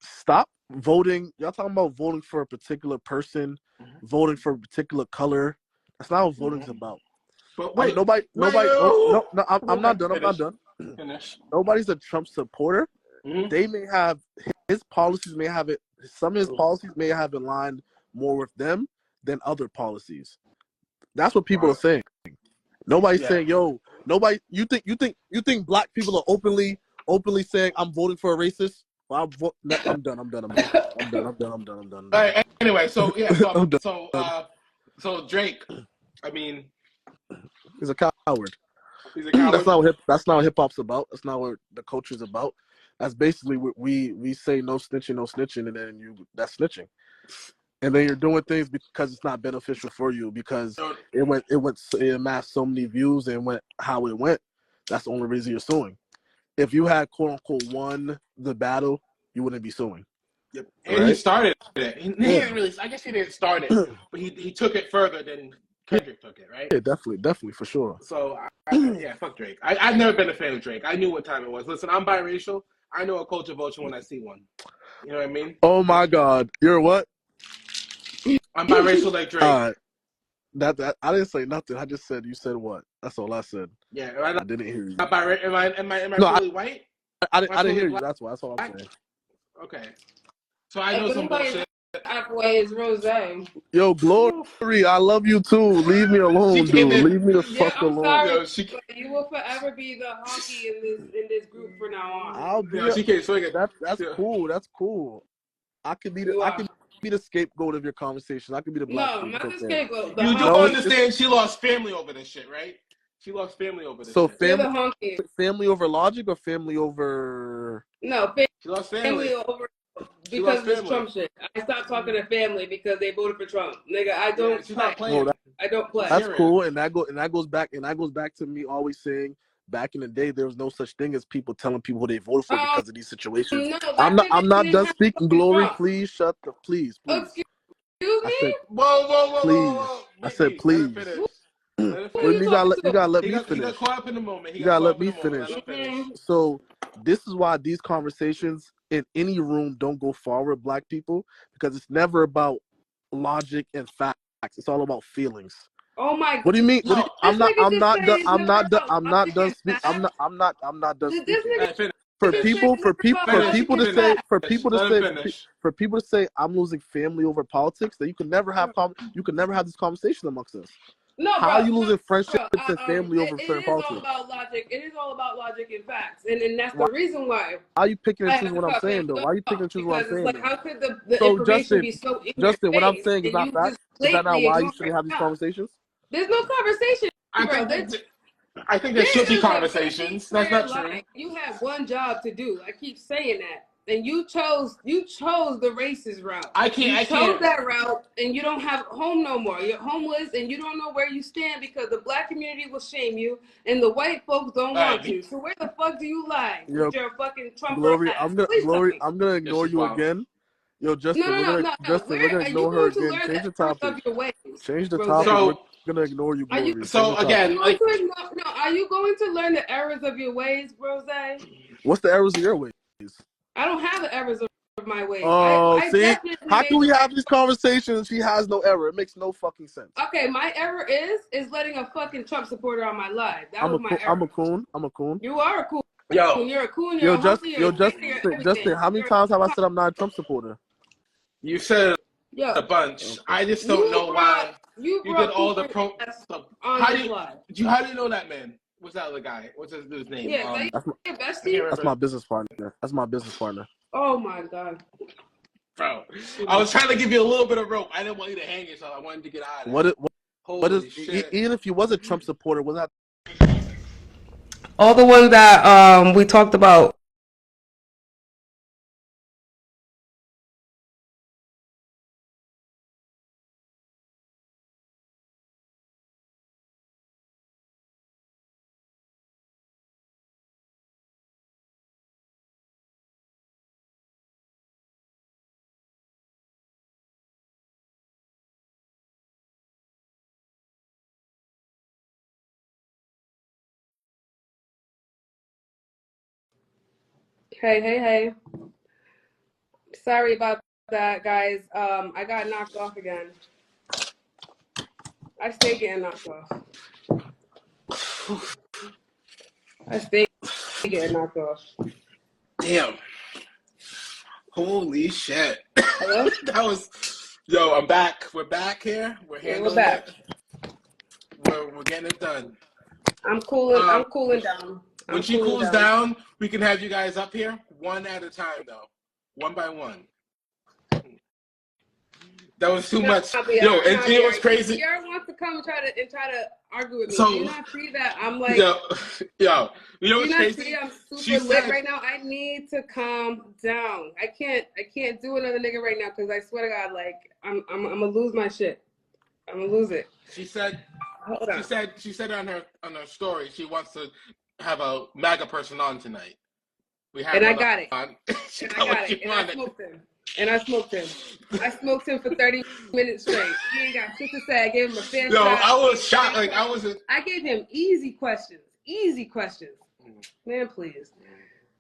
stop voting. Y'all talking about voting for a particular person, voting for a particular color. That's not what voting's about. But wait, I'm not done. I'm not done. Finish. Nobody's a Trump supporter. They may have his policies. May have it. Some of his policies may have aligned more with them than other policies. That's what people are saying. Nobody's saying, yo, nobody. You think black people are openly saying I'm voting for a racist? Well, I'm done. I'm done. All right. Anyway, so so Drake. I mean, he's a coward. He's a coward. That's not what hip hop's about. That's not what the culture's about. That's basically what we say no snitching, and then that's snitching. And then you're doing things because it's not beneficial for you, because it amassed so many views and went how it went. That's the only reason you're suing. If you had quote unquote won the battle, you wouldn't be suing. Yep. And he started it. He didn't really. I guess he didn't start it, but he took it further than Kendrick took it, right? Yeah, definitely for sure. So fuck Drake. I've never been a fan of Drake. I knew what time it was. Listen, I'm biracial. I know a culture vulture when I see one. You know what I mean? Oh my God, you're what? I'm biracial like Drake. That I didn't say nothing. I just said you said what? That's all I said. Yeah, I didn't hear you. Am I really white? I didn't hear you. That's all I'm saying. Okay, so I know some bullshit. Is Rose. Yo, Glory, I love you too. Leave me alone, dude. Leave me the fuck alone. Sorry, you will forever be the honky in this group from now on. She can't swing it. That's cool. That's cool. I could be the scapegoat of your conversation. I could be the black. No, not the scapegoat. You do understand she lost family over this shit, right? She lost family over this shit. So family over logic or family over? No, she lost family over because of this Trump shit. I stopped talking to family because they voted for Trump. Nigga, I don't. She's not playing. I don't play. That's Serious. cool, and that goes back to me always saying back in the day there was no such thing as people telling people who they voted for because of these situations. No, I'm not done speaking. Glory, Trump. please shut the please. Excuse I me? said Whoa. please. I said Let him please. finish. Let him Who are finish. you You talking gotta let He me got finish. caught up in the moment. You gotta let me finish. Let him finish. So this is why these conversations in any room don't go forward, black people, because it's never about logic and facts. It's all about feelings. Oh my God. What do you mean? No. I'm not done. I'm not done. I'm not logic done and speaking. facts. I'm not done This speaking. nigga Hey, finish. For is people logic and facts. for people to say I'm losing family over politics, that you can never have this conversation amongst us. No, How bro. are you losing Bro, friendships and family over it certain is all politics? about logic. It is all about logic and facts, and that's Why the reason why are you picking and I choosing have to what I'm cut saying him though? Why are you picking and choosing what I'm because it's saying like, though? how could the So information be so in your What I'm face saying is and not you facts. just Is that not blatantly why you ignore shouldn't it? have these conversations? There's no conversation, bro. I think there There should be is a very conversations. That's clear not true. line. You have one job to do. I keep saying that. And you chose the racist route. I You chose can't. that route, and you don't have home no more. You're homeless, and you don't know where you stand because the black community will shame you, and the white folks don't want you. So where the fuck do you lie with your fucking Trumper Glory, ass? Please tell me. I'm gonna ignore you again. Yo, Justin, No. Justin, we're Where gonna are you ignore her going to again. learn Change the the errors topic. of your ways? Change the Rose? topic. So- We're gonna ignore you, Are you Glory. So Change the again, topic. are you going to learn the errors of your ways, Rose? What's the errors of your ways? I don't have the errors of my ways. Oh, I see, definitely how made can we the have right. these conversations? She has no error. It makes no fucking sense. Okay, my error is letting a fucking Trump supporter on my live. That I'm was my error. a coon. I'm a coon. You are a coon. yo, You're a coon. You're a hunky. You're a crazy. You're everything. Justin, how many times have I said I'm not a Trump supporter? you said Yo, a bunch. Okay. I just don't know why you you brought did all the Cooper pro stuff. on How this do live. how do you know that man? What's that other guy? What's his dude's name? Yeah, that That's my, your I bestie. can't remember. that's my business partner. Oh my god, Bro, I was trying to give you a little bit of rope. I didn't want you to hang yourself. I wanted to get out of it. What is shit. even if you was a Trump supporter, was that all the ones that we talked about. Hey. Sorry about that, guys. I got knocked off again. I stay getting knocked off. Damn. Holy shit. Hello? That was. Yo, I'm back. We're back here. We're handling back. it. We're getting it done. I'm cooling down. When she cools down, we can have you guys up here one at a time, though. One by one. That was too much. Yo, and it was crazy. Sierra wants to come and try to argue with me. So, do you not see that? I'm like, yo, you know what's not crazy? see I'm super lit right now. I need to calm down. I can't do another nigga right now because I swear to God, like I'm gonna lose my shit. I'm gonna lose it. She said. Hold on. She said on her story she wants to have a MAGA person on tonight. We have. And I got it. On. And I got it. And I smoked him. I smoked him for 30 minutes straight. He ain't got shit to say. I gave him a fair shot. I was shocked. Like I gave him easy questions. Man, please.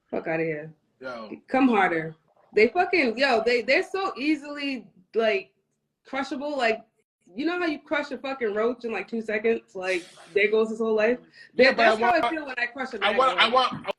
Fuck out of here. Yo. Come harder. They're so easily like crushable. Like, you know how you crush a fucking roach in like 2 seconds? Like, there goes his whole life. Yeah, that's how I feel when I crush a MAGA. I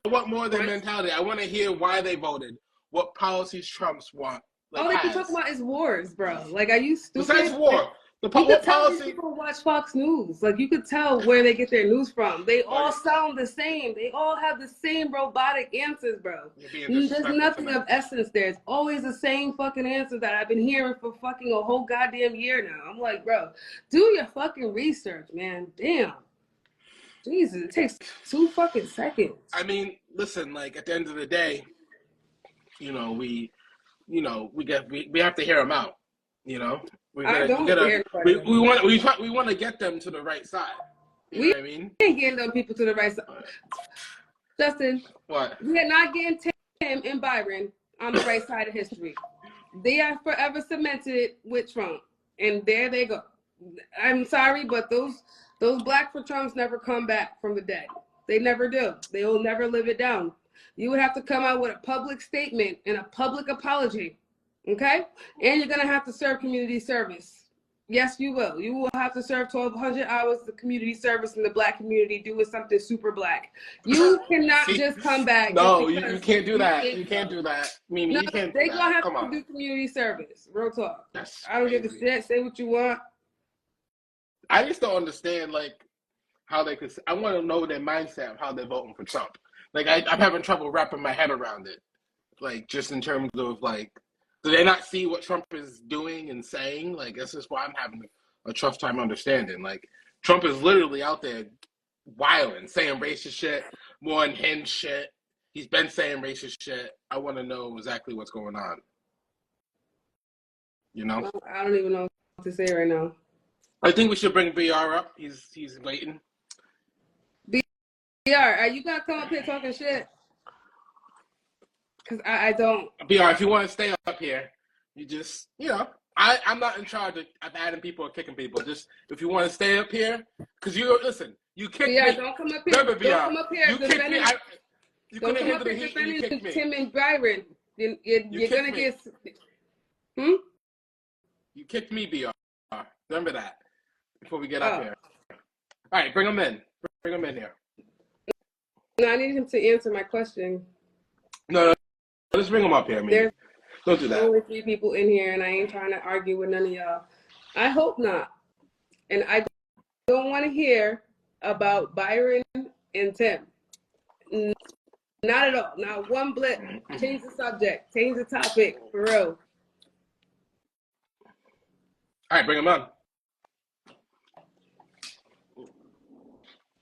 want more of their mentality. I want to hear why they voted. What policies Trump's want. All they can talk about is wars, bro. Like, are you stupid? Besides war. You could tell these people watch Fox News. Like, you could tell where they get their news from. They all sound the same. They all have the same robotic answers, bro. There's nothing of essence there. It's always the same fucking answer that I've been hearing for fucking a whole goddamn year now. I'm like, bro, do your fucking research, man. Damn. Jesus, it takes 2 fucking seconds. I mean, listen, like, at the end of the day, we have to hear them out, I don't hear we want to get them to the right side. You know what I mean? We ain't getting them people to the right side. Justin, what? We are not getting Tim and Byron on the right side of history. They are forever cemented with Trump, and there they go. I'm sorry, but those black for Trumps never come back from the dead. They never do. They will never live it down. You would have to come out with a public statement and a public apology, okay? And you're gonna have to serve community service. Yes, you will. You will have to serve 1,200 hours of community service in the black community doing something super black. You cannot just come back. No, you can't do that. You can't do that. Mimi, no, you can't do that. They're going to have to do community service. Real talk. That's I don't crazy. give a shit. Say what you want. I just don't understand, like, how they could. I want to know their mindset of how they're voting for Trump. Like, I'm having trouble wrapping my head around it. Like, just in terms of, like, do they not see what Trump is doing and saying? Like, this is why I'm having a tough time understanding. Like, Trump is literally out there wilding, saying racist shit, more unhinged shit. He's been saying racist shit. I want to know exactly what's going on. You know? Well, I don't even know what to say right now. I think we should bring BR up. He's waiting. BR, are you going to come up here talking shit? Because I don't. BR, if you want to stay up here, you just, I'm not in charge of adding people or kicking people. Just, if you want to stay up here, because you kicked me. Yeah, don't come up here. Remember, don't come up here. You kicked me. You don't couldn't come up handle the here heat and you kicked me. Tim and Byron. You're going to get... You kicked me, BR. Remember that before we get up here. All right, bring him in. Bring him in here. No, I need him to answer my question. No, let's bring him up here, man. Don't do that. There's only 3 people in here, and I ain't trying to argue with none of y'all. I hope not. And I don't want to hear about Byron and Tim. Not at all. Not one blip. Change the subject. Change the topic. For real. All right, bring him on.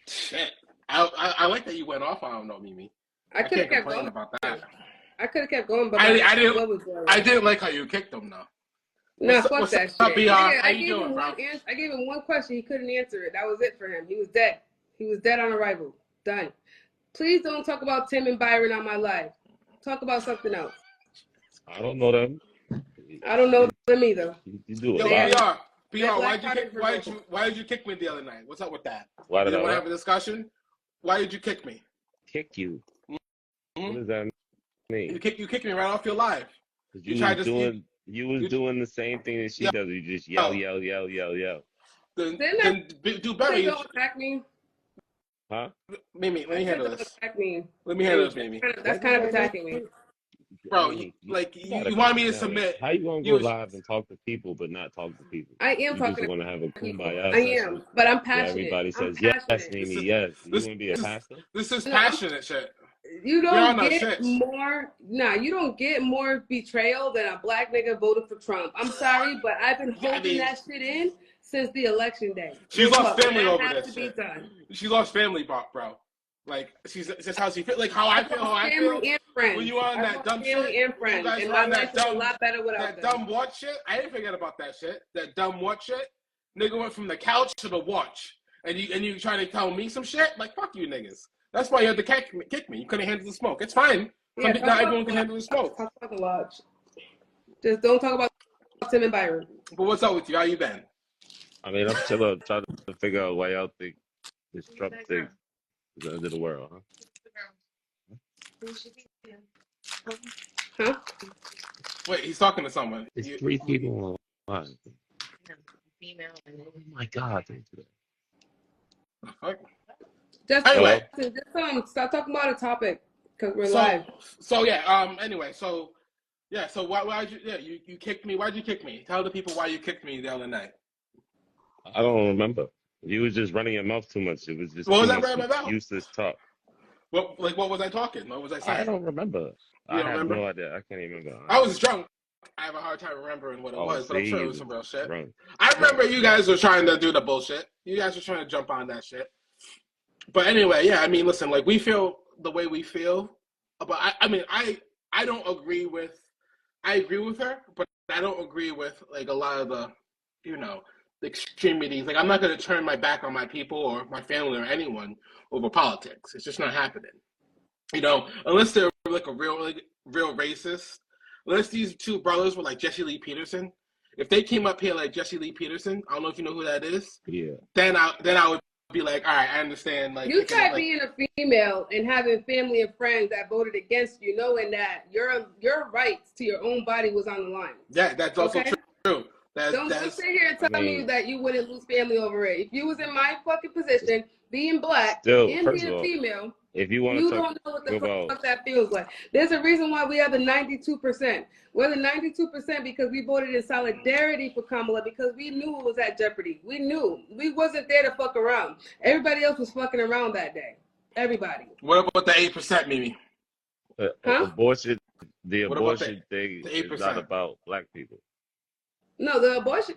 Shit. I like that you went off on him, though, Mimi. I could have kept going about that. I could have kept going, but I didn't like how you kicked him, though. No, fuck that shit. BR? I gave him one question. He couldn't answer it. That was it for him. He was dead. He was dead on arrival. Done. Please don't talk about Tim and Byron on my live. Talk about something else. I don't know them. I don't know them either. You do it. Yo, BR, why did you kick me the other night? What's up with that? Why did you want to have a discussion? Why did you kick me? Kick you? Mm-hmm. What does that mean? You kicked me right off your live. You was doing the same thing that she does. You just yell. Then do better. Don't attack me. Huh? Mimi, let me handle this. Let me handle this, Mimi. That's kind of attacking me. Bro, you want me to submit. How you gonna go live and talk to people but not talk to people? I am talking to want to have a kumbaya. I am, but I'm passionate. Everybody says yes, Mimi, yes. You want to be a pastor? This is passionate shit. You don't get more. Nah, you don't get more betrayal than a black nigga voted for Trump. I'm sorry, but I've been holding that shit in since the election day. She's lost family over this shit. She lost family, bro. Like, that's how she feel. Like, how I feel. Family and friends. When you on that dumb shit. Family and friends. And my life is a lot better without that dumb watch shit. I didn't forget about that shit. That dumb watch shit. Nigga went from the couch to the watch. And you trying to tell me some shit? Like, fuck you niggas. That's why you had to kick me. You couldn't handle the smoke. It's fine. Not everyone can handle the smoke. Talk about the lodge. Just don't talk about Tim and Byron. But what's up with you? How you been? I mean, I'm still trying to figure out why y'all think this Trump thing is the end of the world, Huh? Wait, he's talking to someone. It's 3 people online. Oh my God. Anyway, stop talking about a topic because we're live. So yeah. Anyway, so why you kicked me? Why'd you kick me? Tell the people why you kicked me the other night. I don't remember. You was just running your mouth too much. It was just useless talk. What was I talking? What was I saying? I don't remember. I have no idea. I can't even remember. I was drunk. I have a hard time remembering what it was, but I'm sure it was some real shit. Drunk. I remember you guys were trying to do the bullshit. You guys were trying to jump on that shit. But anyway, yeah, I mean, listen, like, we feel the way we feel. But I don't agree with, I agree with her, but I don't agree with, like, a lot of the you know, the extremities. Like, I'm not going to turn my back on my people or my family or anyone over politics. It's just not happening. You know, unless they're like a real racist. Unless these two brothers were like Jesse Lee Peterson. If they came up here like Jesse Lee Peterson, I don't know if you know who that is. Yeah. Then I would be like, all right, I understand. Like, you try being a female and having family and friends that voted against you, knowing that your rights to your own body was on the line. Yeah, that's also true. Don't sit here and tell me that you wouldn't lose family over it. If you was in my fucking position, being black and being female, if you want you to don't know what the fuck that feels like. There's a reason why we have the 92%. We're the 92% because we voted in solidarity for Kamala because we knew it was at jeopardy. We knew. We wasn't there to fuck around. Everybody else was fucking around that day. Everybody. What about the 8%, Mimi? Abortion, the abortion thing is not about black people. No, the abortion.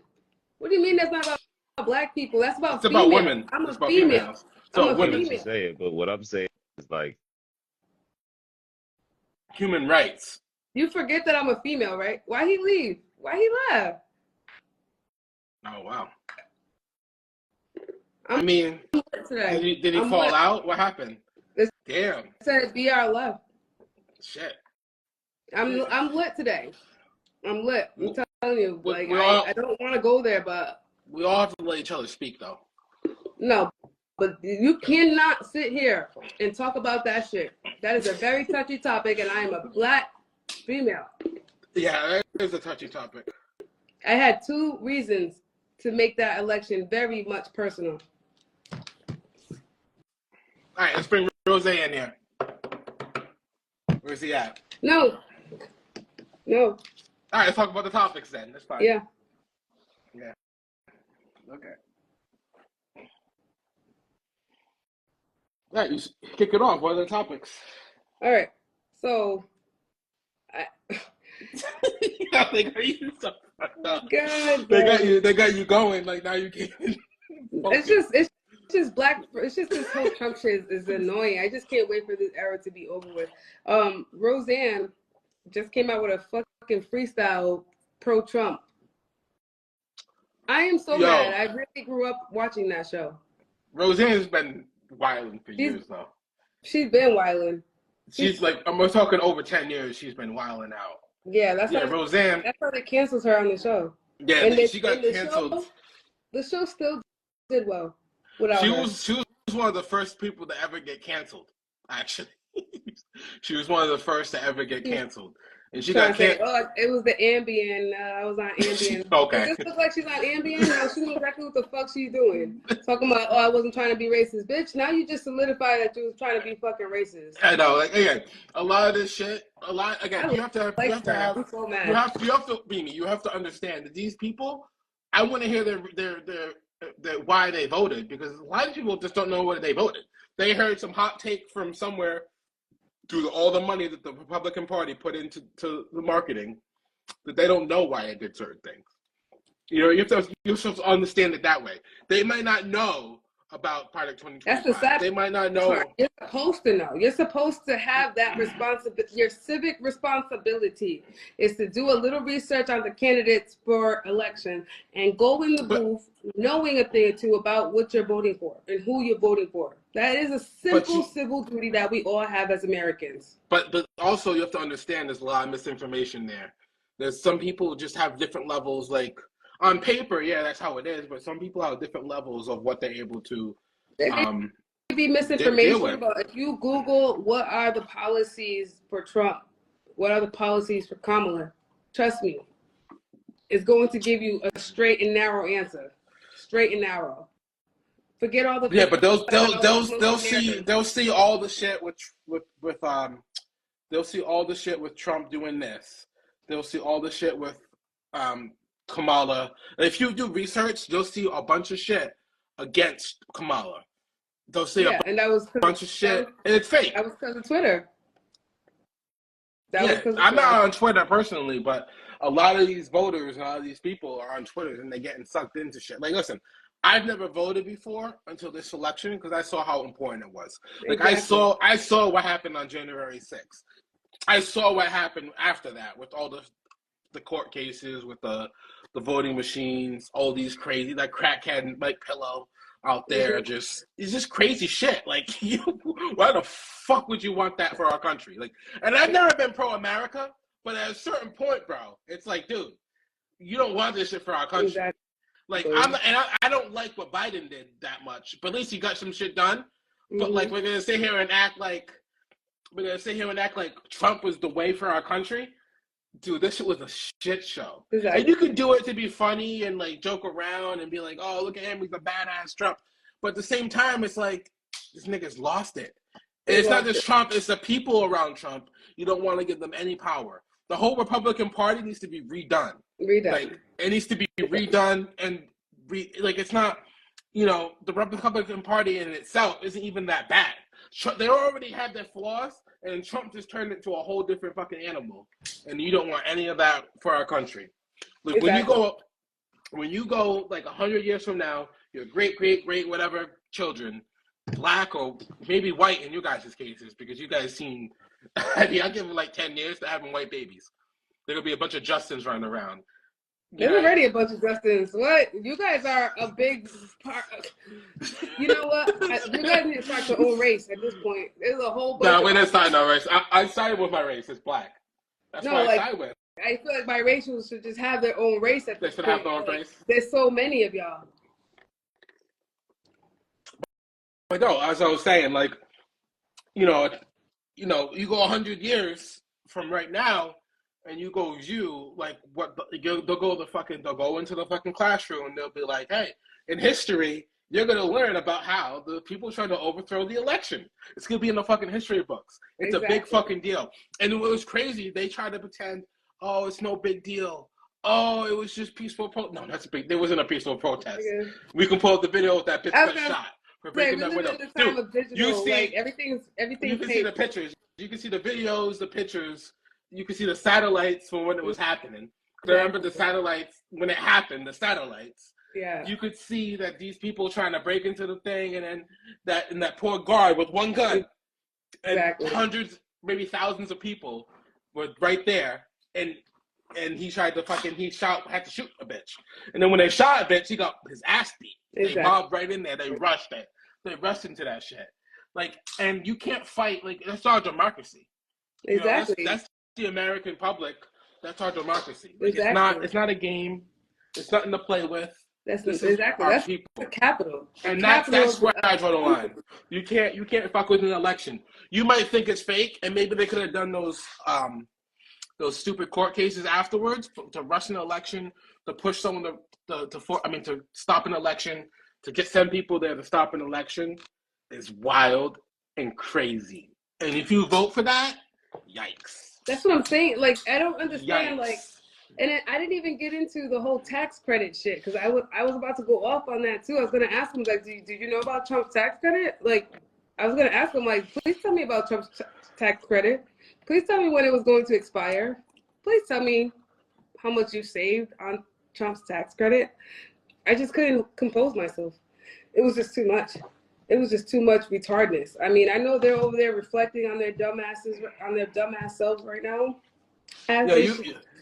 What do you mean that's not about black people? That's about it's about women. I'm it's a female. So I'm a women. female. Saying, but what I'm saying is like human rights. You forget that I'm a female, right? Why he leave? Why he left? Oh wow. I mean, did he fall out? What happened? Damn. It said BR left. Shit. I'm lit today. I'm lit. I'm telling you. Like I don't want to go there, but we all have to let each other speak, though. No, but you cannot sit here and talk about that shit. That is a very touchy topic, and I am a black female. Yeah, that is a touchy topic. I had 2 reasons to make that election very much personal. All right, let's bring Rose in here. Where's he at? No. All right, let's talk about the topics then. That's fine. Yeah. Okay. All right, you kick it off. What are the topics? All right. So, they got you so fucked up. God, they got you going. Like now you can't. It's just black. It's just this whole Trump shit is annoying. I just can't wait for this era to be over with. Roseanne just came out with a fucking freestyle pro-Trump. I am so mad. I really grew up watching that show. Roseanne's been wilding for years, though. She's been wilding. She's like, we're talking over 10 years. She's been wilding out. Yeah, Roseanne. That's why they canceled her on the show. Yeah, and she got canceled. The show still did well without her. She was one of the first people to ever get canceled. Actually, she was one of the first to ever get canceled. And she got canceled. Oh, it was the Ambien. I was on Ambien. Okay. Does this look like she's on Ambien? No, she knows exactly what the fuck she's doing. Talking about, I wasn't trying to be racist. Bitch, now you just solidified that you was trying to be fucking racist. I know. Like, again, a lot of this shit, you have to understand that these people, I want to hear their why they voted, because a lot of people just don't know what they voted. They heard some hot take from somewhere through all the money that the Republican Party put into the marketing, that they don't know why it did certain things. You know, you have to understand it that way. They might not know about Project 2025. That's the sad. They might not know. You're supposed to know. You're supposed to have that responsibility. Your civic responsibility is to do a little research on the candidates for election and go in the booth knowing a thing or two about what you're voting for and who you're voting for. That is a simple civil duty that we all have as Americans. But also you have to understand there's a lot of misinformation there. There's some people just have different levels, like on paper, yeah, that's how it is, but some people have different levels of what they're able to be misinformation, but if you Google what are the policies for Trump, what are the policies for Kamala, trust me, it's going to give you a straight and narrow answer. Straight and narrow. Forget all the but they'll see all the shit they'll see all the shit with Trump doing this. They'll see all the shit with Kamala. If you do research, you'll see a bunch of shit against Kamala. They'll see a bunch of shit, and it's fake. That was because of Twitter. I'm not on Twitter personally, but a lot of these voters and a lot of these people are on Twitter, and they're getting sucked into shit. Like, listen, I've never voted before until this election because I saw how important it was. Like, exactly. I saw what happened on January 6th. I saw what happened after that with all the the court cases with the voting machines, all these crazy, like crackhead Mike Pillow out there, it's just crazy shit. Like, why the fuck would you want that for our country? Like, and I've never been pro-America, but at a certain point, bro, it's like, dude, you don't want this shit for our country. Exactly. Like, I don't like what Biden did that much, but at least he got some shit done. But like, we're gonna sit here and act like Trump was the way for our country. Dude, this shit was a shit show. Exactly. And you could do it to be funny and like joke around and be like, oh, look at him, he's a badass Trump. But at the same time, it's like, this nigga's lost it. And it's not just Trump, it's the people around Trump. You don't want to give them any power. The whole Republican Party needs to be redone. Like, it needs to be redone and like, it's not, the Republican Party in itself isn't even that bad. They already have their flaws, and Trump just turned it to a whole different fucking animal. And you don't want any of that for our country. Like, when you go like 100 years from now, your great whatever children, black or maybe white in you guys' cases, because you guys seen, I'll give them like 10 years to having white babies. There will be a bunch of Justins running around. There's already a bunch of Justins. What? You guys are a big part. You know what? You guys need to start your own race at this point. There's a whole bunch. No, we're not starting our race. I sided with my race. It's black. That's what I side with. I feel like biracials should just have their own race at this point. They should have their own race. There's so many of y'all. But no, as I was saying, like, you go 100 years from right now, and you go like what they'll go into the fucking classroom and they'll be like, hey, in history, you're gonna learn about how the people tried to overthrow the election. It's gonna be in the fucking history books. It's a big fucking deal. And it was crazy. They tried to pretend, oh, it's no big deal. Oh, it was just peaceful protest. No, that's big. There wasn't a peaceful protest. Yeah. We can pull up the video of that bitch got shot for breaking that window. Dude, you see, like, everything. You can see the pictures. You can see the videos, the pictures. You can see the satellites from when it was happening. I remember the satellites when it happened. The satellites. Yeah. You could see that these people trying to break into the thing, and then that poor guard with one gun, and hundreds, maybe thousands of people were right there, and he tried to had to shoot a bitch, and then when they shot a bitch, he got his ass beat. They mobbed right in there. They rushed it. They rushed into that shit. Like, and you can't fight. Like, that's our democracy. Exactly. That's the American public. That's our democracy. Like, it's not a game. It's nothing to play with. That's people. The capital. And that's where I draw the line. You can't fuck with an election. You might think it's fake, and maybe they could have done those stupid court cases afterwards to rush an election, to push someone to stop an election, to send people there to stop an election is wild and crazy. And if you vote for that, yikes. That's what I'm saying. Like, I don't understand. Yikes. Like, and I didn't even get into the whole tax credit shit, because I was about to go off on that too. I was gonna ask him, like, did you know about Trump's tax credit? Like, I was gonna ask him, like, please tell me about Trump's tax credit. Please tell me when it was going to expire. Please tell me how much you saved on Trump's tax credit. I just couldn't compose myself. It was just too much. It was just too much retardness. I mean, I know they're over there reflecting on their dumbass selves right now.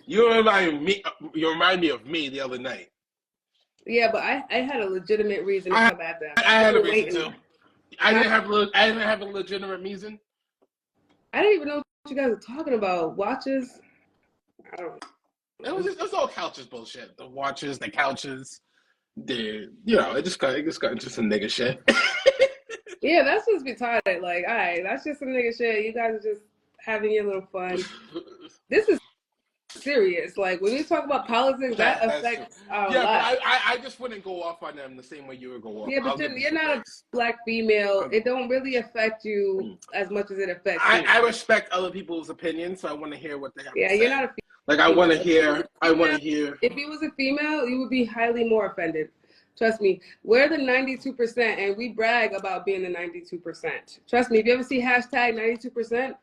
You remind me of me the other night. Yeah, but I had a legitimate reason to come at them. I had a reason too. I didn't have a legitimate reason. I didn't even know what you guys were talking about. Watches. I don't know. It was all couches bullshit. The watches, the couches. It just got into some nigga shit. Yeah, that's just retarded. Like, all right, that's just some nigga shit. You guys are just having your little fun. This is serious. Like, when you talk about politics, that affects our lives. Yeah, but I just wouldn't go off on them the same way you would go off. Yeah, but you're not a black female. It don't really affect you as much as it affects me. I respect other people's opinions, so I want to hear what they have to say. Yeah, you're not a female. Like, I want to hear. If you was a female, you would be highly more offended. Trust me. We're the 92%, and we brag about being the 92%. Trust me. If you ever see hashtag 92%,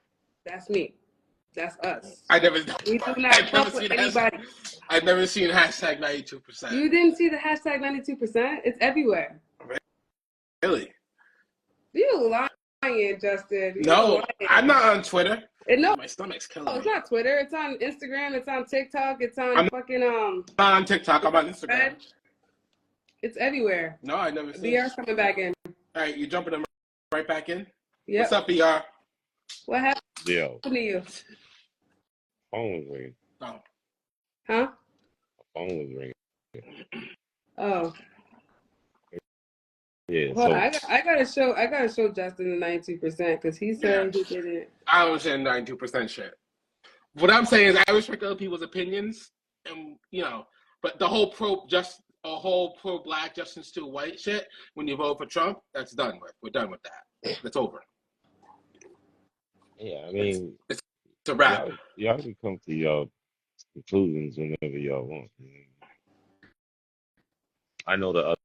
that's me. That's us. We do not fuck with anybody. I've never seen hashtag 92%. You didn't see the hashtag 92%? It's everywhere. Really? You lying lying, Justin. You're No, lying. I'm not on Twitter. No, My stomach's killing it's me. not Twitter. It's on Instagram. It's on TikTok. It's on I'm fucking I'm not on TikTok. I'm on Instagram. It's everywhere. No, I never seen. BR's coming back in. All right, you jumping them right back in? Yep. What's up, BR? What happened Yo, to you? phone was ringing. Oh. Huh? Phone was ringing. Oh. Yeah, Well, so I gotta show Justin the 92% because he said he didn't. I don't understand 92% shit. What I'm saying is I respect other people's opinions, and but the whole pro-black Justin's too white shit. When you vote for Trump, that's done with. We're done with that. That's over. yeah, I mean, It's a wrap. y'all can come to y'all conclusions whenever y'all want. I know the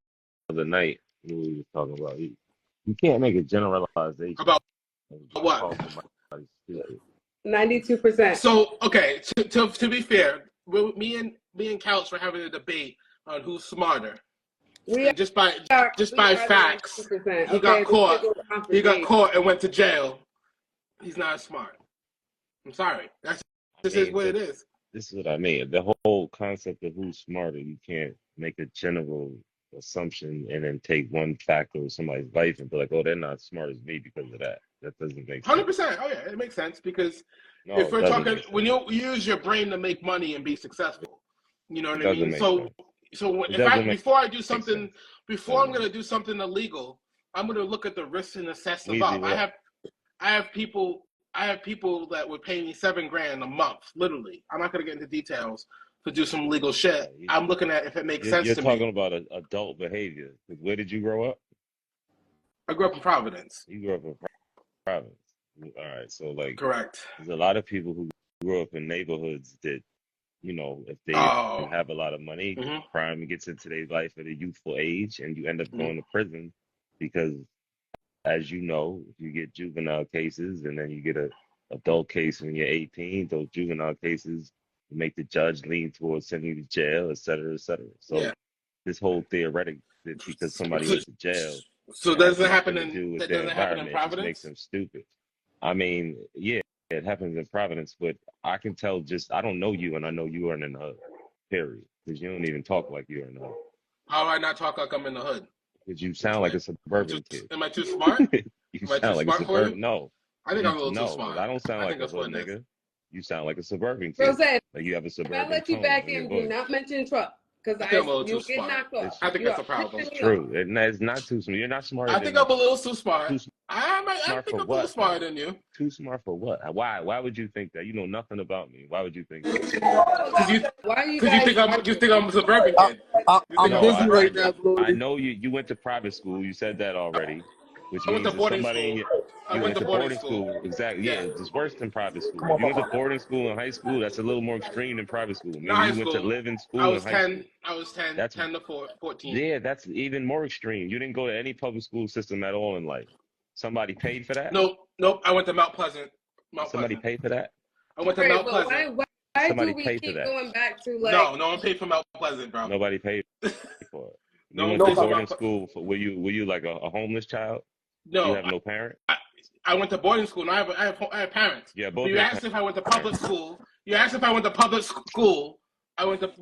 other night we were talking about you can't make a generalization About and just what? call somebody stupid. 92%. So okay, to be fair, me and Couch were having a debate on who's smarter. And just by facts, 92%. he got caught. He got caught and went to jail. He's not smart. I'm sorry. This is what it is. This is what I mean. The whole concept of who's smarter, you can't make a general assumption and then take one factor of somebody's life and be like, oh, they're not as smart as me because of that. That doesn't make sense. 100%. Oh yeah, it makes sense because No, if we're talking, make when sense. you use your brain to make money and be successful, you know what It I doesn't mean. make So sense. so It if doesn't before I do make something, sense. before I'm gonna do something illegal, I'm gonna look at the risks and assess the value. I have people that would pay me $7,000 a month, literally. I'm not gonna get into details to do some legal shit. I'm looking at if it makes sense to me. You're talking about adult behavior. Where did you grow up? I grew up in Providence. You grew up in Providence. All right, so like, Correct. there's a lot of people who grew up in neighborhoods that, if they have a lot of money, crime gets into their life at a youthful age, and you end up going to prison because, as you know, you get juvenile cases, and then you get a adult case when you're 18. Those juvenile cases make the judge lean towards sending you to jail, et cetera, et cetera. So this whole theoretic that because somebody went to jail, so does it happen in Providence? Providence? Just makes them stupid. I mean, yeah, it happens in Providence, but I can tell I don't know you, and I know you aren't in the hood, period, because you don't even talk like you're in the hood. How do I not talk like I'm in the hood? Because you sound like a suburban kid. Am I too smart? You sound like a suburban. No. I think I'm a little too smart. I don't sound like a hood nigga. You sound like a suburban kid. Rose, Like you have a suburban if I let you tone back in your in, voice. do not mention Trump. Because you'll get knocked off. I think that's a problem. It's true. It's not too smart. You're not smart. I think I'm a little too smart. I think I'm a little smarter than you. Too smart for what? Why would you think that? You know nothing about me. Why would you think that? Because you think I'm a suburban kid. I'm busy right now, Lord. I know you went to private school. You said that already. Which means that somebody you went to boarding school. Exactly. Yeah, it's worse than private school. If you went to boarding school in high school, that's a little more extreme than private school. Maybe you went to live in school. I was 10. I was 10. That's 10 to 14. Yeah, that's even more extreme. You didn't go to any public school system at all in life. Somebody paid for that? Nope. I went to Mount Pleasant. Somebody paid for that? I went to Mount Pleasant. Why somebody do we paid keep for that? going back to like? No one paid for Mount Pleasant, bro. Nobody paid for it. No You went to boarding school. Were you like a homeless child? No. You have no parent? I went to boarding school, and I have parents. Yeah, both. You asked if I went to public school. I went to.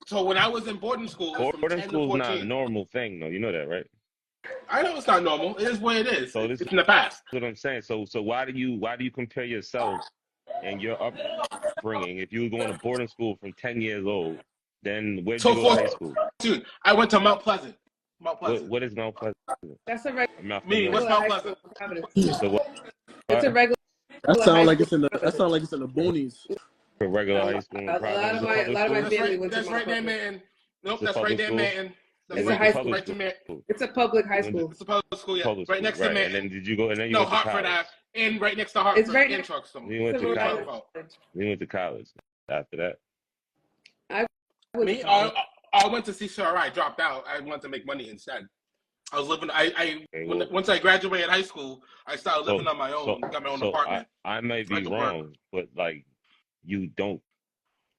So when I was in boarding school, boarding school is not a normal thing, though. You know that, right? I know it's not normal. It is what it is. So it's in the past. That's what I'm saying. So why do you compare yourself and your upbringing? If you were going to boarding school from 10 years old, then where'd you go to high school? Dude, I went to Mount Pleasant. What is Mount Pleasant? That's a regular. What's Mount Pleasant? So what? It's a regular. That sounds like it's in the boonies. A regular high school in Providence. A lot of my family went to That's right there, man. Nope, that's right there, man. It's a high school. It's a public high school. It's a public school, yeah. Right next to Manton. And then did you go? And then you went to Hartford college. And right next to Hartford. It's right in Truxton. You went to college. You went to college after that. I went to CCRI. Dropped out. I wanted to make money instead. I was living. Once I graduated high school, I started living on my own. Got my own apartment. I might be wrong, but like, you don't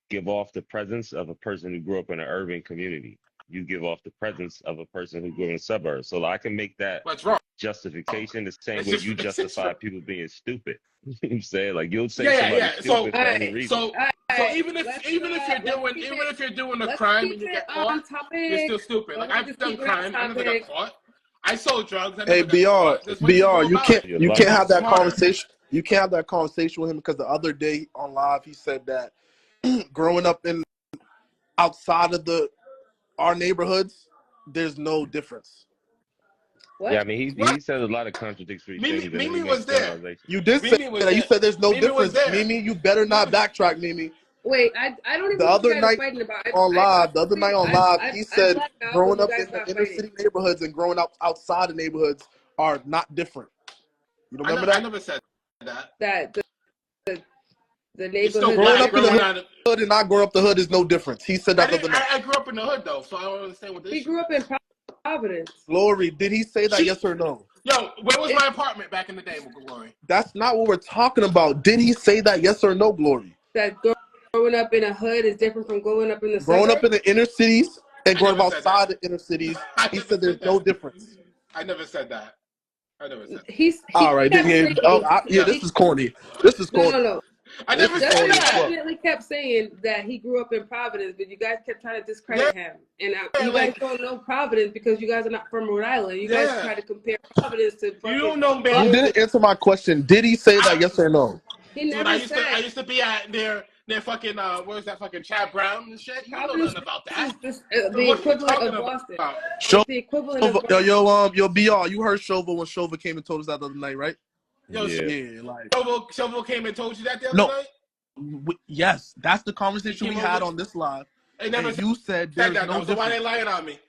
give off the presence of a person who grew up in an urban community. You give off the presence of a person who grew in suburbs. So I can make that. What's wrong? justification the same It's way just you it's justify just people being stupid. You know what I'm saying? Like you'll say yeah. somebody's So stupid for any reason. so even if you're doing a crime and you get caught, you're still stupid. Like I've done crime, I never got caught. I sold drugs, I Hey, never got caught. That's what you BR, go about it. You're you can't lucky. have that Smarter. conversation. You can't have that conversation with him because the other day on live he said that growing up in outside of our neighborhoods, there's no difference. What? Yeah, I mean he says a lot of contradictory things and then he Mimi makes was there. generalizations. You did say Mimi was that. You there. said there's no Mimi was difference. there. Mimi, you better not backtrack, Mimi. Wait, I don't even The know what you other guys are night fighting about. on live, he I said blacked out when growing you up guys in the got inner fighting. city neighborhoods and growing up outside the neighborhoods are not different. You remember I that? never said that. That the You're neighborhood still Growing black up in the growing out of. hood and not growing up the hood is no difference. He said that the other night. I grew up in the hood though, so I don't understand what the he issue grew up is. in Providence. Glory, did he say that? Yes or no? Yo, where was my apartment back in the day, Glory? That's not what we're talking about. Did he say that? Yes or no, Glory? That growing up in a hood is different from growing up in the Growing up in the inner cities and growing up outside the inner cities, he said there's no difference. I never said that. He All right, kept saying, this is corny. This is corny. No. I never said Justin that. definitely kept saying that he grew up in Providence, but you guys kept trying to discredit him. And you guys don't know Providence because you guys are not from Rhode Island. You guys try to compare Providence to fucking... You don't know, man. You didn't answer my question. Did he say that? Yes or no? He never said. I used to be at their fucking where's that fucking Chad Brown and shit. You don't know nothing about that. The equivalent of Boston. The equivalent of Boston. Yo, BR, you heard Shova when Shova came and told us that the other night, right? Shovel came and told you that the other night? Yes, that's the conversation we had on this live. And you said there's no difference. So why they lying on me?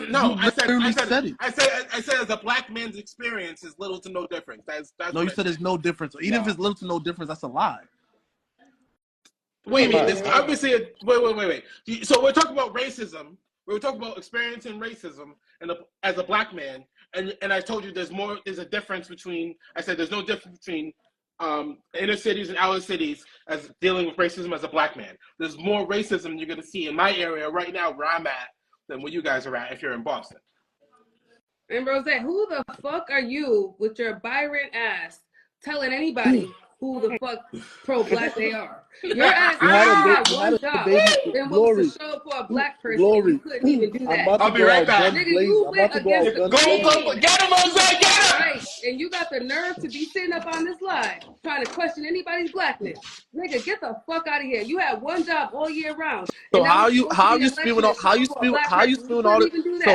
No, I said it. I said as a black man's experience is little to no difference. That's no, you said there's no difference. Even if it's little to no difference, that's a lie. Wait a minute. Obviously, wait. So we're talking about racism. We're talking about experiencing racism as a black man, and I told you there's a difference between. I said there's no difference between inner cities and outer cities as dealing with racism as a black man. There's more racism you're going to see in my area right now where I'm at than where you guys are at if you're in Boston. And Rosette, who the fuck are you with your Byron ass telling anybody who the fuck pro-black they are? Your ass got one job, and was to show up for a black person. You couldn't even do that. I'll be right back. Nigga, you went against the go, get him, Rosette, get him! Right, and you got the nerve to be sitting up on this live trying to question anybody's blackness. Nigga, get the fuck out of here. You had one job all year round. So how are you spewing all this? So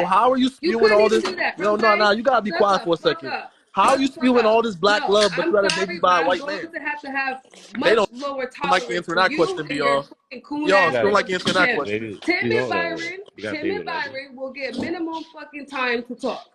how are you spewing all this? No, you gotta be quiet for a second. How are you spewing all this black love, but you got a baby by a white man? They don't like answering that question, BR. Y'all don't like answering that question. Tim and Byron will get minimum fucking time to talk.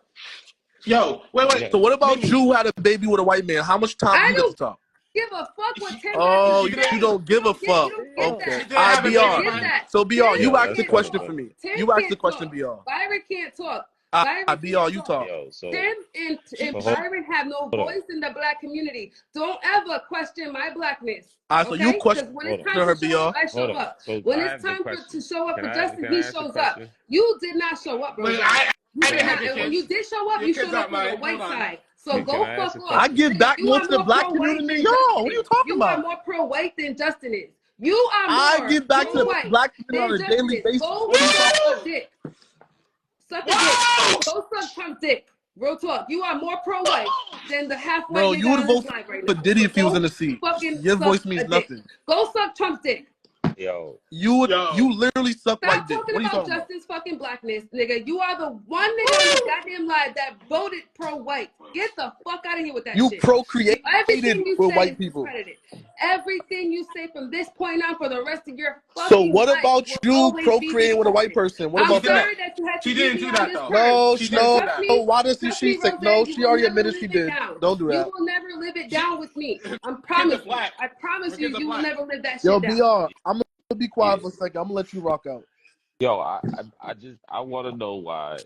Yo, wait. So what about you who had a baby with a white man? How much time do you get to talk? Give a fuck what Tim. Oh, you don't give a fuck. Okay. BR. So BR, you asked the question for me. You asked the question, BR. Byron can't talk. BR, you talk. Tim and Byron have no voice in the black community. Don't ever question my blackness. So you question her, BR. I show up. When it's time to show up for Justin, he shows up. You did not show up, bro. When you did show up, you showed up on the white side. So go fuck off. I give back more to the black community. Yo, what are you talking about? You are more pro-white than Justin is. You are more I give back to the black community on a daily basis. Go suck a dick. Suck a dick. Go suck Trump's dick. Real talk. You are more pro-white than the half-white. Bro, you would vote for Diddy if he was in the seat. Your voice means nothing. Go suck Trump's dick. Yo, you literally suck like this. What are you talking about? Justin's fucking blackness, nigga. You are the one nigga on this goddamn live that voted pro-white. Get the fuck out of here with that shit. You procreated with white people. Everything you say from this point on for the rest of your fucking So what about you procreating with a white person? What about that? She didn't do that though. No. Why does she say no? She already admitted she did. Don't do that. You will never live it down with me. I promise you, you will never live that shit down. Yo, BR, I'm gonna be quiet for a second. I'm gonna let you rock out. Yo, I want to know why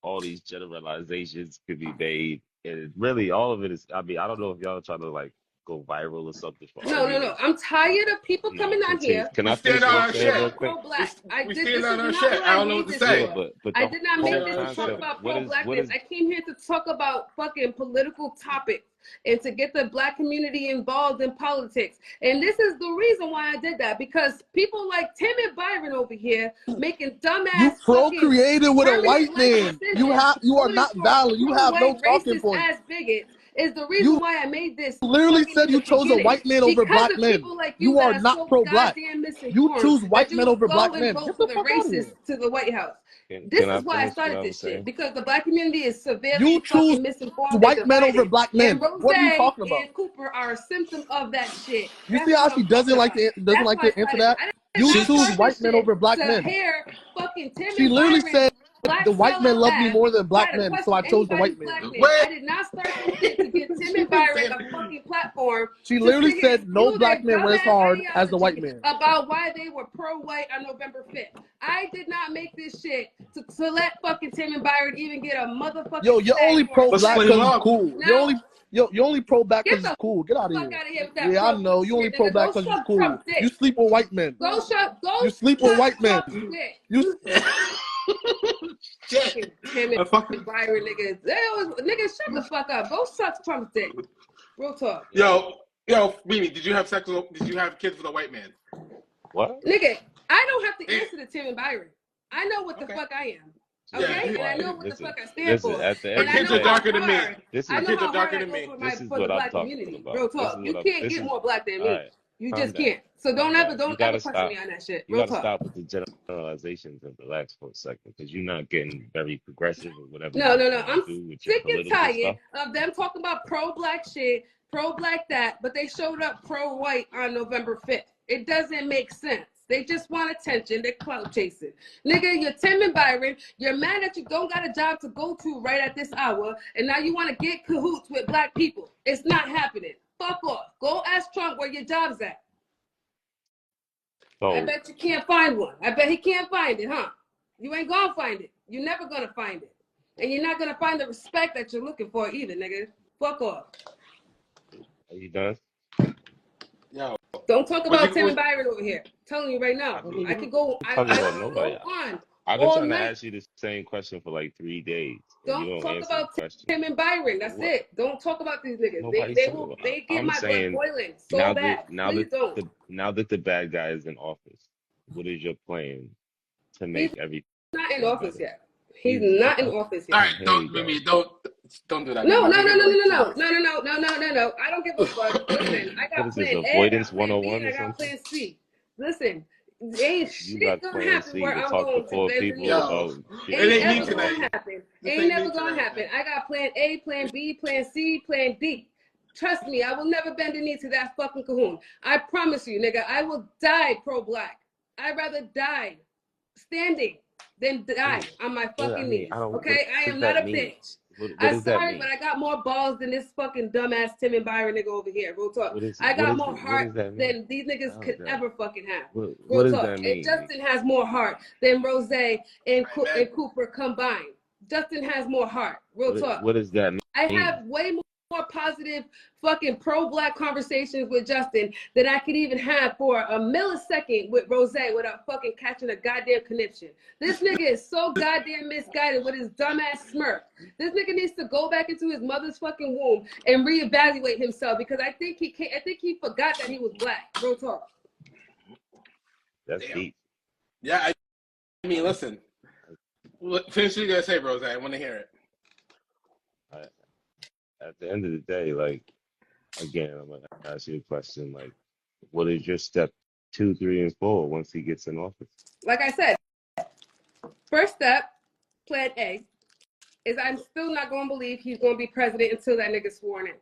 all these generalizations could be made, and really all of it is. I mean, I don't know if y'all are trying to like go viral or something for No. arguments. I'm tired of people coming on here. Can I finish what I'm saying real quick? Pro-black. We this stand is on our not shit. what I don't know what to say. Yeah, but I the did not whole make this to talk concept. about What pro-blackness. is I came here to talk about fucking political topics and to get the black community involved in politics. And this is the reason why I did that, because people like Tim and Byron over here making dumbass You procreated with a white man. You are not valid. You have no talking points. As bigots is the reason why I made this. Literally said you chose a white man over black men. Like you are not so pro-black. You choose white men over black men. Get the fuck out of here. To the White House. This is why I started this shit, because the black community is severely fucking misinformed. White men over black men. What are you talking about? And Cooper are a symptom of that shit. You see how she doesn't like to answer that? You choose white men over black men. She literally said the white men love me more than black men, so I chose the white man. I did not start this shit to get Tim and Byron a fucking platform. She literally said no black man wears hard as the white man. About why they were pro-white on November 5th. I did not make this shit to let fucking Tim and Byron even get a motherfucking. Yo, you're only pro-black because it's cool. You're only pro-black because it's cool. Get out of here. Yeah, I know. You only pro-black because it's cool. You sleep with white men. You sleep with white men. You. Shit. Tim and Byron niggas. Niggas, shut the fuck up. Go suck Trump's dick. Real talk. Yo, Mimi, did you have kids with a white man? What? Nigga, I don't have to answer to Tim and Byron. I know what the fuck I am. Okay? Yeah, and I know what the fuck I stand for. The kids are darker than me. This is what I'm talking about. Real talk. You can't get more black than me. You just can't. So don't ever question me on that shit. You gotta stop with the generalizations and relax for a second, because you're not getting very progressive or whatever. No. I'm sick and tired of them talking about pro-black shit, pro-black that, but they showed up pro-white on November 5th. It doesn't make sense. They just want attention. They're clout chasing. Nigga, you're Tim and Byron. You're mad that you don't got a job to go to right at this hour, and now you want to get cahoots with black people. It's not happening. Fuck off. Go ask Trump where your job's at. I bet you can't find one. I bet he can't find it, huh? You ain't gonna find it. You're never gonna find it. And you're not gonna find the respect that you're looking for either, nigga. Fuck off. Are you done? Yo. Don't talk about Tim and Byron over here. I'm telling you right now. I could go on. I've been trying to ask you the same question for like 3 days. Don't talk about Tim and Byron. That's it. Don't talk about these niggas. They get my blood boiling so bad. Now that the bad guy is in office, what is your plan to make everything? He's not in office yet. He's not in office yet. All right, don't do that. No. I don't give a fuck. Listen, I got plan A, avoidance 101 or something? I got plan C. Listen. Ain't shit gonna happen where I'm going to. It ain't gonna happen. Ain't never gonna happen. I got plan A, plan B, plan C, plan D. Trust me, I will never bend the knee to that fucking cahoon. I promise you, nigga, I will die pro-black. I'd rather die standing than die on my fucking knees. Okay? I am not a bitch. I'm sorry, but I got more balls than this fucking dumbass Tim and Byron nigga over here. Real talk. I got more heart than these niggas could ever fucking have. Real talk. And Justin has more heart than Rose and Cooper combined. Justin has more heart. Real talk. What does that mean? I have way more positive fucking pro-black conversations with Justin than I could even have for a millisecond with Rose without fucking catching a goddamn conniption. This nigga is so goddamn misguided with his dumbass smirk. This nigga needs to go back into his mother's fucking womb and reevaluate himself, because I think he forgot that he was black. Real talk. That's deep. Yeah, I mean, listen. Finish what you gotta say, Rose. I want to hear it. At the end of the day, like, again, I'm gonna ask you a question, like, what is your step 2, 3, and 4 once he gets in office? Like I said, first step, plan A, is I'm still not gonna believe he's gonna be president until that nigga's sworn in.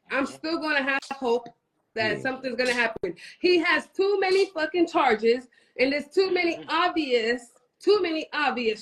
I'm still gonna have hope that something's gonna happen. He has too many fucking charges, and there's too many obvious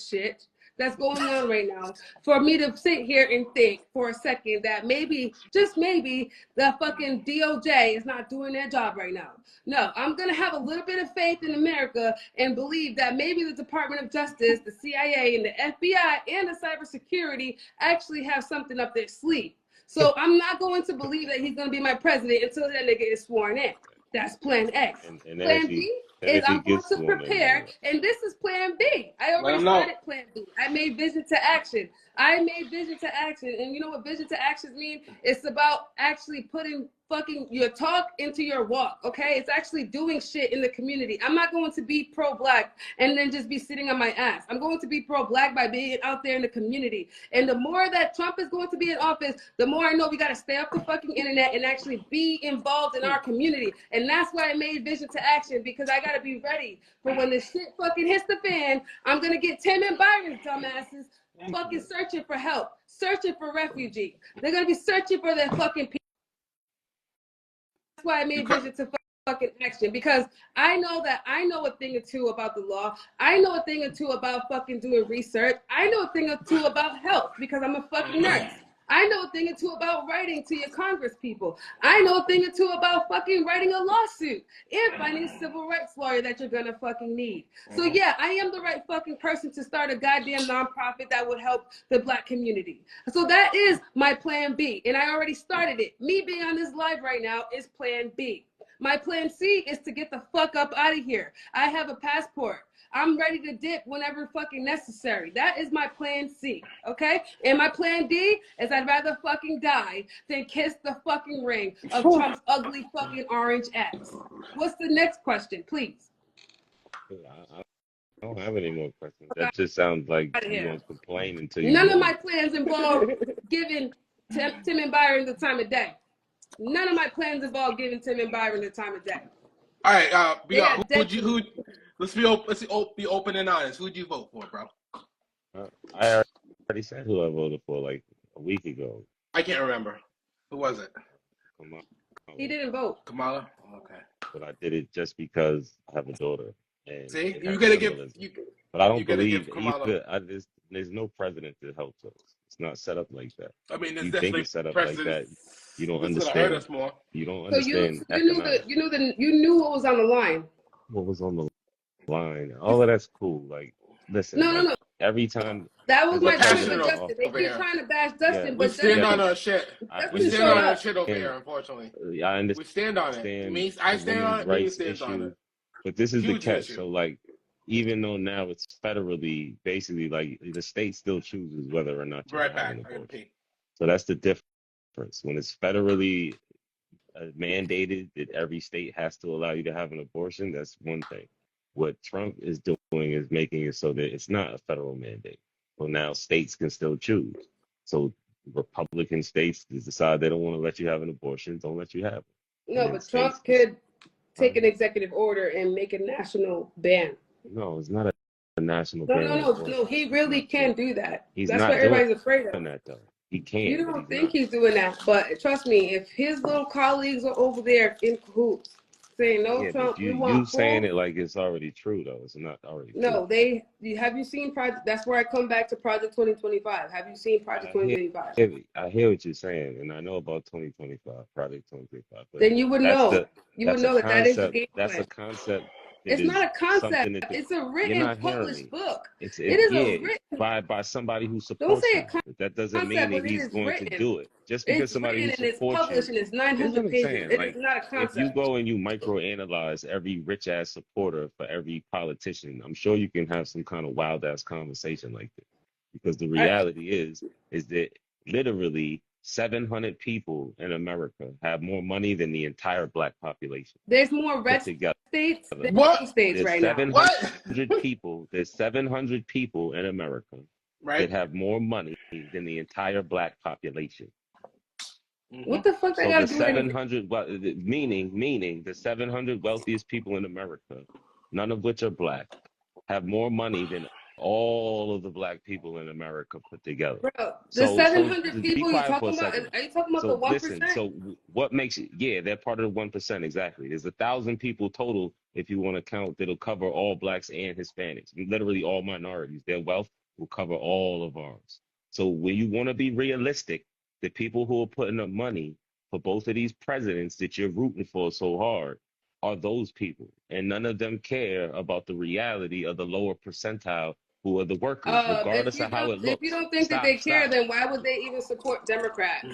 shit that's going on right now for me to sit here and think for a second that maybe, just maybe, the fucking DOJ is not doing their job right now. No, I'm going to have a little bit of faith in America and believe that maybe the Department of Justice, the CIA, and the FBI, and the cybersecurity actually have something up their sleeve. So I'm not going to believe that he's going to be my president until that nigga is sworn in. That's plan A. And then Plan B is if he I'm going gets to sworn in, prepare, and this is plan B. I Let already him know. started plan B. I made vision to action. And you know what vision to actions mean? It's about actually putting fucking your talk into your walk, okay? It's actually doing shit in the community. I'm not going to be pro-black and then just be sitting on my ass. I'm going to be pro-black by being out there in the community. And the more that Trump is going to be in office, the more I know we got to stay off the fucking internet and actually be involved in our community. And that's why I made vision to action, because I got to be ready for when this shit fucking hits the fan. I'm going to get Tim and Byron's dumbasses fucking searching for help, searching for refugees. They're going to be searching for their fucking people. That's why I made vision to fucking action, because I know a thing or two about the law. I know a thing or two about fucking doing research. I know a thing or two about health because I'm a fucking nurse. I know a thing or two about writing to your Congress people. I know a thing or two about fucking writing a lawsuit and finding a civil rights lawyer that you're gonna fucking need. So yeah, I am the right fucking person to start a goddamn nonprofit that would help the black community. So that is my plan B, and I already started it. Me being on this live right now is plan B. My plan C is to get the fuck up out of here. I have a passport. I'm ready to dip whenever fucking necessary. That is my plan C, okay? And my plan D is I'd rather fucking die than kiss the fucking ring of Trump's ugly fucking orange ass. What's the next question, please? I don't have any more questions. That just sounds like you're going to complain until you None know. of my plans involve giving Tim and Byron the time of day. None of my plans involve giving Tim and Byron the time of day. All right, let's be open and honest. Who'd you vote for, bro? I already said who I voted for like a week ago. I can't remember. Who was it? Kamala. He didn't vote. Kamala? Okay. But I did it just because I have a daughter. And see, you gotta give. But I don't believe there's no president that helps us. It's not set up like that. I mean, you think it's set up like that. You don't understand. Us more. You don't understand. So you knew what was on the line. What was on the line? All of that's cool. Like, listen. No. Every time. That was my point with Justin. You're trying to bash Justin, but we stand on our shit. We stand on our shit over here, unfortunately. I understand. We stand on it. I stand on it. He stands on it. But this is the catch. So, like, even though now it's federally, basically, like, the state still chooses whether or not you have an abortion. So that's the difference. When it's federally mandated that every state has to allow you to have an abortion, that's one thing. What Trump is doing is making it so that it's not a federal mandate. Well, now states can still choose. So Republican states decide they don't want to let you have an abortion, don't let you have it. No, but Trump could take an executive order and make a national ban. No, it's not a national ban. No, he really can do that. He's That's not what everybody's afraid of. that, though. He can't. You don't think he's doing that, but trust me, if his little colleagues are over there in cahoots saying no, Trump, you saying it like it's already true, though. It's not already true. No, have you seen Project? That's where I come back to Project 2025. Have you seen Project 2025? I hear what you're saying, and I know about 2025, Project 2025. But then you would know. You would know that is the game plan. That's a concept. It's not a concept. It's a written, published book. It is a written by somebody who supports him. That doesn't mean that he's going to do it. Just because somebody who supports him. It's published and it's 900 pages. It is not a concept. If you go and you microanalyze every rich ass supporter for every politician, I'm sure you can have some kind of wild ass conversation like this. Because the reality is that literally 700 people in America have more money than the entire black population. There's more red states than states right now. There's 700 people in America that have more money than the entire black population. What the fuck? So the 700, meaning the 700 wealthiest people in America, none of which are black, have more money than all of the black people in America put together. Bro, the 700 people you're talking about, are you talking about the 1%? Listen, so what makes it, they're part of the 1%, exactly. There's 1,000 people total, if you want to count, that'll cover all blacks and Hispanics, literally all minorities. Their wealth will cover all of ours. So when you want to be realistic, the people who are putting up money for both of these presidents that you're rooting for so hard are those people. And none of them care about the reality of the lower percentile who are the workers, regardless of how it looks. If you don't think that they care, then why would they even support Democrats?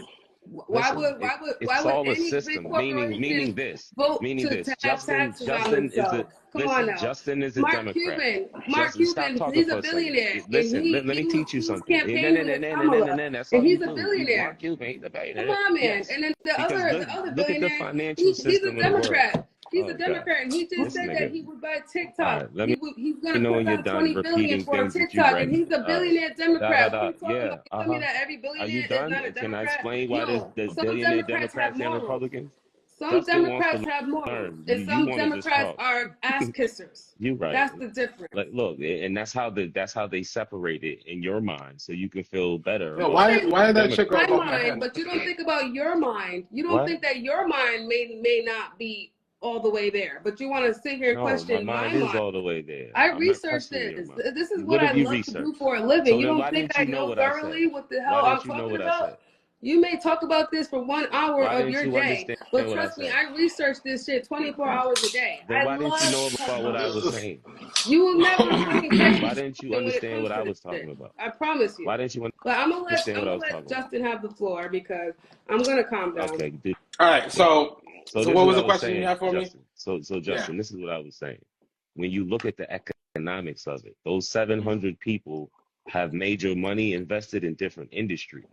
Listen, why it's would all a any big system. Meaning corporation this. vote Meaning to this. have taxes on themselves? Come on now. Justin is a Democrat. Mark Justin, stop Cuban, talking he's a for a second. billionaire, and Listen, let me teach you he was something. campaigning with Kamala, That's and all you he's a do. You billionaire. Mark Cuban, he's a Come billionaire. on, man. Yes. And then the Because other look at the billionaire, financial he's a system of the world. Democrat. He's a Oh God. Democrat, and he just This said that nigga. he would buy All TikTok. right, let me He's gonna know put when you're down done 20 billion repeating for things that you TikTok, and read. he's a All right. billionaire Democrat. What are you talking Yeah. about? You tell me that every Are you billionaire is done? not a Can I Democrat? explain why No, there's some billionaire Democrats have Democrats and morals. Republicans? Some Justin wants Democrats to have morals, learn. and You some want to just Democrats talk. are ass kissers. You right. That's the difference. Like, look, and that's how they separate it in your mind, so you can feel better. No, why did that shit go my above my mind, head? but you don't think about your mind. You don't What? think that your mind may not be all the way there, but you want to sit here and No, question my mind is all the way there. I I'm not researched questioning your this. mind. This is What what I have you love to do researched? for a living. So You then don't why think didn't I you know know what I thoroughly said? what the hell Why I'm didn't you know talking what I about? said? You may talk about this for 1 hour Why of didn't your you day, understand but what I trust me, said? I research this shit 24 hours a day. Then I why didn't you love know to talk about what about I this was shit. saying? You will never fucking catch Why didn't you me when it understand comes what to I this was talking shit. about? I promise you. Why didn't you But I'm gonna understand what I was let talking Justin have the floor because I'm gonna calm about? down. Okay, good. All right, so So this what is was what the I was question you saying, had for me? Justin. So Yeah. Justin, this is what I was saying. When you look at the economics of it, those 700 people have major money invested in different industries.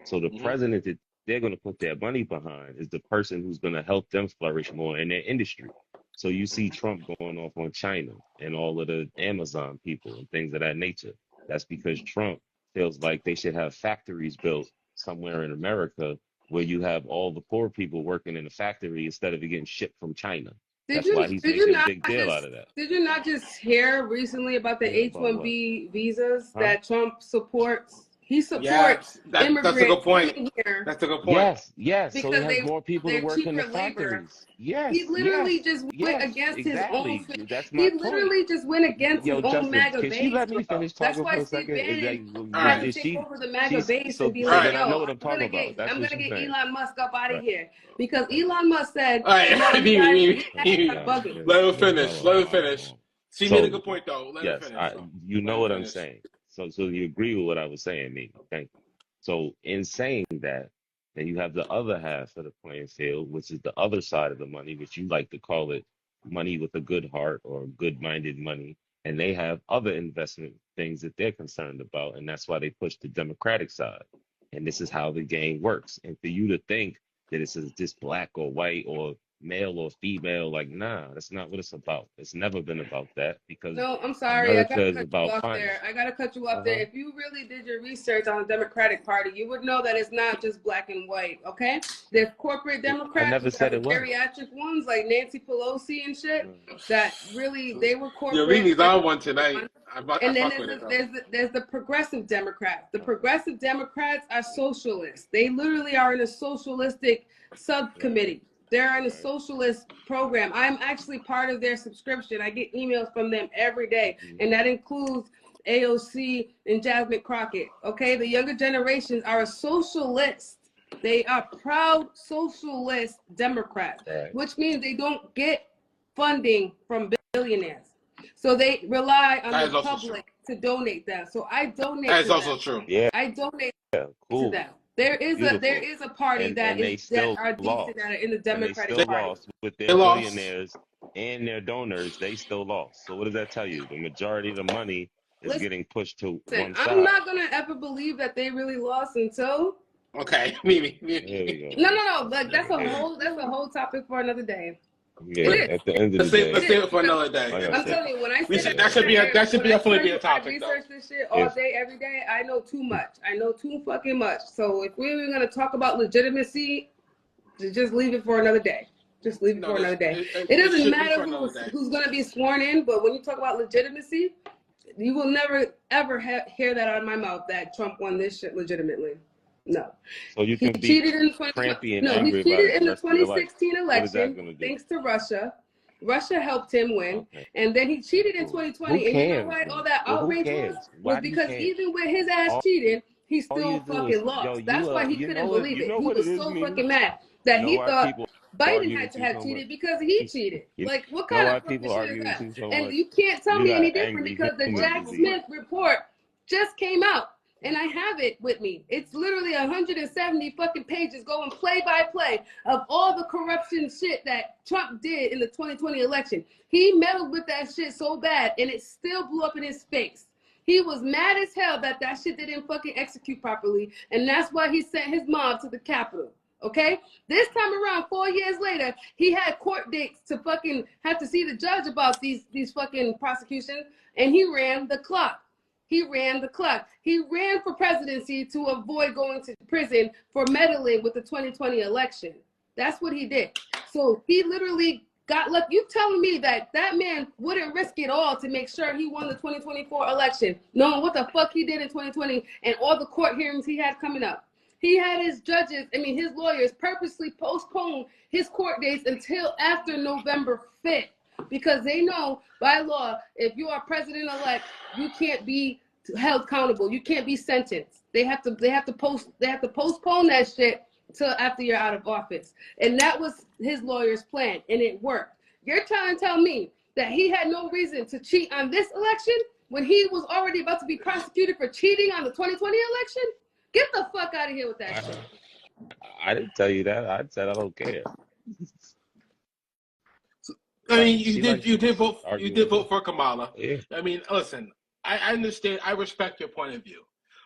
So the president that they're going to put their money behind is the person who's going to help them flourish more in their industry. So you see Trump going off on China and all of the Amazon people and things of that nature. That's because Trump feels like they should have factories built somewhere in America where you have all the poor people working in the factory instead of it getting shipped from China. That's why he's making a big deal out of that. Did you not just hear recently about the H-1B visas that Trump supports? He supports immigrants that's a good point. Here. That's a good point. Yes. So he Because has more people to they're work in the cheaper labor. factories. Yes. He literally just went against his own. That's my He point. literally just went against his own Justin, MAGA can base. she let me finish That's talking why for a Steve second? Bannon All had right. to take over the MAGA base and be So like, then I know "Yo, what I'm talking about. That's I'm what gonna she's get saying. Elon Musk up out of Right. here," because Elon Musk said, All right, "No, you guys are bugging." let him finish. Let him finish. She made a good point though. Let him finish. You know what I'm saying. So you agree with what I was saying, maybe. Thank you. So in saying that, then you have the other half of the playing field, which is the other side of the money, which you like to call it money with a good heart or good-minded money. And they have other investment things that they're concerned about. And that's why they push the Democratic side. And this is how the game works. And for you to think that it's just black or white or male or female, like, nah, that's not what it's about. It's never been about that because No, I'm sorry. America is about I gotta cut you off there. If you really did your research on the Democratic Party, you would know that it's not just black and white. Okay, there's corporate Democrats. I never said it was. Geriatric ones like Nancy Pelosi and shit. That really they were corporate. Yo, Mimi's on one tonight. And then there's the progressive Democrats. The progressive Democrats are socialists. They literally are in a socialistic subcommittee. They're in a socialist program. I'm actually part of their subscription. I get emails from them every day, and that includes AOC and Jasmine Crockett. Okay, the younger generations are a socialist. They are proud socialist Democrats, which means they don't get funding from billionaires. So they rely on the public to donate them. So I donate. That is also true. Yeah, I donate to them. There is a party that are decent that are in the Democratic Party. Party. Lost with their billionaires and their donors. They still lost. So what does that tell you? The majority of the money is getting pushed to one side. I'm not gonna ever believe that they really lost until. Okay, Mimi. No. Like that's a whole topic for another day. Yeah, at the end of the day, let's save it for another day. I'm telling you, when I say that should definitely be a topic. I research this shit all day, every day. I know too much. I know too fucking much. So if we're even gonna talk about legitimacy, just leave it for another day. Just leave it for another day. It doesn't matter who's gonna be sworn in, but when you talk about legitimacy, you will never ever hear that out of my mouth that Trump won this shit legitimately. No. So you can he cheated in the 2016 election thanks to Russia. Russia helped him win, and then he cheated in 2020. And you know why all that outrage was because even with his ass cheating, he still fucking lost. That's why he couldn't believe it. He was so fucking mad that he thought Biden had to have cheated because he cheated. Like, what kind of fucking shit is that? And you can't tell me any different because the Jack Smith report just came out. And I have it with me. It's literally 170 fucking pages going play by play of all the corruption shit that Trump did in the 2020 election. He meddled with that shit so bad, and it still blew up in his face. He was mad as hell that that shit didn't fucking execute properly, and that's why he sent his mob to the Capitol. Okay? This time around, 4 years later, he had court dates to fucking have to see the judge about these fucking prosecutions, and he ran the clock. He ran the clock. He ran for presidency to avoid going to prison for meddling with the 2020 election. That's what he did. So he literally got lucky. You telling me that that man wouldn't risk it all to make sure he won the 2024 election, knowing what the fuck he did in 2020 and all the court hearings he had coming up. He had his his lawyers purposely postpone his court dates until after November 5th. Because they know by law, if you are president-elect, you can't be held accountable. You can't be sentenced. They have to postpone that shit till after you're out of office. And that was his lawyer's plan, and it worked. You're trying to tell me that he had no reason to cheat on this election when he was already about to be prosecuted for cheating on the 2020 election? Get the fuck out of here with that shit. I didn't tell you that. I said I don't care. I mean, you did vote for Kamala. Yeah. I mean, listen, I understand. I respect your point of view.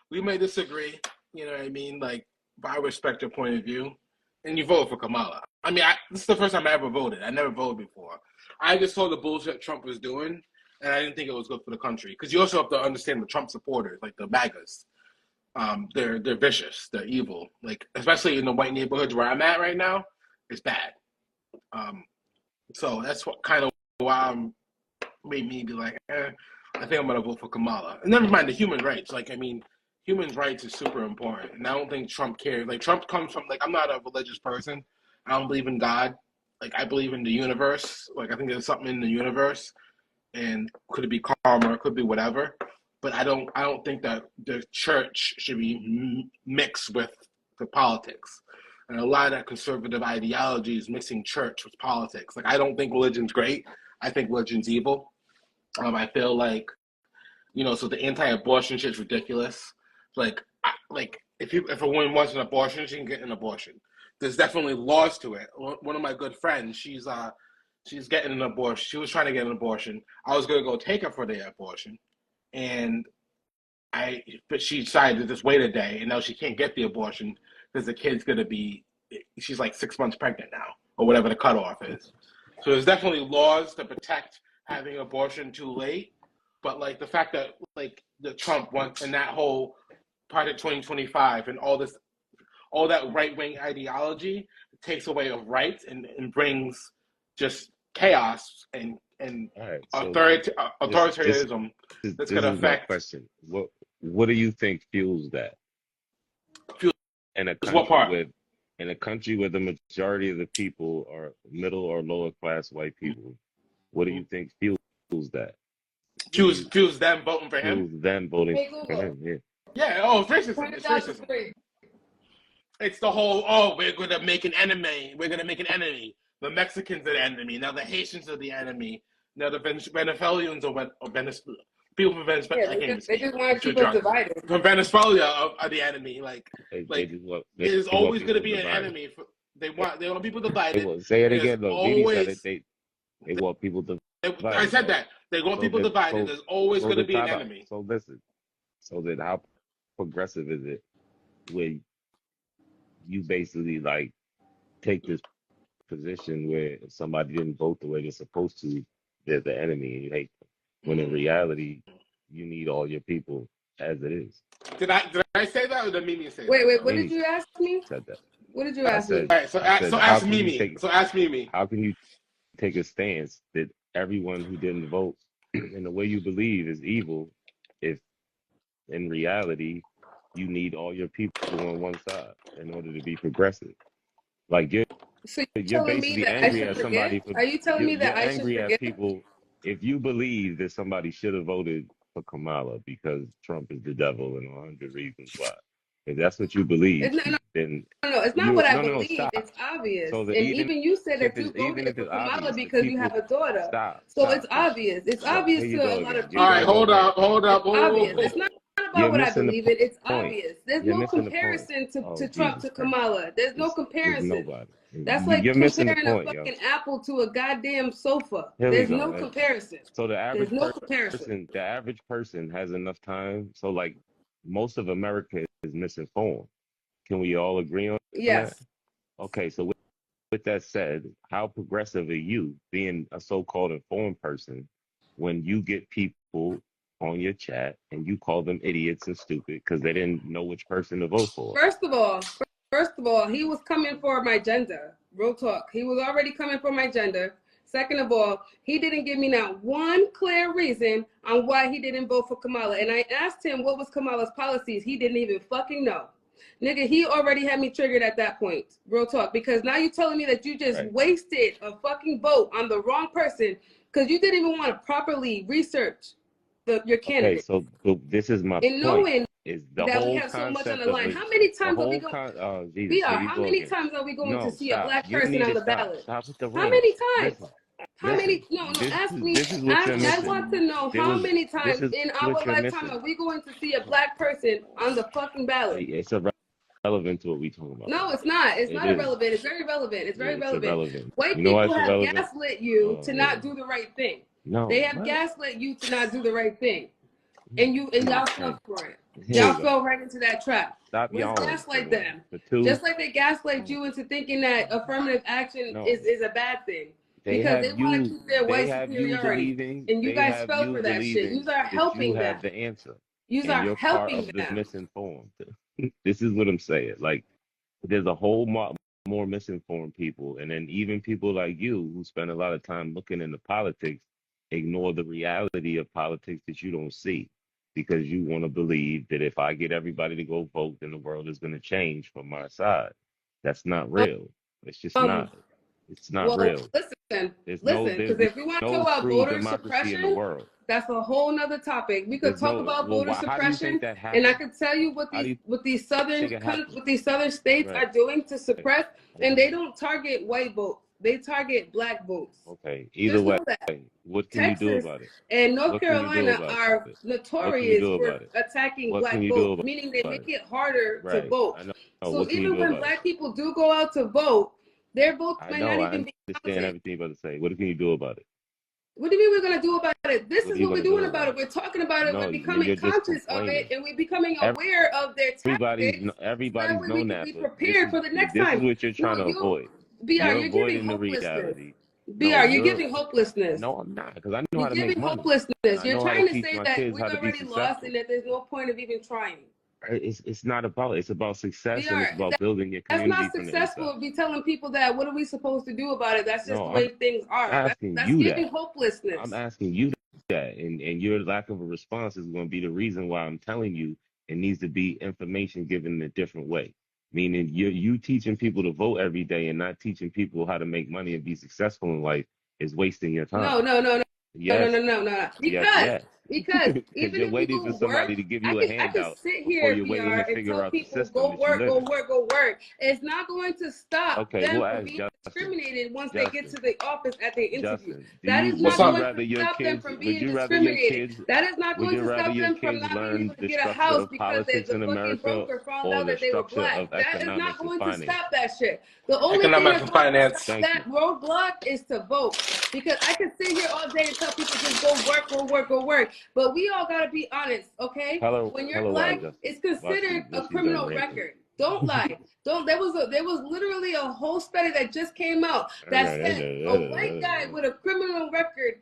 We may disagree. You know what I mean? Like, but I respect your point of view. And you voted for Kamala. I mean, this is the first time I ever voted. I never voted before. I just saw the bullshit Trump was doing, and I didn't think it was good for the country. Because you also have to understand the Trump supporters, like the MAGAs. They're vicious. They're evil. Like, especially in the white neighborhoods where I'm at right now, it's bad. So that's what kind of why made me be like, I think I'm gonna vote for Kamala. And never mind the human rights. Like, I mean, human rights is super important, and I don't think Trump cares. Like, Trump comes from, like, I'm not a religious person. I don't believe in God. Like, I believe in the universe. Like, I think there's something in the universe, and could it be karma? Could be whatever. But I don't think that the church should be mixed with the politics. And a lot of that conservative ideology is mixing church with politics. Like, I don't think religion's great. I think religion's evil. I feel like, so the anti-abortion shit's ridiculous. Like if a woman wants an abortion, she can get an abortion. There's definitely laws to it. One of my good friends, she's getting an abortion. She was trying to get an abortion. I was gonna go take her for the abortion, but she decided to just wait a day, and now she can't get the abortion because the kid's gonna be, she's like 6 months pregnant now, or whatever the cutoff is. So there's definitely laws to protect having abortion too late, but like the fact that like the Trump wants and that whole Project 2025 and all that right-wing ideology takes away of rights and brings just chaos and right, authoritarianism that's going to affect. My question. What do you think fuels that? In a country where the majority of the people are middle or lower class white people, what do you think fuels that? Fuels them voting for him? Fuels them voting for him, yeah. Yeah, it's racism. It's racism. It's the whole, we're going to make an enemy. We're going to make an enemy. The Mexicans are the enemy. Now the Haitians are the enemy. Now the Venezuelans people from Venezuela. Yeah, they just want to keep us divided. From Venezuela are the enemy. There's always going to be an enemy. They want people divided. Say it again, though. They want people divided. I said that. They want people divided. There's always going to be an enemy. So listen. So then how progressive is it where you basically like take this position where if somebody didn't vote the way they're supposed to, they're the enemy and you hate them? When in reality, you need all your people as it is. Did I say that or did Mimi say that? Wait, what did you ask me? Said that. What did you ask me? All right, so ask Mimi. How can you take a stance that everyone who didn't vote and the way you believe is evil if in reality you need all your people on one side in order to be progressive? Like you're basically angry at somebody. Are you telling me that I should angry forget? at people if you believe that somebody should have voted for Kamala because Trump is the devil and 100 reasons why? If that's what you believe, then no, it's not what I believe. It's obvious. So and even you said that you voted for Kamala because you have a daughter. It's obvious. It's obvious to a lot of people. All right, hold up. It's obvious. It's not about what I believe in. It's point. obvious. There's You're no missing the point. comparison to Trump Jesus to Christ. Kamala. There's no There's comparison. nobody. That's like You're missing the comparing point, a fucking yo. apple to a goddamn sofa. Here There's we go. no comparison. So the average There's no comparison. the average person has enough time. So like most of America is misinformed. Can we all agree on Yes. that? Okay, so with that said, how progressive are you being a so-called informed person when you get people on your chat and you call them idiots and stupid because they didn't know which person to vote for? First of all, he was coming for my gender. Real talk. He was already coming for my gender. Second of all, he didn't give me not one clear reason on why he didn't vote for Kamala. And I asked him what was Kamala's policies. He didn't even fucking know. Nigga, he already had me triggered at that point. Real talk. Because now you're telling me that you just wasted a fucking vote on the wrong person because you didn't even want to properly research your candidate. Okay, so this is my point. Knowing is the that whole we have so much on concept the line. How many times are we going? How many times are we going to see a black person on the ballot? Stop with the How many times? Listen, how many? No, ask me. This is what you're missing. I want to know how many times in our lifetime are we going to see a black person on the fucking ballot? It's irrelevant to what we talking about. No, it's not. It's not irrelevant. It's very relevant. It's very relevant. White people have gaslit you to not do the right thing. No, they have gaslit you to not do the right thing. And y'all fell for it. Y'all fell right into that trap. Stop Let's gaslight them. Just like they gaslight you into thinking that affirmative action is a bad thing. Because they want to keep their white superiority. And you guys fell for that shit. You are helping them. You have the answer. You are helping them. Misinformed. This is what I'm saying. Like, there's a whole more misinformed people. And then even people like you who spend a lot of time looking into politics ignore the reality of politics that you don't see. Because you want to believe that if I get everybody to go vote, then the world is going to change from my side. That's not real. It's just not. It's not real. Listen, because if we want to talk about voter suppression, that's a whole nother topic. We could talk about voter suppression, and I could tell you what these southern states are doing to suppress, and they don't target white votes. They target black votes. Okay. Either way, what can you do about it? And North Carolina are notorious for attacking black votes, meaning they make it harder to vote. So even when black people do go out to vote, their votes might not even be counted. I understand everything you're about to say. What can you do about it? What do you mean we're going to do about it? This is what we're doing about it. We're talking about it. We're becoming conscious of it, and we're becoming aware of their tactics. Everybody's known that. Be prepared for the next time. This is what you're trying to avoid. BR, you're giving hopelessness. BR, you're giving hopelessness. No, I'm not, because I know how to make money. You're giving hopelessness. You're trying to say that we've already lost and that there's no point of even trying. It's not about it. It's about success and it's about building your community. That's not successful. Be telling people that. What are we supposed to do about it? That's just the way things are. That's giving hopelessness. I'm asking you that, and your lack of a response is going to be the reason why I'm telling you it needs to be information given in a different way. Meaning you teaching people to vote every day and not teaching people how to make money and be successful in life is wasting your time. No. Yes. No. Because even you're if waiting for somebody to give you a handout. I can sit here, BR, and tell people go work. It's not going to stop them from being discriminated once they get to the office at the interview. That is not going to stop them from being discriminated. That is not going to stop them from not being able to get a house because the fucking broker found out that they were black. That is not going to stop that shit. The only thing that's going to stop that roadblock is to vote. Because I can sit here all day and tell people just go work. But we all gotta be honest, okay? When you're black, it's considered a criminal record. Don't lie. There was literally a whole study that just came out that said a white guy with a criminal record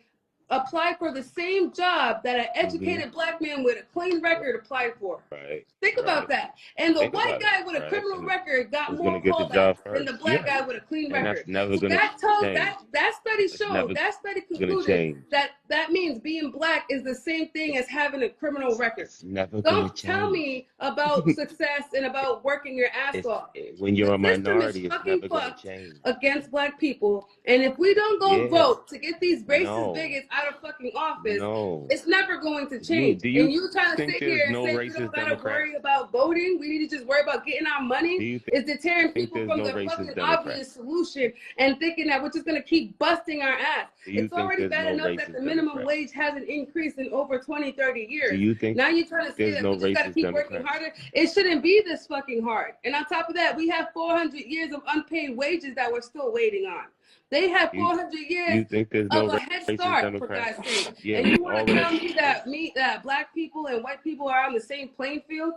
applied for the same job that an educated black man with a clean record applied for. Think about that. And the white guy with a criminal record got more callbacks than the black guy with a clean record. So that study showed, that study concluded that means being black is the same thing as having a criminal record. Don't tell me about success and about working your ass off. When you're a minority, it's never going to change. Against black people. And if we don't go vote to get these racist bigots out of fucking office, it's never going to change. And you trying to sit here and say we don't gotta worry about voting, we need to just worry about getting our money, is deterring people from the fucking obvious solution and thinking that we're just gonna keep busting our ass. It's already bad enough that the minimum minimum wage hasn't increased in over 20, 30 years. Do you think now you're trying to say there's that no we just got to racist keep Democrats? working harder? It shouldn't be this fucking hard. And on top of that, we have 400 years of unpaid wages that we're still waiting on. They have 400 years you think there's of no a head racist start, Democrats? for God's sake. Yeah, and you want to tell me that that black people and white people are on the same playing field?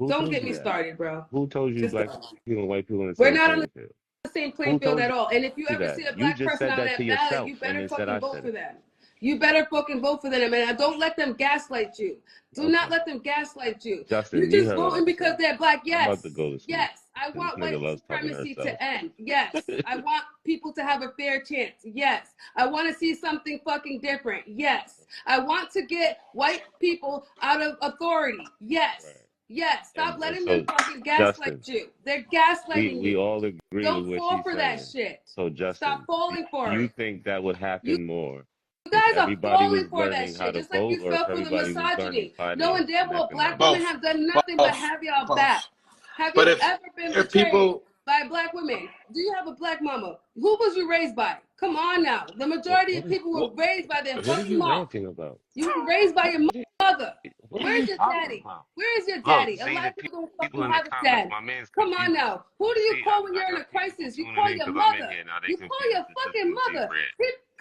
Don't get me started, bro. Who told you Just black people and white people in the we're same not on playing field? the same playing field at all. And if you ever that? see a You black just person said on that to that ballot, yourself, you and better then said fucking I vote said for it. them. You better fucking vote for them, and don't let them gaslight you. Do not let them gaslight you. Justin, You're just voting because they're black. I'm about Yes, to go to sleep. yes. I want white loves talking to supremacy herself. to end. Yes. I want people to have a fair chance. Yes. I want to see something fucking different. Yes. I want to get white people out of authority. Yes. Right. Yes. Stop And letting so, them fucking gaslight Justin, you. They're gaslighting we you. all agree Don't with what fall she's for saying. that shit. So, Justin, Stop falling for you it. think that would happen more? You guys if are everybody was falling for that learning how shit, to just like vote, you or if fell for the everybody was learning misogyny. finance Knowing damn well and black economics? women have done nothing but have y'all back. Have you ever been betrayed by black women? Do you have a black mama? Who was you raised by? Come on now. The majority of people were raised by their fucking mom. Ranting about? You were raised by your mother. What Where's your daddy? Where is your daddy? A lot of people don't fucking have a dad. Come on now. Who do you call when you're in a crisis? You call your mother. You call your fucking mother.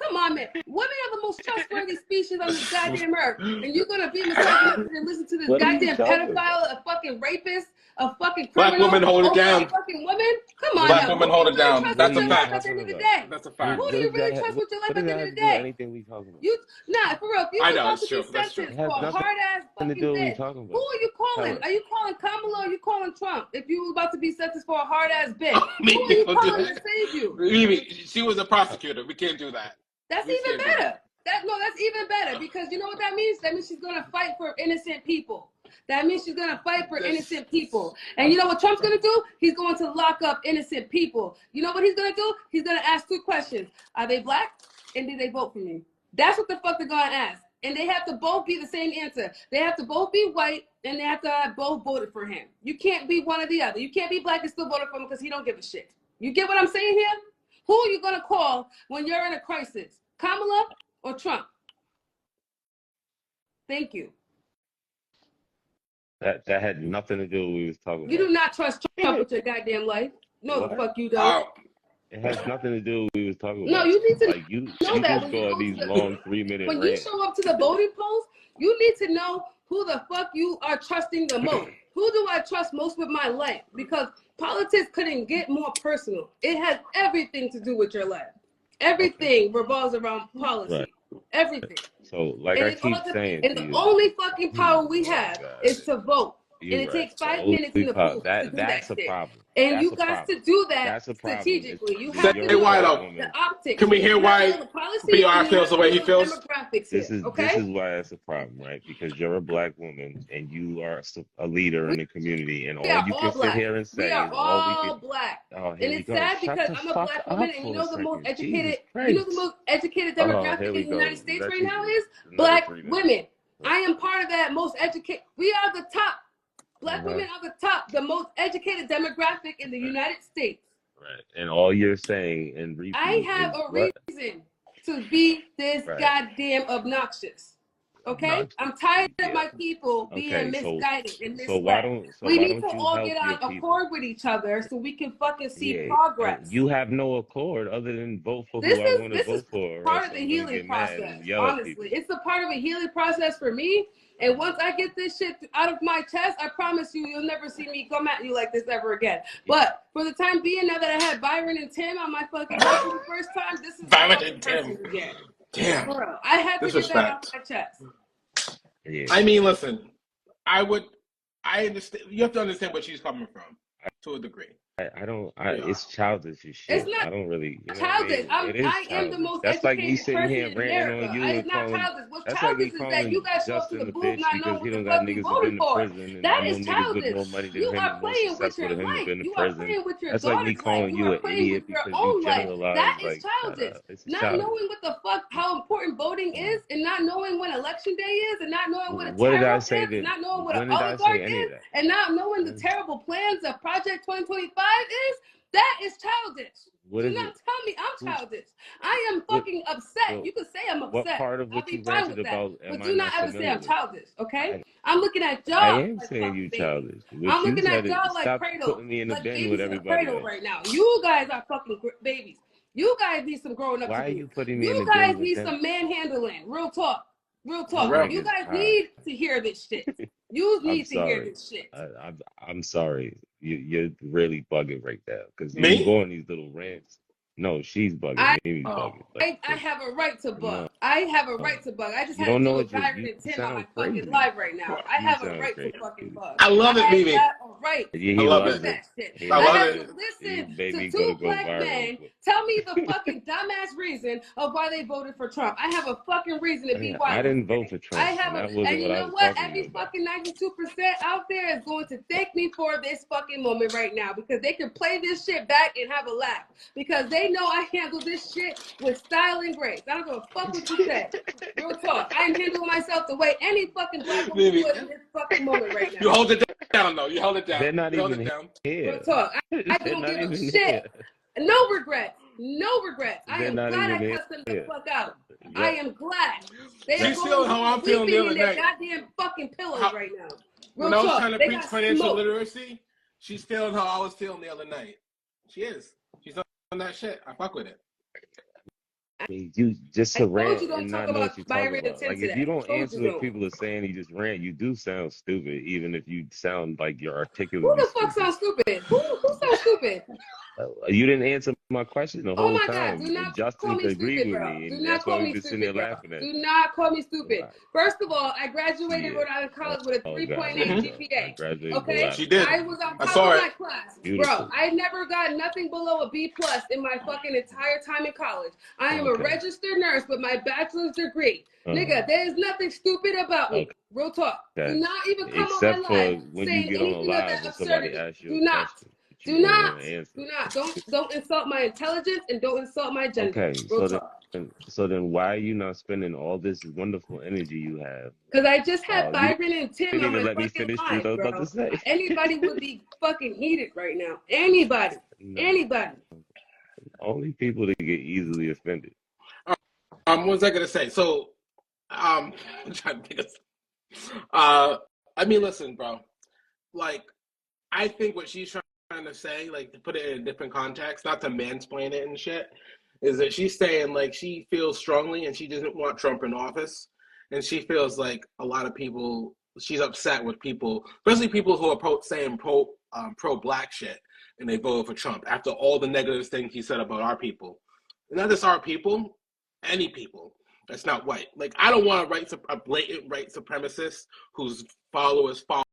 Come on, man. Women are the most trustworthy species on this goddamn earth. And you're going to be misogynistic and listen to this goddamn pedophile, a fucking rapist, a fucking criminal. Black women hold it down. A fucking woman? Come on Black now. women hold it down. That's a fact. At the end of the day. That's a fact. Who do you really trust with your life at the end of the day? Anything we talking about? For real. If you about to be sentenced for a hard ass fucking thing, who are you calling? Are you calling Kamala or are you calling Trump? If you were about to be sentenced for a hard ass bitch, who are you calling to save you? She was a prosecutor. We can't do that. That's even better. That's even better because you know what that means? That means she's gonna fight for innocent people. That means she's gonna fight for innocent people. And you know what Trump's gonna do? He's going to lock up innocent people. You know what he's gonna do? He's gonna ask 2 questions. Are they black? And did they vote for me? That's what the fuck they're gonna ask. And they have to both be the same answer. They have to both be white and they have to have both voted for him. You can't be one or the other. You can't be black and still voted for him because he don't give a shit. You get what I'm saying here? Who are you gonna call when you're in a crisis? Kamala or Trump? Thank you. That had nothing to do with what we was talking about. You do not trust Trump with your goddamn life. No, the fuck you don't. It has nothing to do with what we was talking about. No, you need to know that when you go these long 3-minute when rants. you show up to the voting polls, you need to know who the fuck you are trusting the most. Who do I trust most with my life? Because politics couldn't get more personal. It has everything to do with your life. Everything revolves around policy. Right. Everything. So, like I keep saying, and the only fucking power we have is to vote. And it takes 5 minutes in the booth to do that's that a shit. problem. And you got to do that strategically. You have to do the optics. Can we hear why BR feels the way he feels? This is why that's a problem, right? Because you're a black woman and you are a leader in the community, and all you can sit here and say is all black. And it's sad because I'm a black woman, and you know the most educated, demographic in the United States right now is black women. I am part of that most educated. We are the top. Black women are the most educated demographic in the United States. Right. And all you're saying and repeating I have a reason to be this goddamn obnoxious. Okay? I'm tired of my people being misguided and misled. We need to all get on accord with each other so we can fucking see progress. You have no accord other than vote for who I want to vote for. This is part of the healing process, honestly. It's a part of a healing process for me. And once I get this shit out of my chest, I promise you'll never see me come at you like this ever again. But for the time being, now that I had Byron and Tim on my fucking boat for the first time, this is Byron and Tim. Damn. Bro, I had to get that off my chest. Yeah. I mean, listen, I understand. You have to understand where she's coming from to a degree. It's childish as shit. It's not I don't really. childish. I am the most educated person in America. It's not childish. What's childish is that you guys show up to the booth not knowing what the fuck you voted for. That is childish. You are playing with your life. You are playing with your daughter's life. You are playing with your own life. That is childish. Not knowing what the fuck, how important voting is, and not knowing when election day is, and not knowing what a tariff is, not knowing what an oligarch is, and not knowing the terrible plans of Project 2025 is, That is childish. What Do is not it? tell me I'm childish. I am What? fucking upset. So, You could say I'm what upset. part of I'll what be you fine ranted with that. about But am I do not not ever say familiar I'm with? childish, okay? I I'm looking at I y'all am like saying fucking you babies. childish. What I'm you looking at said y'all it. like Stop cradle, putting me in the like bin with babies in a everybody cradle else. right now. You guys are fucking babies. You guys need some growing up to Why are do. you putting me in You the guys bin with need them? some manhandling. Real talk. Real For talk. real. You Niggas guys high. need to hear this shit. You I'm need to hear sorry. this shit. I'm sorry. You're really bugging right now because you Me? go on these little rants. No, she's bugging. I Mimi's Oh. bugging. Like, I have a right to no, bug. I have a right to bug. I just you had to don't know deal with what Byron you and Tim on my sound fucking crazy. live right now. I You have a sound right to crazy. fucking bug. I love it, I Mimi. got a right Yeah, I he love to it. do loves that it. shit. He I I love loves had it. to it. You listen made to me two go black viral. men tell me the fucking dumbass reason of why they voted for Trump. I have a fucking reason to be I wild didn't vote today. for I Trump, have and a, that wasn't and you what I know was what? talking to you Every about. fucking 92% out there is going to thank me for this fucking moment right now because they can play this shit back and have a laugh because they know I handle this shit with style and grace. I don't give a fuck what you say. Real talk. I am handling myself the way any fucking black woman Mimi, would in this fucking moment right you now. hold it down, though. You held it down. They're not You held it even down. Real here. talk. I They're don't not give a even shit. here. No regrets. No regrets. I They're am not glad I even cussed them the here. fuck out. I Yep. am glad. They are She's going feeling how I'm home feeling the weeping in other their night. goddamn fucking pillows How, right now. when Real I was talk. trying to They preach got financial smoked. literacy, she's feeling how I was feeling the other night. She is. She's on that shit. I fuck with it. You just I to told rant you don't and talk not know about what you're talking Byron and about. Tim Like if you today. don't Told you answer what don't. people are saying, you just rant. You do sound stupid, even if you sound like you're Who articulately the fuck stupid. sounds stupid? Who sounds stupid? You didn't answer my question the Oh whole my God, do time, and not call Justin me agreed stupid, with bro. me, Do and not that's why call we've me been sitting there stupid, bro. laughing at Do you. not call me stupid. Right. First of all, I graduated Yeah. Rhode Island College with a Oh God, 3.8 here we Mm-hmm. go. I GPA. graduated Rhode Okay? She Island did. I College. was on I top saw of it. my class. Bro, Beautiful. I never got nothing below a B plus in my fucking entire time in college. I am a Okay. registered nurse with my bachelor's degree. Uh-huh. Nigga, there is nothing stupid about me. Okay. Real talk. Do not even come on Except my live for when you saying get on a anything of live that and somebody absurdity. asks you Do a not. question, but you Do don't not. want to answer. Do not. Don't insult my intelligence and don't insult my gender. Okay, Real so talk. then why are you not spending all this wonderful energy you have? Because I just had You Byron and Tim didn't on even my let me fucking finish what I live, was about to bro. say. Anybody would be fucking heated right now. Anybody. No, Anybody. only people that get easily offended. What was I gonna say? So, I'm trying to think of. I mean, listen, bro. Like, I think what she's trying to say, like, to put it in a different context, not to mansplain it and shit, is that she's saying like she feels strongly and she doesn't want Trump in office, and she feels like a lot of people. She's upset with people, especially people who are saying pro black shit, and they voted for Trump after all the negative things he said about our people, and not just our people, any people that's not white. Like I don't want a blatant white supremacist whose followers follow